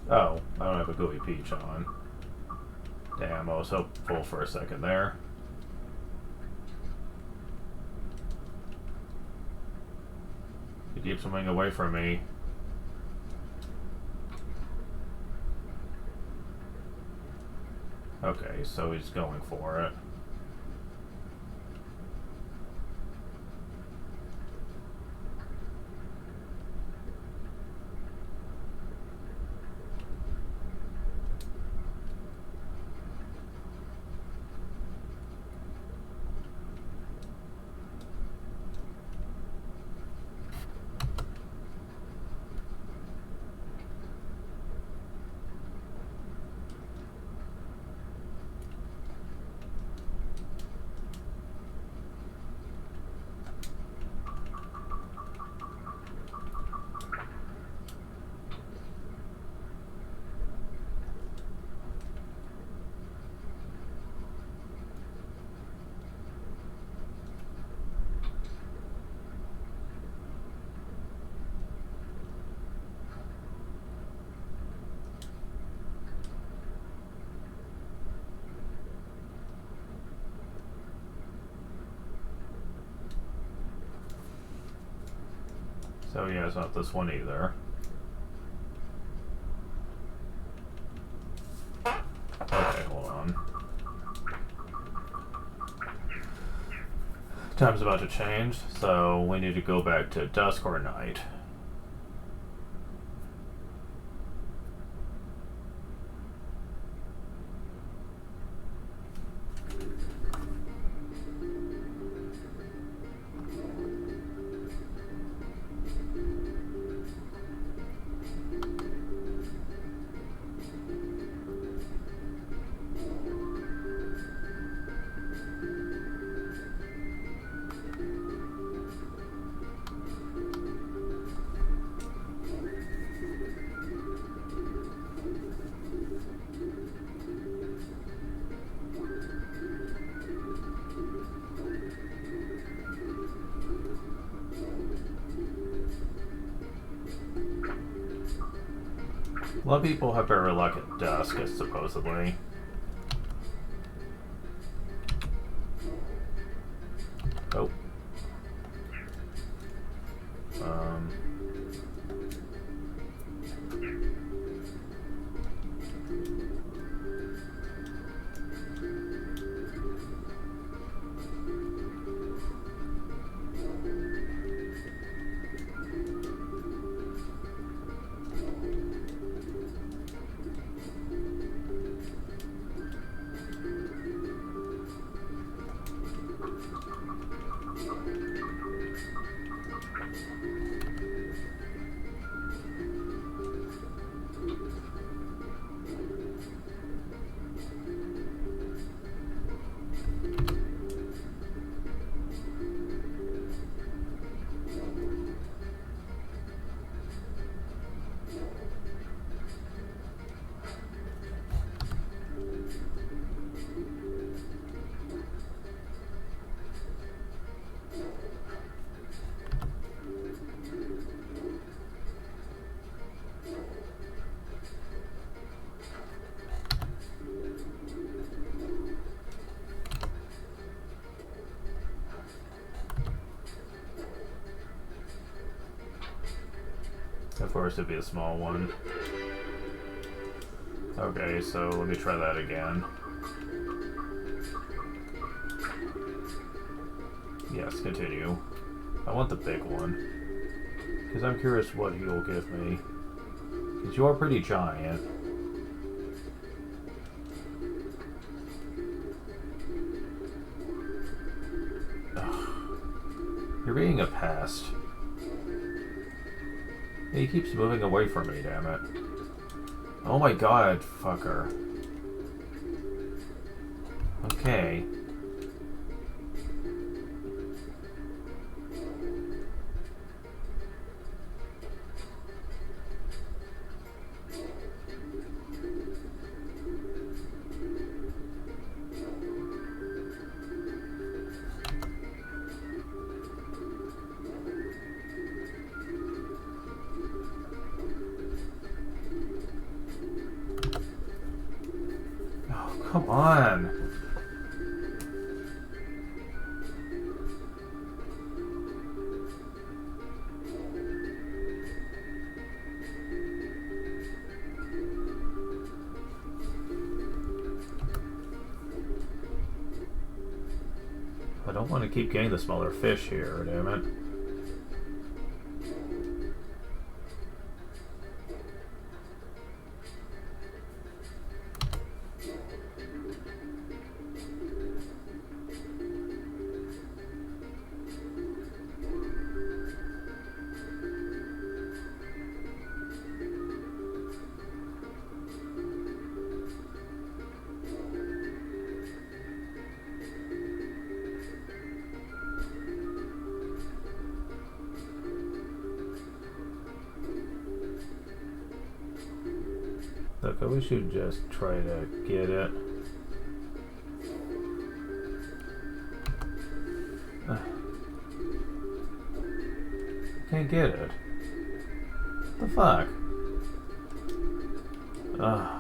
Oh, I don't have a Gooey Peach on. Damn, I was hopeful for a second there. He keeps something away from me. Okay, so he's going for it. So yeah, it's not this one either. Okay, hold on. Time's about to change, so we need to go back to dusk or night. A lot of people have better luck at dusk, supposedly. Oh. Of course, it'd be a small one. Okay, so let me try that again. Yes, continue. I want the big one. Because I'm curious what he'll give me. Because you are pretty giant. Ugh. You're being a pest. He keeps moving away from me, damn it. Oh my god, fucker. Okay. Come on. I don't want to keep getting the smaller fish here, damn it. Look, I wish you'd just try to get it. Can't get it. What the fuck? Ugh.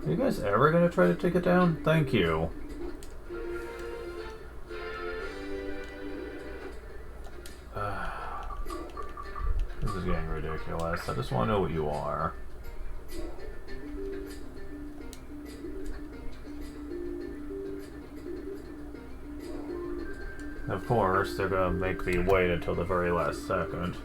Are you guys ever gonna try to take it down? Thank you. This is getting ridiculous. I just want to know what you are. Of course, they're gonna make me wait until the very last second.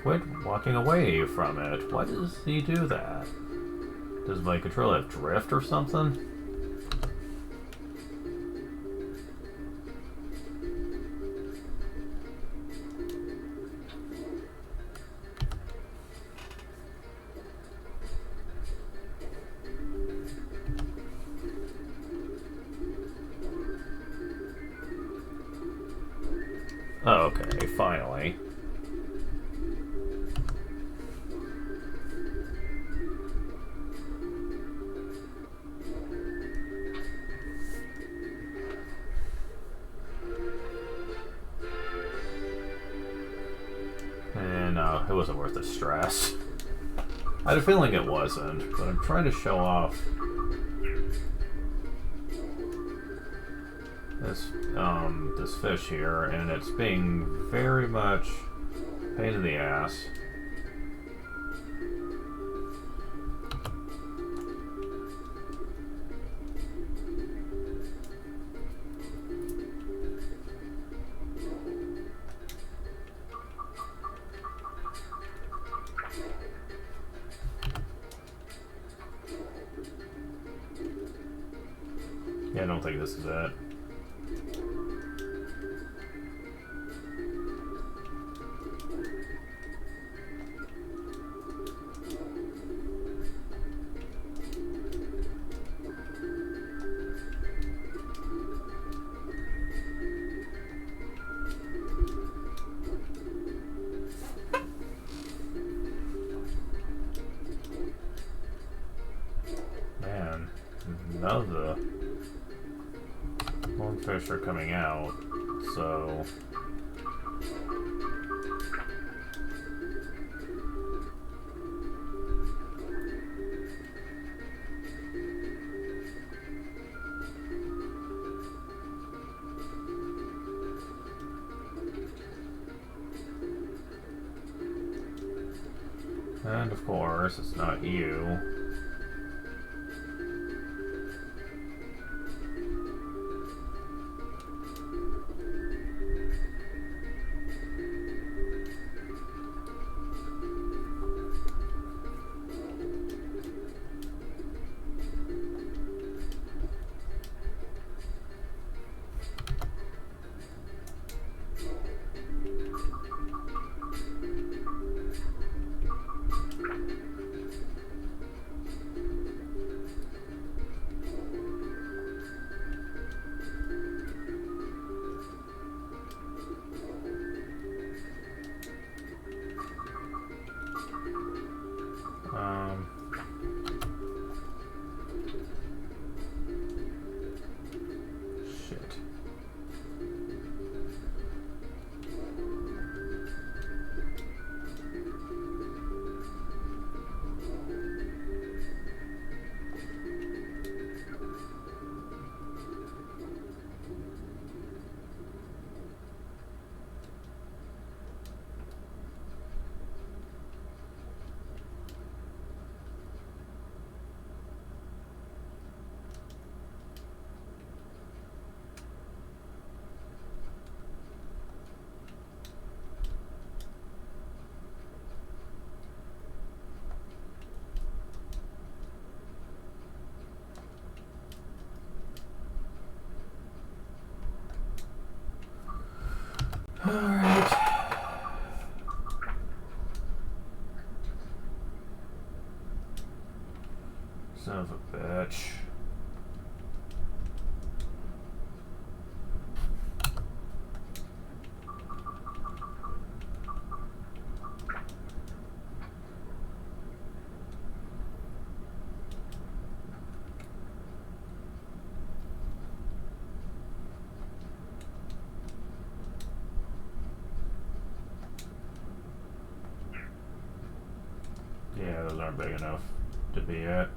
Quit walking away from it. Why does he do that? Does my controller have drift or something? Oh, okay, finally. And it wasn't worth the stress. I had a feeling it wasn't, but I'm trying to show off this fish here, and it's being very much a pain in the ass. Yeah, I don't think this is it. Man, none of the lungfish are coming out, so... And of course, it's not you. Shit. Alright. Son of a bitch. Yeah, those aren't big enough to be it.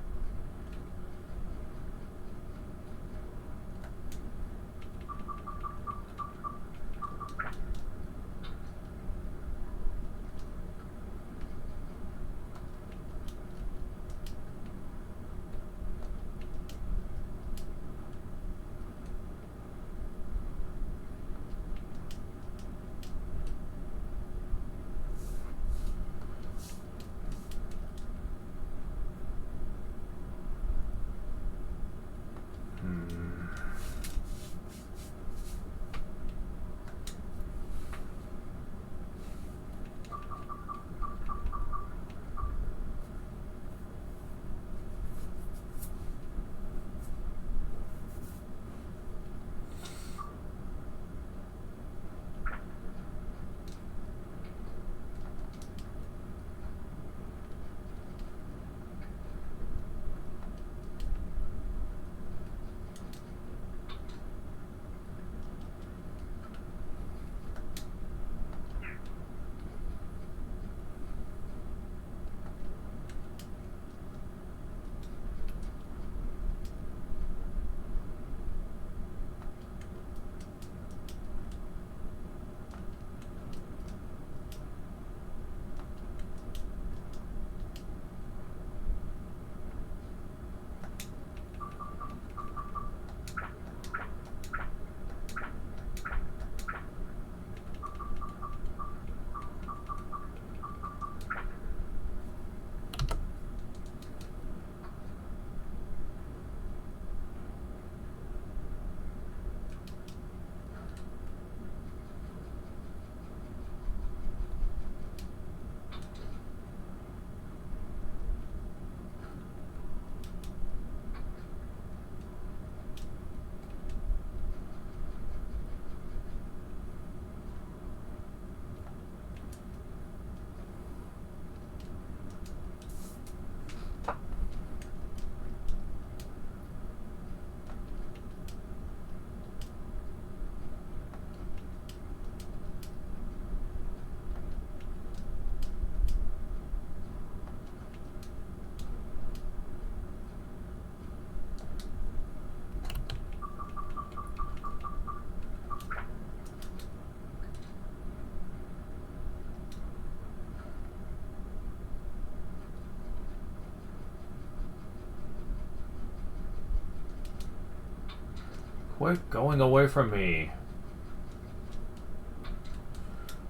Quit going away from me.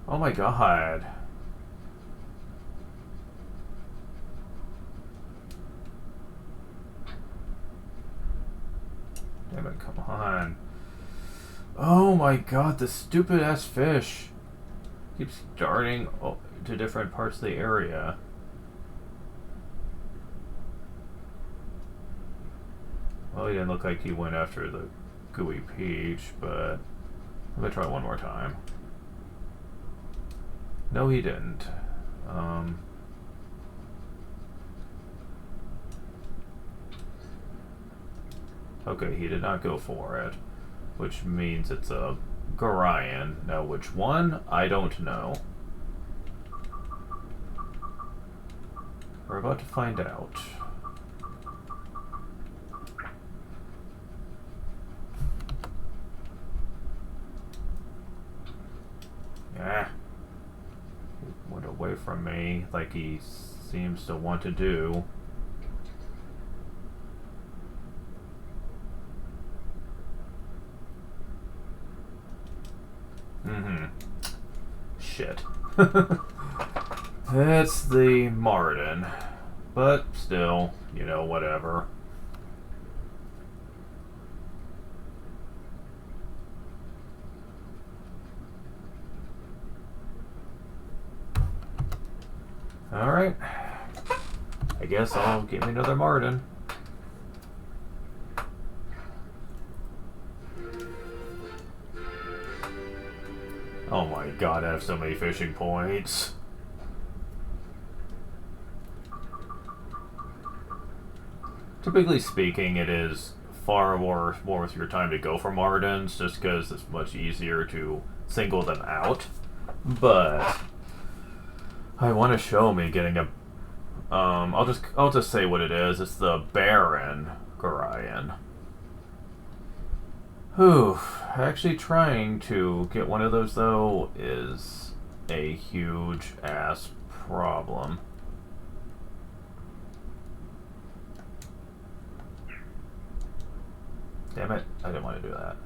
Oh my god. Damn it, come on. Oh my god, the stupid ass fish keeps darting to different parts of the area. Well, he didn't look like he went after the gooey peach, but I'm gonna try one more time. No, he didn't. Okay, he did not go for it, which means it's a Gorion. Now, which one? I don't know. We're about to find out. Ah. He went away from me like he seems to want to do. Shit. It's the Marden. But still, you know, whatever. Alright. I guess I'll get me another Marden. Oh my god, I have so many fishing points. Typically speaking, it is far more worth your time to go for Mardens, just because it's much easier to single them out. But I want to show me getting a. I'll just say what it is. It's the Baron Gorion. Whew. Actually trying to get one of those, though, is a huge ass problem. Damn it, I didn't want to do that.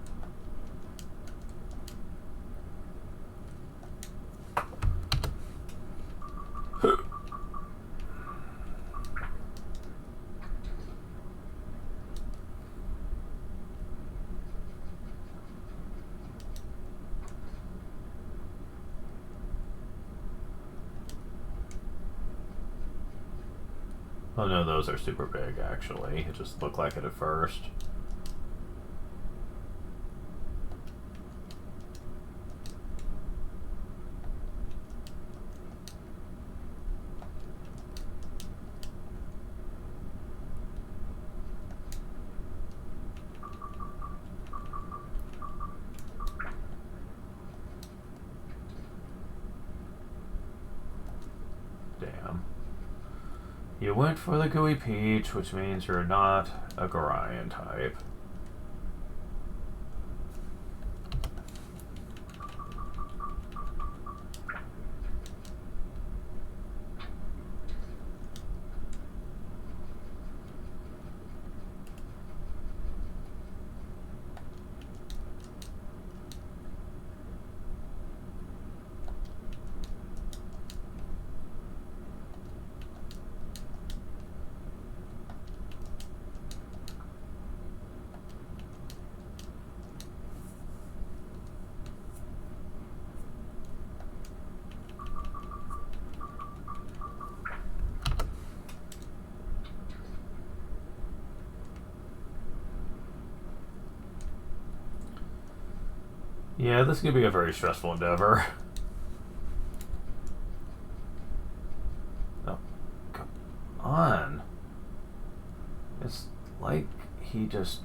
Oh no, those are super big, actually. It just looked like it at first. Damn. You went for the gooey peach, which means you're not a Gorion type. Yeah, this is going to be a very stressful endeavor. Oh, come on. It's like he just...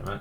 Damn it.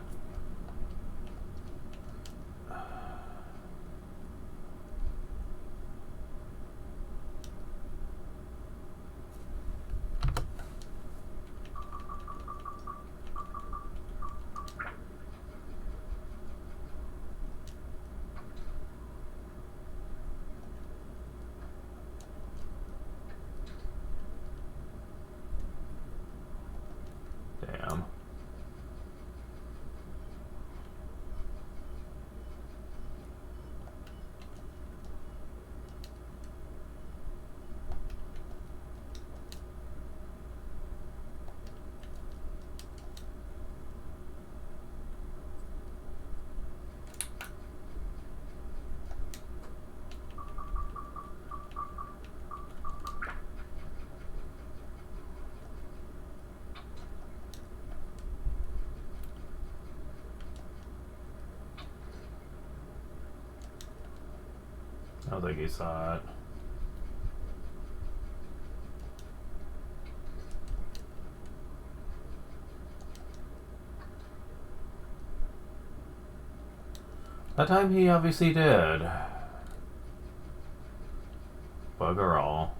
I don't think he saw it. That time he obviously did. Bugger all.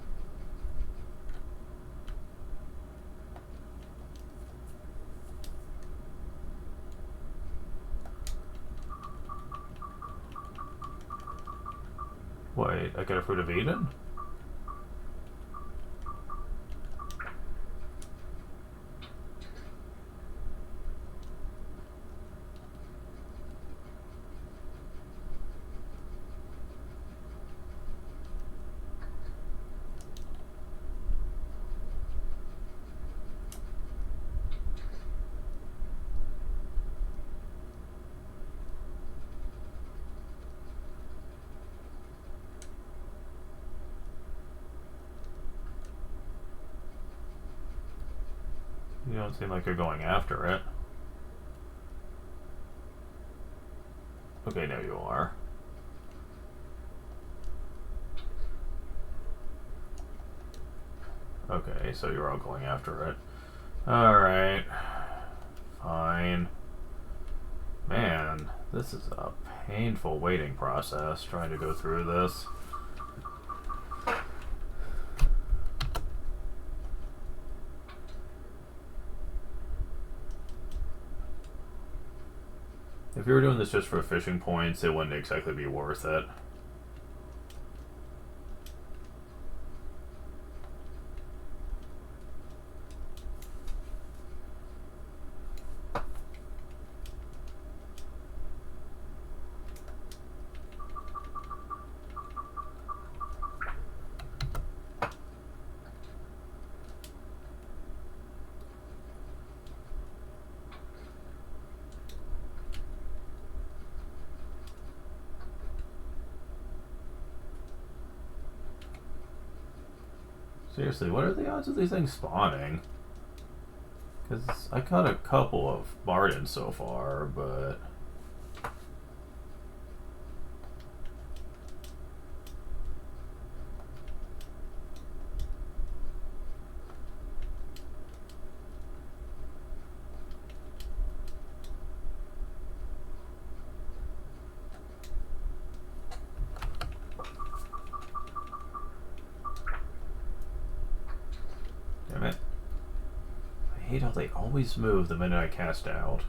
Wait, I get a Fruit of Eden? You don't seem like you're going after it. Okay, now you are. Okay, so you're all going after it. Alright. Fine. Man, this is a painful waiting process, trying to go through this. If you were doing this just for fishing points, it wouldn't exactly be worth it. Seriously, what are the odds of these things spawning? Because I caught a couple of Bardens so far, but... Damn it. I hate how they always move the minute I cast out.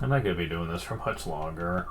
I'm not going to be doing this for much longer.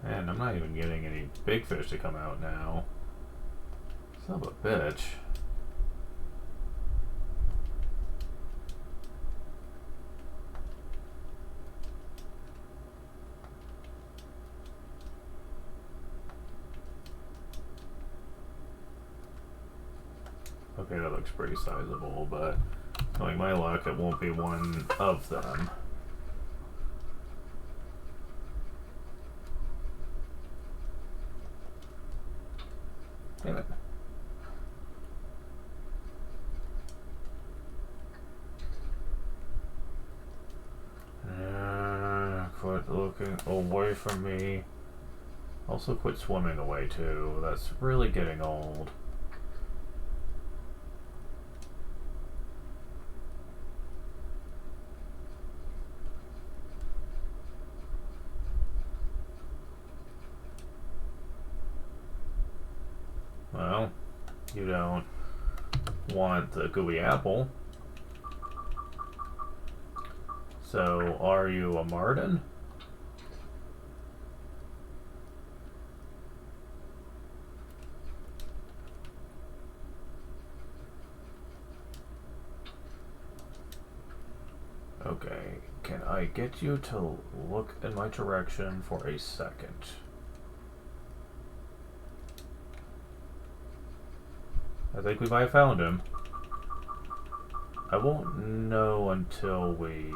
Man, I'm not even getting any big fish to come out now. Son of a bitch. Okay, that looks pretty sizable, but knowing my luck, it won't be one of them. Damn it. Quit looking away from me. Also quit swimming away too. That's really getting old. Well, you don't want the gooey apple. So, are you a Martin? Okay, can I get you to look in my direction for a second? I think we might have found him. I won't know until we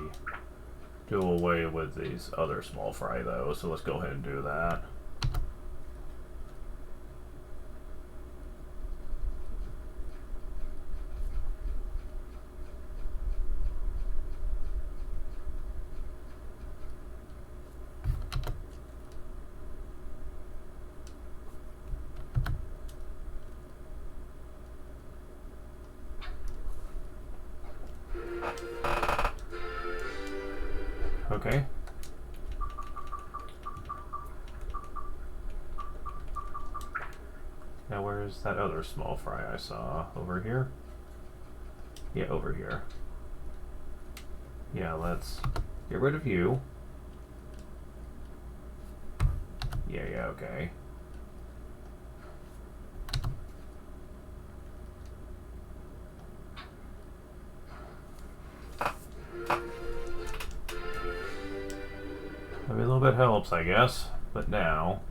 do away with these other small fry though, so let's go ahead and do that. Okay. Now where's that other small fry I saw? Over here? Yeah, over here. Yeah, let's get rid of you. Yeah, okay. Every little bit helps, I guess. But now,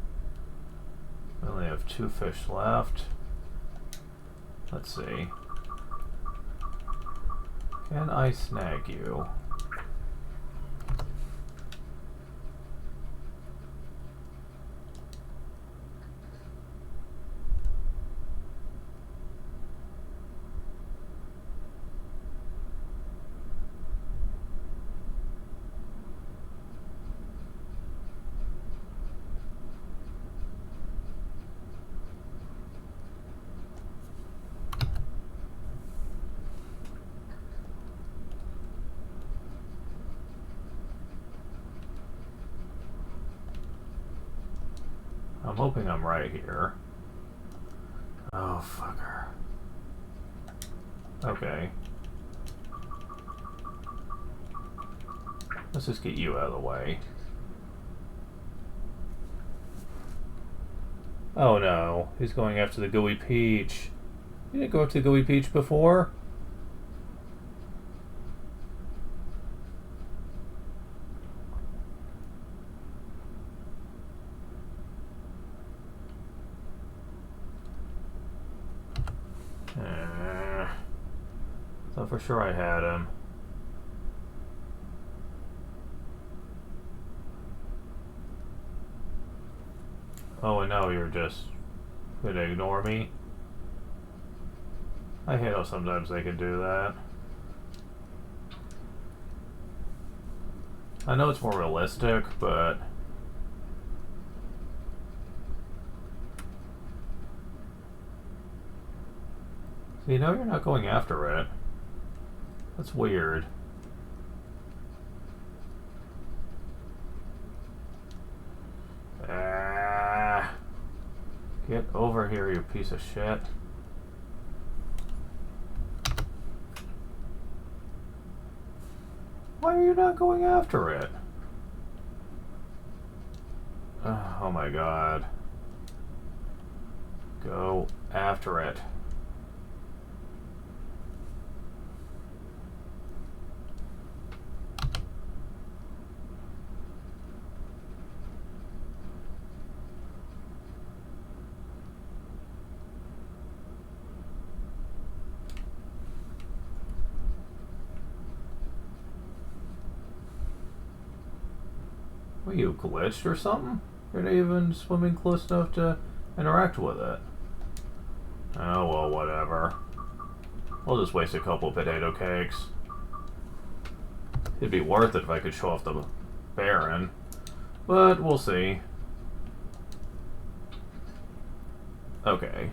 we only have 2 fish left. Let's see. Can I snag you? I'm hoping I'm right here. Oh, fucker. Okay. Let's just get you out of the way. Oh no, he's going after the gooey peach. You didn't go after the gooey peach before? Thought for sure I had him. Oh, and now you're just gonna ignore me? I hate how sometimes they can do that. I know it's more realistic, but... So you know you're not going after it. That's weird. Get over here, you piece of shit. Why are you not going after it? Oh my god. Go after it. Were you glitched or something? You're not even swimming close enough to interact with it. Oh, well, whatever. We'll just waste a couple potato cakes. It'd be worth it if I could show off the Baron. But we'll see. Okay.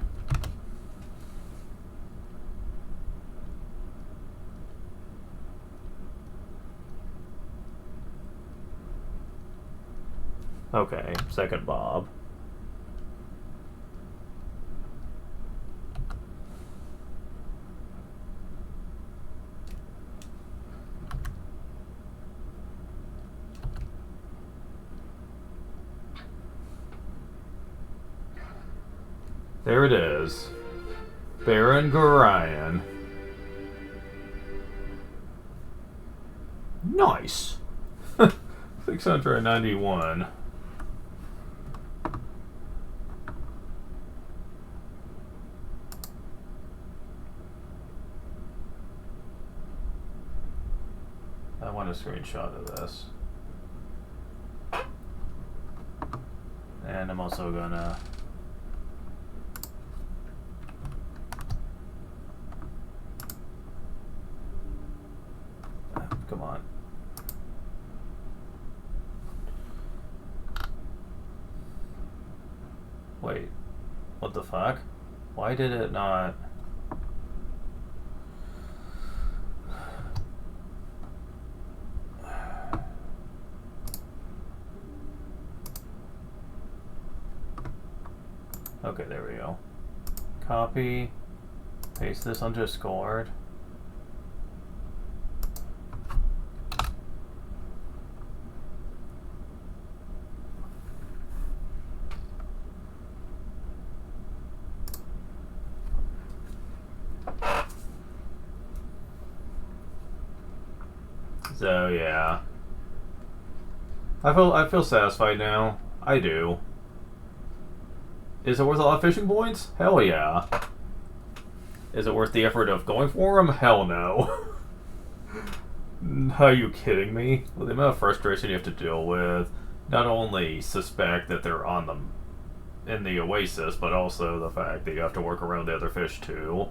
Okay, second Bob. There it is. Baron Gorion. Nice! 691. I want a screenshot of this. And I'm also gonna... Come on. Wait. What the fuck? Why did it not... Okay, there we go. Copy. Paste this on Discord. So yeah, I feel satisfied now. I do. Is it worth a lot of fishing points? Hell yeah. Is it worth the effort of going for them? Hell no. Are you kidding me? With the amount of frustration you have to deal with, not only suspect that they're on them in the oasis, but also the fact that you have to work around the other fish too.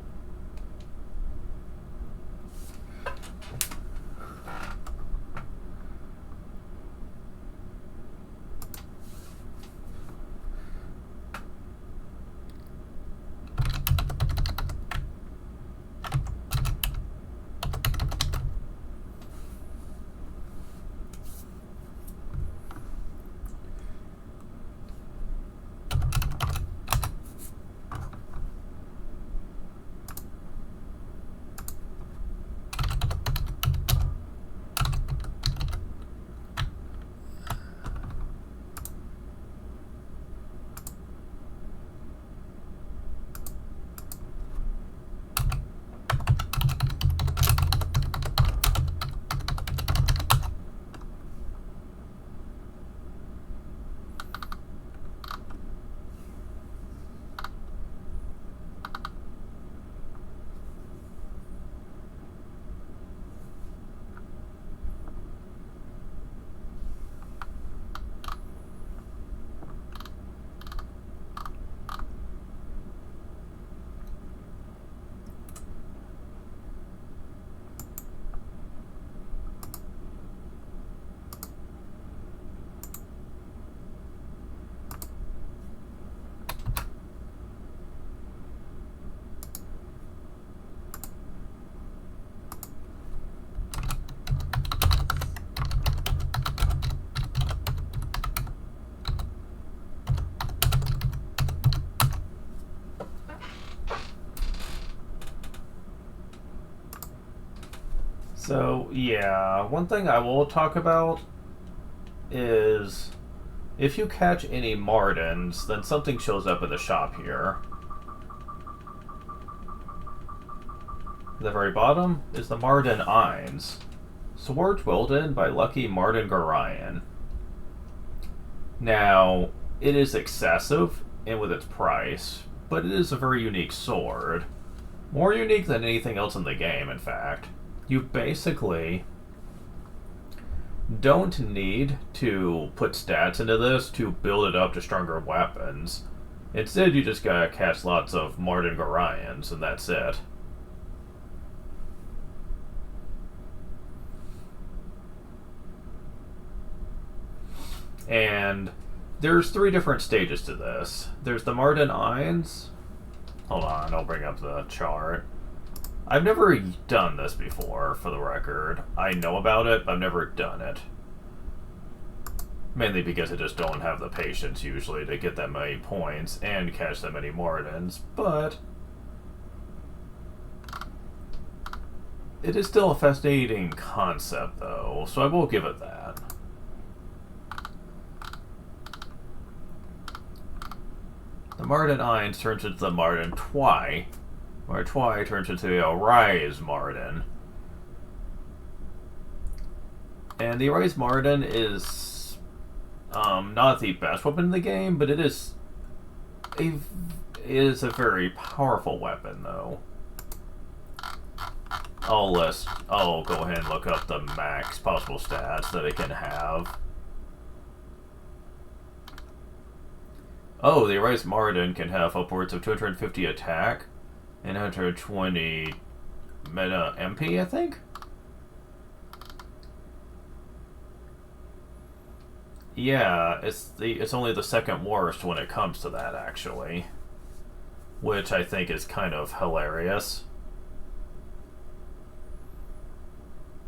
So, yeah, one thing I will talk about is if you catch any Mardens, then something shows up in the shop here. At the very bottom is the Marden Eins. Swords wielded by Lucky Marden Gorion. Now, it is excessive and with its price, but it is a very unique sword. More unique than anything else in the game, in fact. You basically don't need to put stats into this to build it up to stronger weapons. Instead, you just gotta catch lots of Marden Gorions, and that's it. And there's 3 different stages to this. There's the Marden Ions. Hold on, I'll bring up the chart. I've never done this before, for the record. I know about it, but I've never done it. Mainly because I just don't have the patience, usually, to get that many points and catch that many Mardens, but it is still a fascinating concept, though, so I will give it that. The Marden Ions turns into the Marden Twy, where Twy turns into the Arise Marden. And the Arise Marden is not the best weapon in the game, but it is a very powerful weapon, though. I'll go ahead and look up the max possible stats that it can have. Oh, the Arise Marden can have upwards of 250 attack and 120 meta MP, I think? Yeah, it's only the second worst when it comes to that, actually. Which I think is kind of hilarious.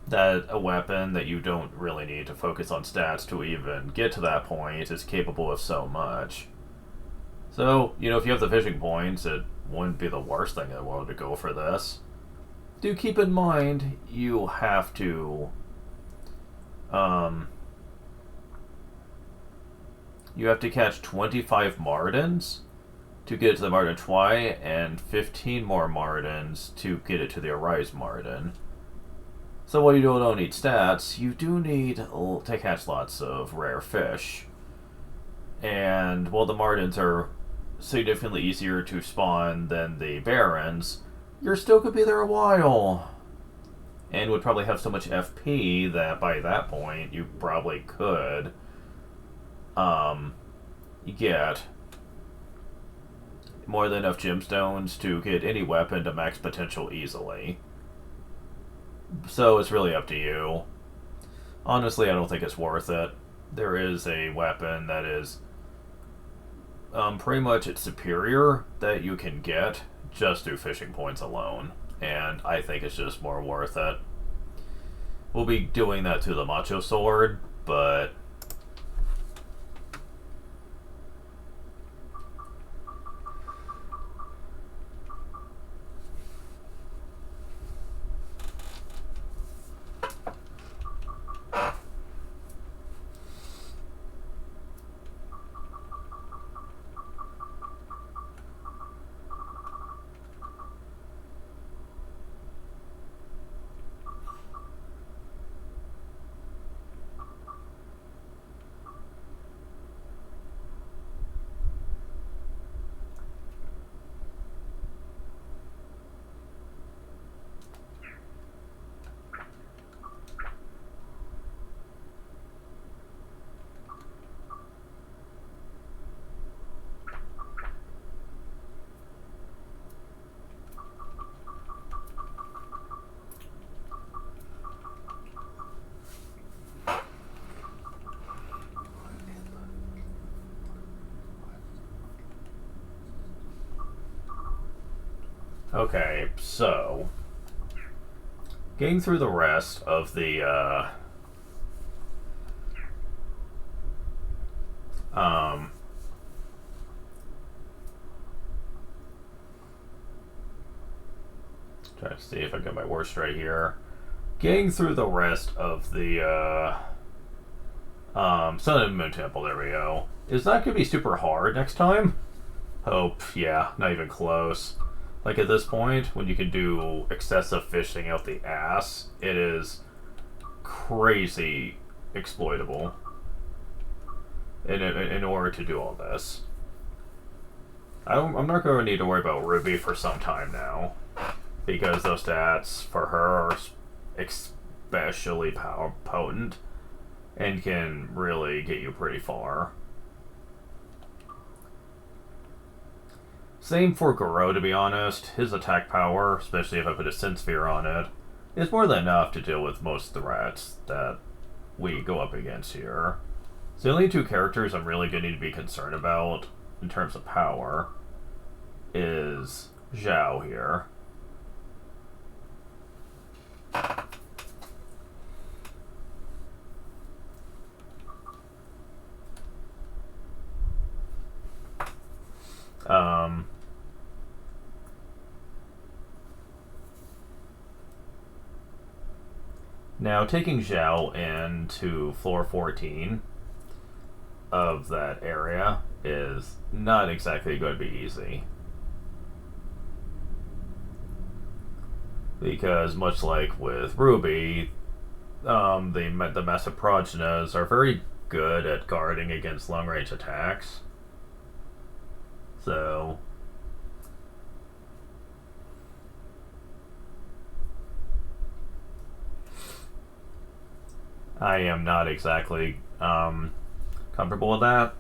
That a weapon that you don't really need to focus on stats to even get to that point is capable of so much. So, you know, if you have the fishing points, it wouldn't be the worst thing in the world to go for this. Do keep in mind, you have to, you have to catch 25 Mardens to get it to the Marden Twy, and 15 more Mardens to get it to the Arise Marden. So while you don't need stats, you do need to catch lots of rare fish. And while the Mardens are significantly easier to spawn than the Barons, you still could be there a while. And would probably have so much FP that by that point you probably could get more than enough gemstones to get any weapon to max potential easily. So it's really up to you. Honestly, I don't think it's worth it. There is a weapon that is pretty much it's superior that you can get just through fishing points alone, and I think it's just more worth it. We'll be doing that to the Macho Sword, but okay, so getting through the rest of the try to see if I get my words straight here. Getting through the rest of the Sun and Moon Temple, there we go. Is that going to be super hard next time? Oh, yeah, not even close. Like at this point, when you can do excessive fishing out the ass, it is crazy exploitable in order to do all this. I'm not going to need to worry about Ruby for some time now, because those stats for her are especially potent and can really get you pretty far. Same for Goro, to be honest. His attack power, especially if I put a Sin Sphere on it, is more than enough to deal with most threats that we go up against here. So the only two characters I'm really going to need to be concerned about in terms of power is Zhao here. Now, taking Zhao into floor 14 of that area is not exactly going to be easy. Because, much like with Ruby, the Massive Progenas are very good at guarding against long-range attacks. So I am not exactly comfortable with that.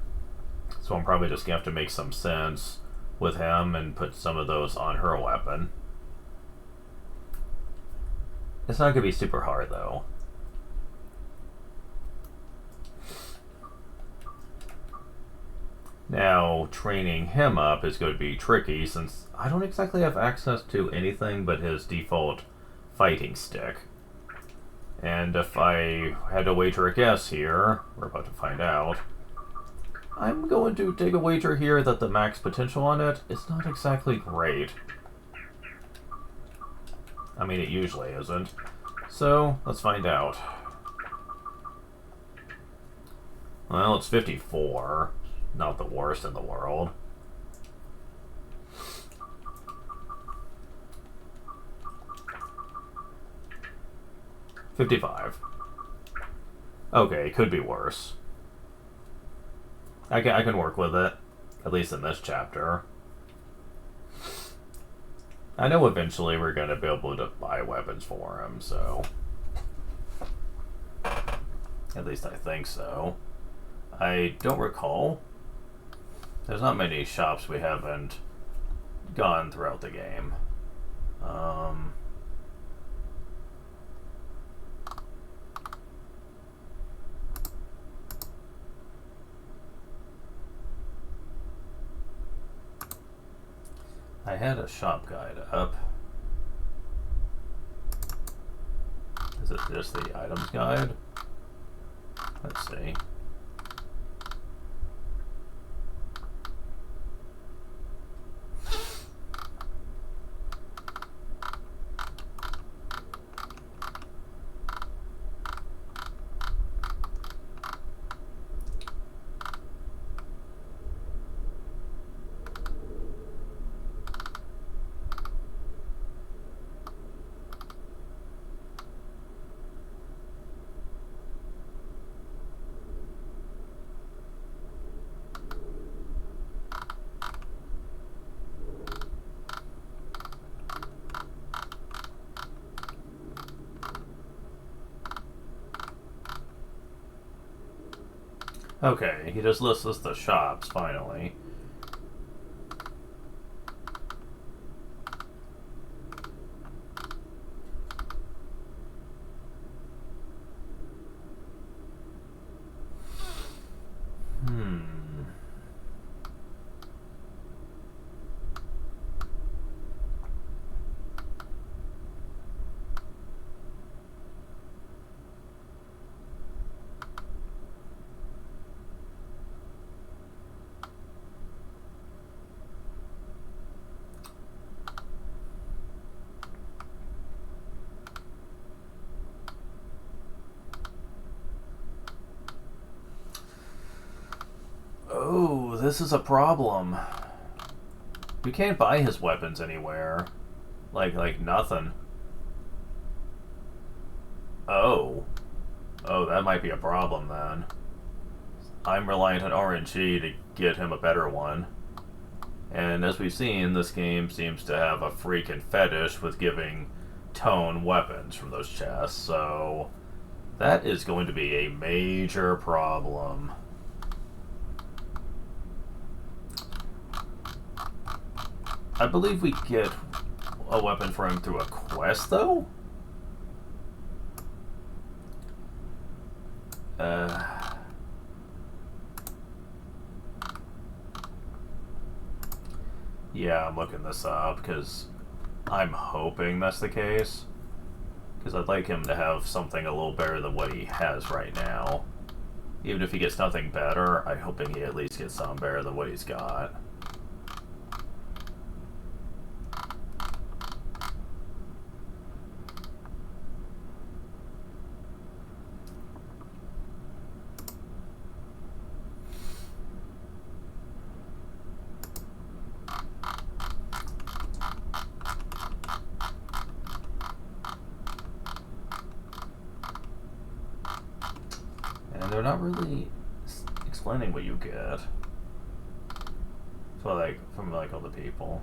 So I'm probably just going to have to make some sense with him and put some of those on her weapon. It's not going to be super hard, though. Now, training him up is going to be tricky since I don't exactly have access to anything but his default fighting stick. And if I had to wager a guess here, we're about to find out, I'm going to take a wager here that the max potential on it is not exactly great. I mean, it usually isn't. So, let's find out. Well, it's 54. Not the worst in the world. $55. Okay, it could be worse. I can work with it, at least in this chapter. I know eventually we're going to be able to buy weapons for him, so... At least I think so. I don't recall. There's not many shops we haven't gone throughout the game. I had a shop guide up. Is it just the items guide? Let's see. Okay, he just lists us the shops, finally. Oh, this is a problem. We can't buy his weapons anywhere. Like nothing. Oh. Oh, that might be a problem then. I'm reliant on RNG to get him a better one. And as we've seen, this game seems to have a freaking fetish with giving Tone weapons from those chests, so that is going to be a major problem. I believe we get a weapon for him through a quest, though? Yeah, I'm looking this up because I'm hoping that's the case. Because I'd like him to have something a little better than what he has right now. Even if he gets nothing better, I'm hoping he at least gets something better than what he's got. And they're not really explaining what you get. So like, from like other people.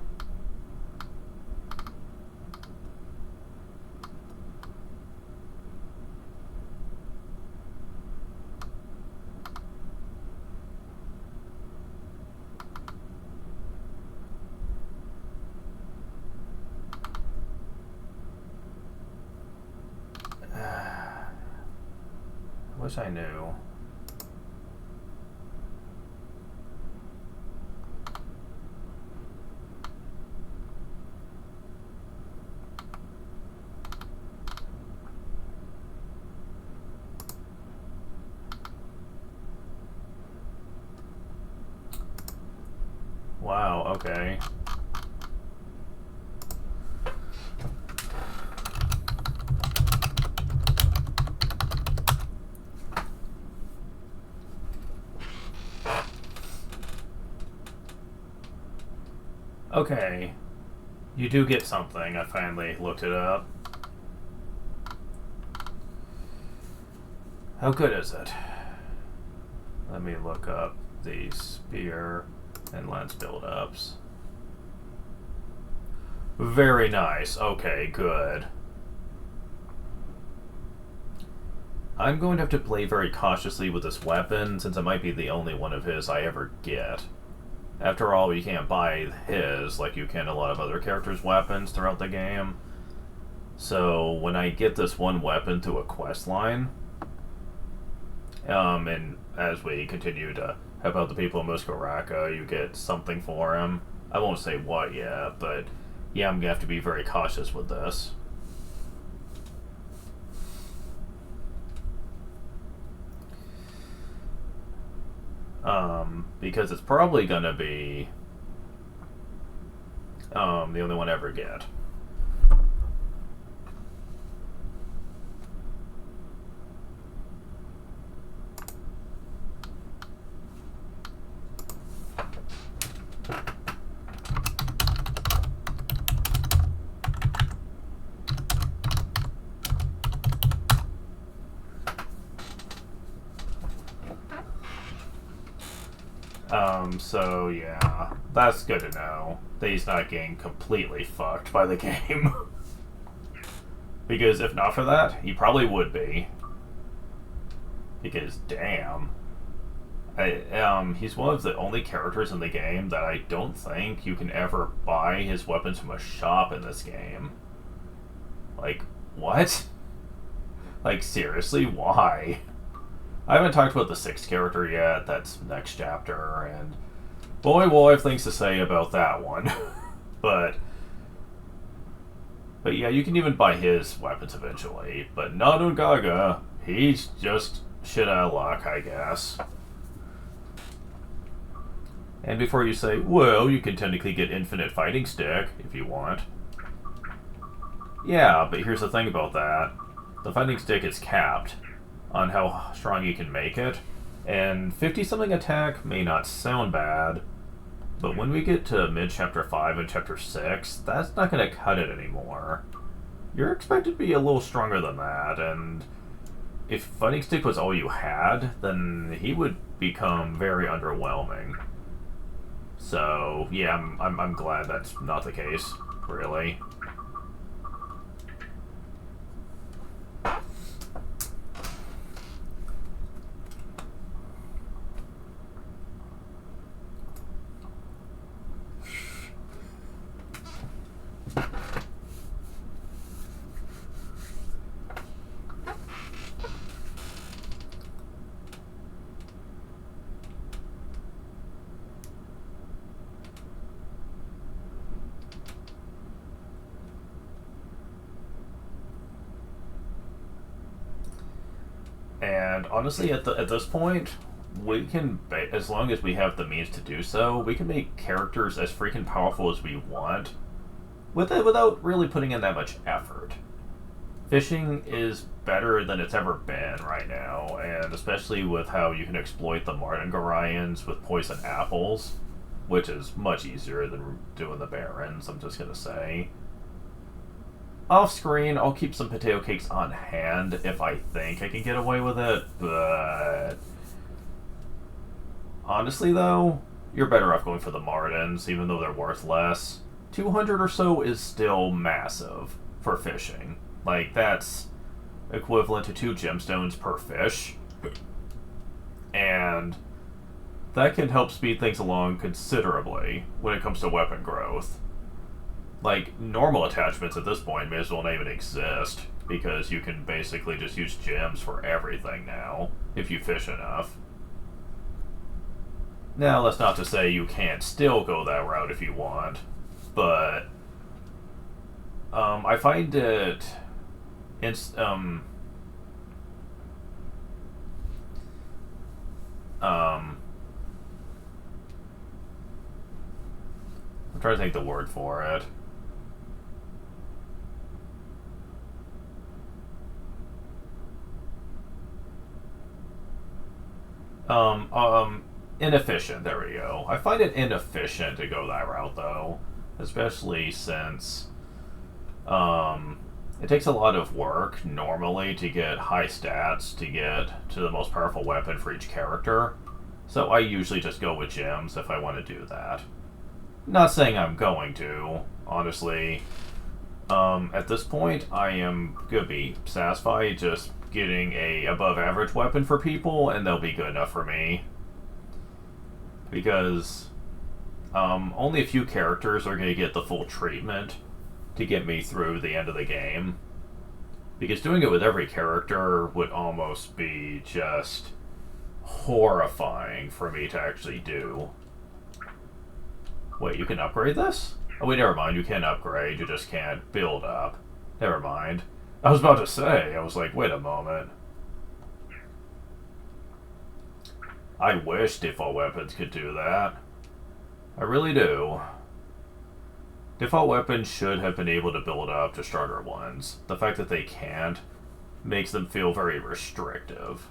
Wish I knew. Wow, okay. Okay. You do get something. I finally looked it up. How good is it? Let me look up the spear and lens build-ups. Very nice. Okay, good. I'm going to have to play very cautiously with this weapon, since it might be the only one of his I ever get. After all, you can't buy his like you can a lot of other characters' weapons throughout the game. So when I get this one weapon through a quest line, and as we continue to help out the people in Muskaraka, you get something for him. I won't say what yet, but yeah, I'm gonna have to be very cautious with this. Because it's probably gonna be the only one I ever get. So yeah, that's good to know that he's not getting completely fucked by the game. Because if not for that, he probably would be. Because damn, he's one of the only characters in the game that I don't think you can ever buy his weapons from a shop in this game. Like, what? Like, seriously, why? I haven't talked about the 6th character yet, that's next chapter, and boy will I have things to say about that one. but yeah, you can even buy his weapons eventually, but not Ungaga. He's just shit out of luck, I guess. And before you say, well, you can technically get Infinite Fighting Stick if you want. Yeah, but here's the thing about that. The Fighting Stick is capped on how strong you can make it, and 50-something attack may not sound bad, but when we get to mid-chapter 5 and chapter 6, that's not going to cut it anymore. You're expected to be a little stronger than that, and if Fighting Stick was all you had, then he would become very underwhelming. So, yeah, I'm glad that's not the case, really. And honestly, at this point, we can, as long as we have the means to do so, we can make characters as freaking powerful as we want, without really putting in that much effort. Fishing is better than it's ever been right now, and especially with how you can exploit the Martingarians with poison apples, which is much easier than doing the Barons, I'm just gonna say. Off screen, I'll keep some potato cakes on hand if I think I can get away with it, but honestly though, you're better off going for the Martins, even though they're worth less. 200 or so is still massive for fishing. Like, that's equivalent to 2 gemstones per fish. And that can help speed things along considerably when it comes to weapon growth. Like, normal attachments at this point may as well not even exist, because you can basically just use gems for everything now, if you fish enough. Now, that's not to say you can't still go that route if you want, but I find it I'm trying to think the word for it. Inefficient, there we go. I find it inefficient to go that route, though. Especially since, it takes a lot of work, normally, to get high stats, to get to the most powerful weapon for each character. So I usually just go with gems if I want to do that. Not saying I'm going to, honestly. At this point, I am gonna be satisfied just getting a above average weapon for people, and they'll be good enough for me. Because only a few characters are going to get the full treatment to get me through the end of the game. Because doing it with every character would almost be just horrifying for me to actually do. Wait, you can upgrade this? Oh wait, never mind, you can upgrade, you just can't build up. Never mind. I was about to say, I was like, wait a moment. I wish default weapons could do that. I really do. Default weapons should have been able to build up to stronger ones. The fact that they can't makes them feel very restrictive.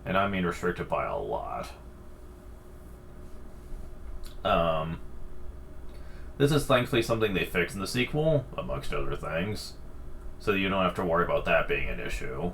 And I mean restricted by a lot. This is thankfully something they fixed in the sequel, amongst other things, so that you don't have to worry about that being an issue.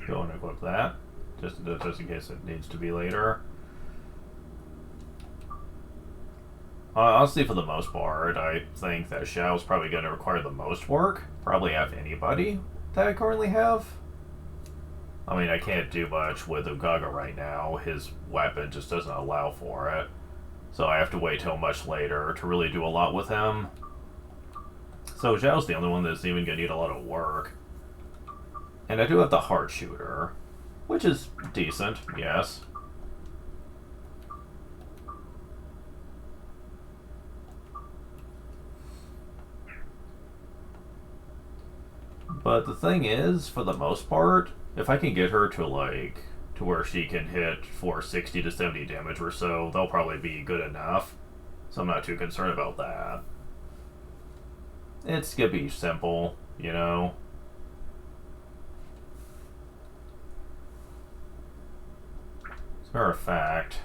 Go and equip that, just in case it needs to be later. Honestly, for the most part, I think that Xiao's probably going to require the most work. Probably have anybody that I currently have. I mean, I can't do much with Ugaga right now. His weapon just doesn't allow for it. So I have to wait till much later to really do a lot with him. So Xiao's the only one that's even going to need a lot of work. And I do have the Heart Shooter, which is decent, yes. But the thing is, for the most part, if I can get her to where she can hit for 60 to 70 damage or so, they'll probably be good enough. So I'm not too concerned about that. It's gonna be simple, you know. As a matter of fact,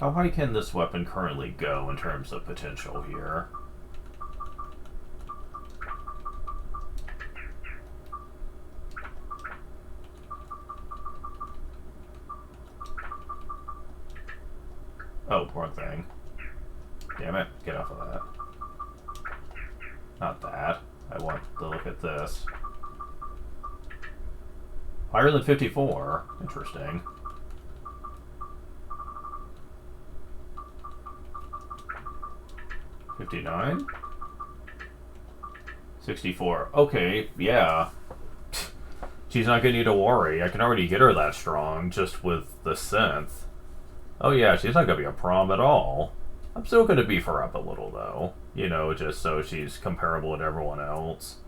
how high can this weapon currently go in terms of potential here? Oh, wrong thing. Damn it, get off of that. Not that. I want to look at this. Higher than 54. Interesting. $59? 64. Okay, yeah. She's not gonna need to worry. I can already get her that strong just with the synth. Oh yeah, she's not gonna be a prom at all. I'm still gonna beef her up a little though. You know, just so she's comparable to everyone else.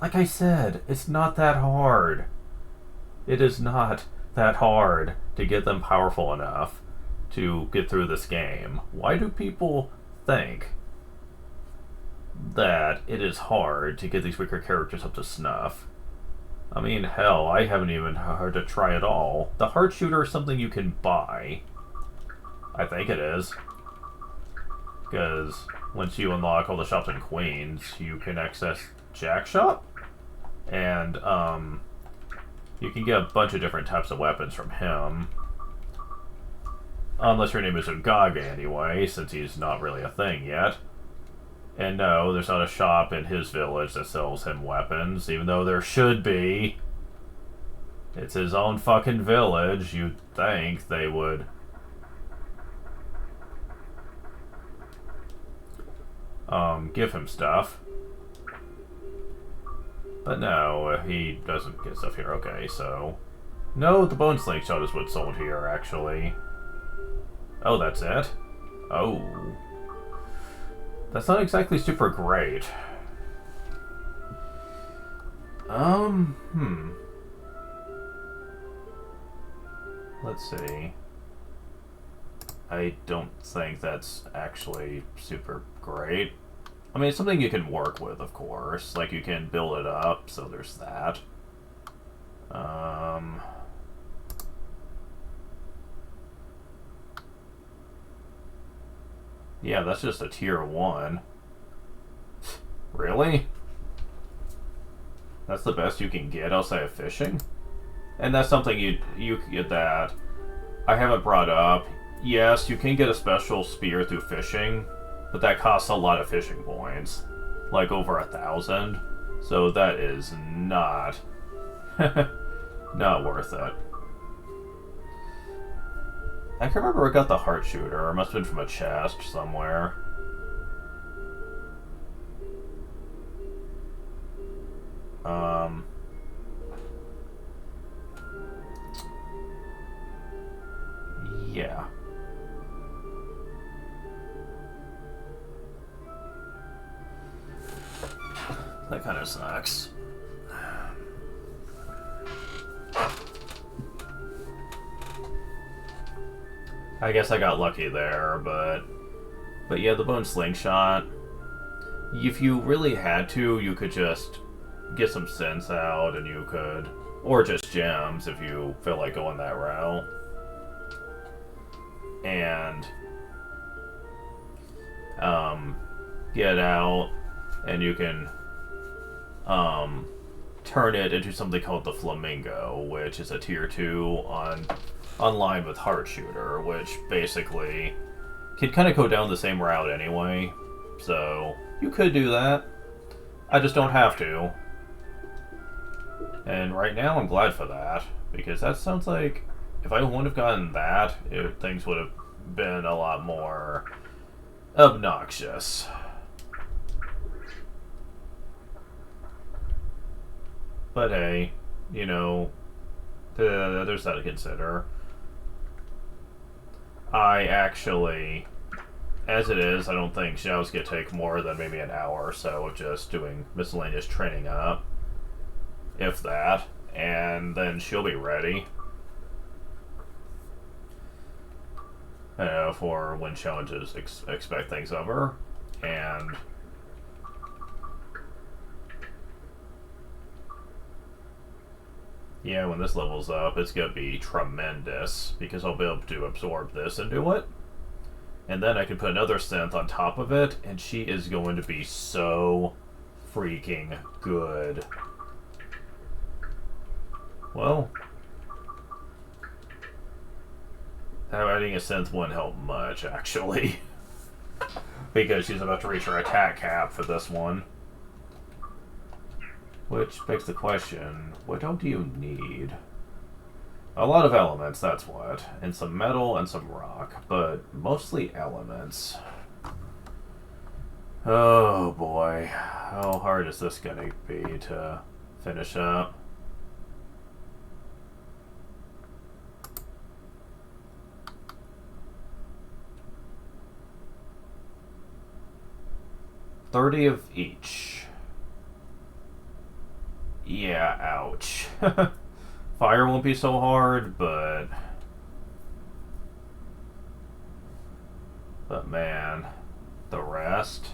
Like I said, it's not that hard. It is not that hard to get them powerful enough to get through this game. Why do people think that it is hard to get these weaker characters up to snuff? I mean, hell, I haven't even had to try at all. The heart shooter is something you can buy. I think it is. Because once you unlock all the shops in Queens, you can access Jack Shop. And, you can get a bunch of different types of weapons from him. Unless your name is Ugaga anyway, since he's not really a thing yet. And no, there's not a shop in his village that sells him weapons, even though there should be. It's his own fucking village. You'd think they would give him stuff. But no, he doesn't get stuff here. Okay, so... No, the bone slingshot is what's sold here, actually. Oh, that's it? Oh. That's not exactly super great. Let's see. I don't think that's actually super great. I mean, it's something you can work with, of course. Like, you can build it up, so there's that. Yeah, that's just a tier 1. Really? That's the best you can get outside of fishing? And that's something you get that I haven't brought up. Yes, you can get a special spear through fishing, but that costs a lot of fishing points. Like over 1,000. So that is not... not worth it. I can remember I got the heart shooter. It must have been from a chest somewhere. Yeah. That kind of sucks. I guess I got lucky there, but yeah, the bone slingshot. If you really had to, you could just get some synths out, and you could, or just gems if you feel like going that route. And get out, and you can turn it into something called the Flamingo, which is a tier 2 online with Heart Shooter, which basically can kind of go down the same route anyway. So you could do that. I just don't have to. And right now I'm glad for that, because that sounds like if I wouldn't have gotten that, things would have been a lot more obnoxious. But hey, you know, there's that to consider. I actually, as it is, I don't think Xiao's take more than maybe an hour or so of just doing miscellaneous training up. If that. And then she'll be ready. For when challenges expect things of her. And yeah, when this level's up, it's going to be tremendous, because I'll be able to absorb this into it. And then I can put another synth on top of it, and she is going to be so freaking good. Well, adding a synth wouldn't help much, actually. Because she's about to reach her attack cap for this one. Which begs the question, what do you need? A lot of elements, that's what. And some metal and some rock, but mostly elements. Oh boy, how hard is this gonna be to finish up? $30 of each. Yeah, ouch. Fire won't be so hard, but man, the rest.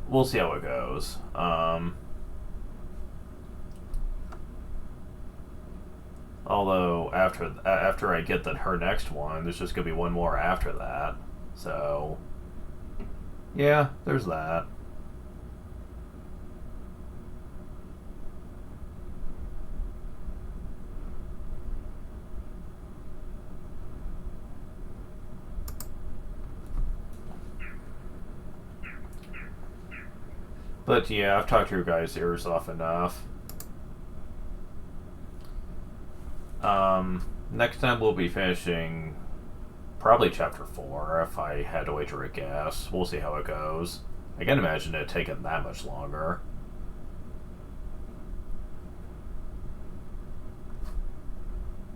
We'll see how it goes. Although after I get her next one, there's just gonna be one more after that. So yeah, there's that. But yeah, I've talked your guys' ears off enough. Next time we'll be finishing probably chapter 4 if I had to wager a guess. We'll see how it goes. I can't imagine it taking that much longer.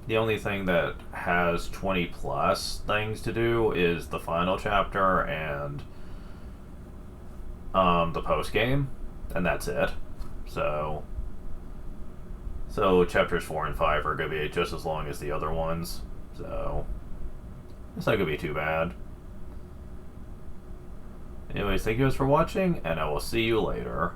The only thing that has 20 plus things to do is the final chapter and the post game, and that's it. So chapters 4 and 5 are going to be just as long as the other ones, so it's not going to be too bad. Anyways, thank you guys for watching, and I will see you later.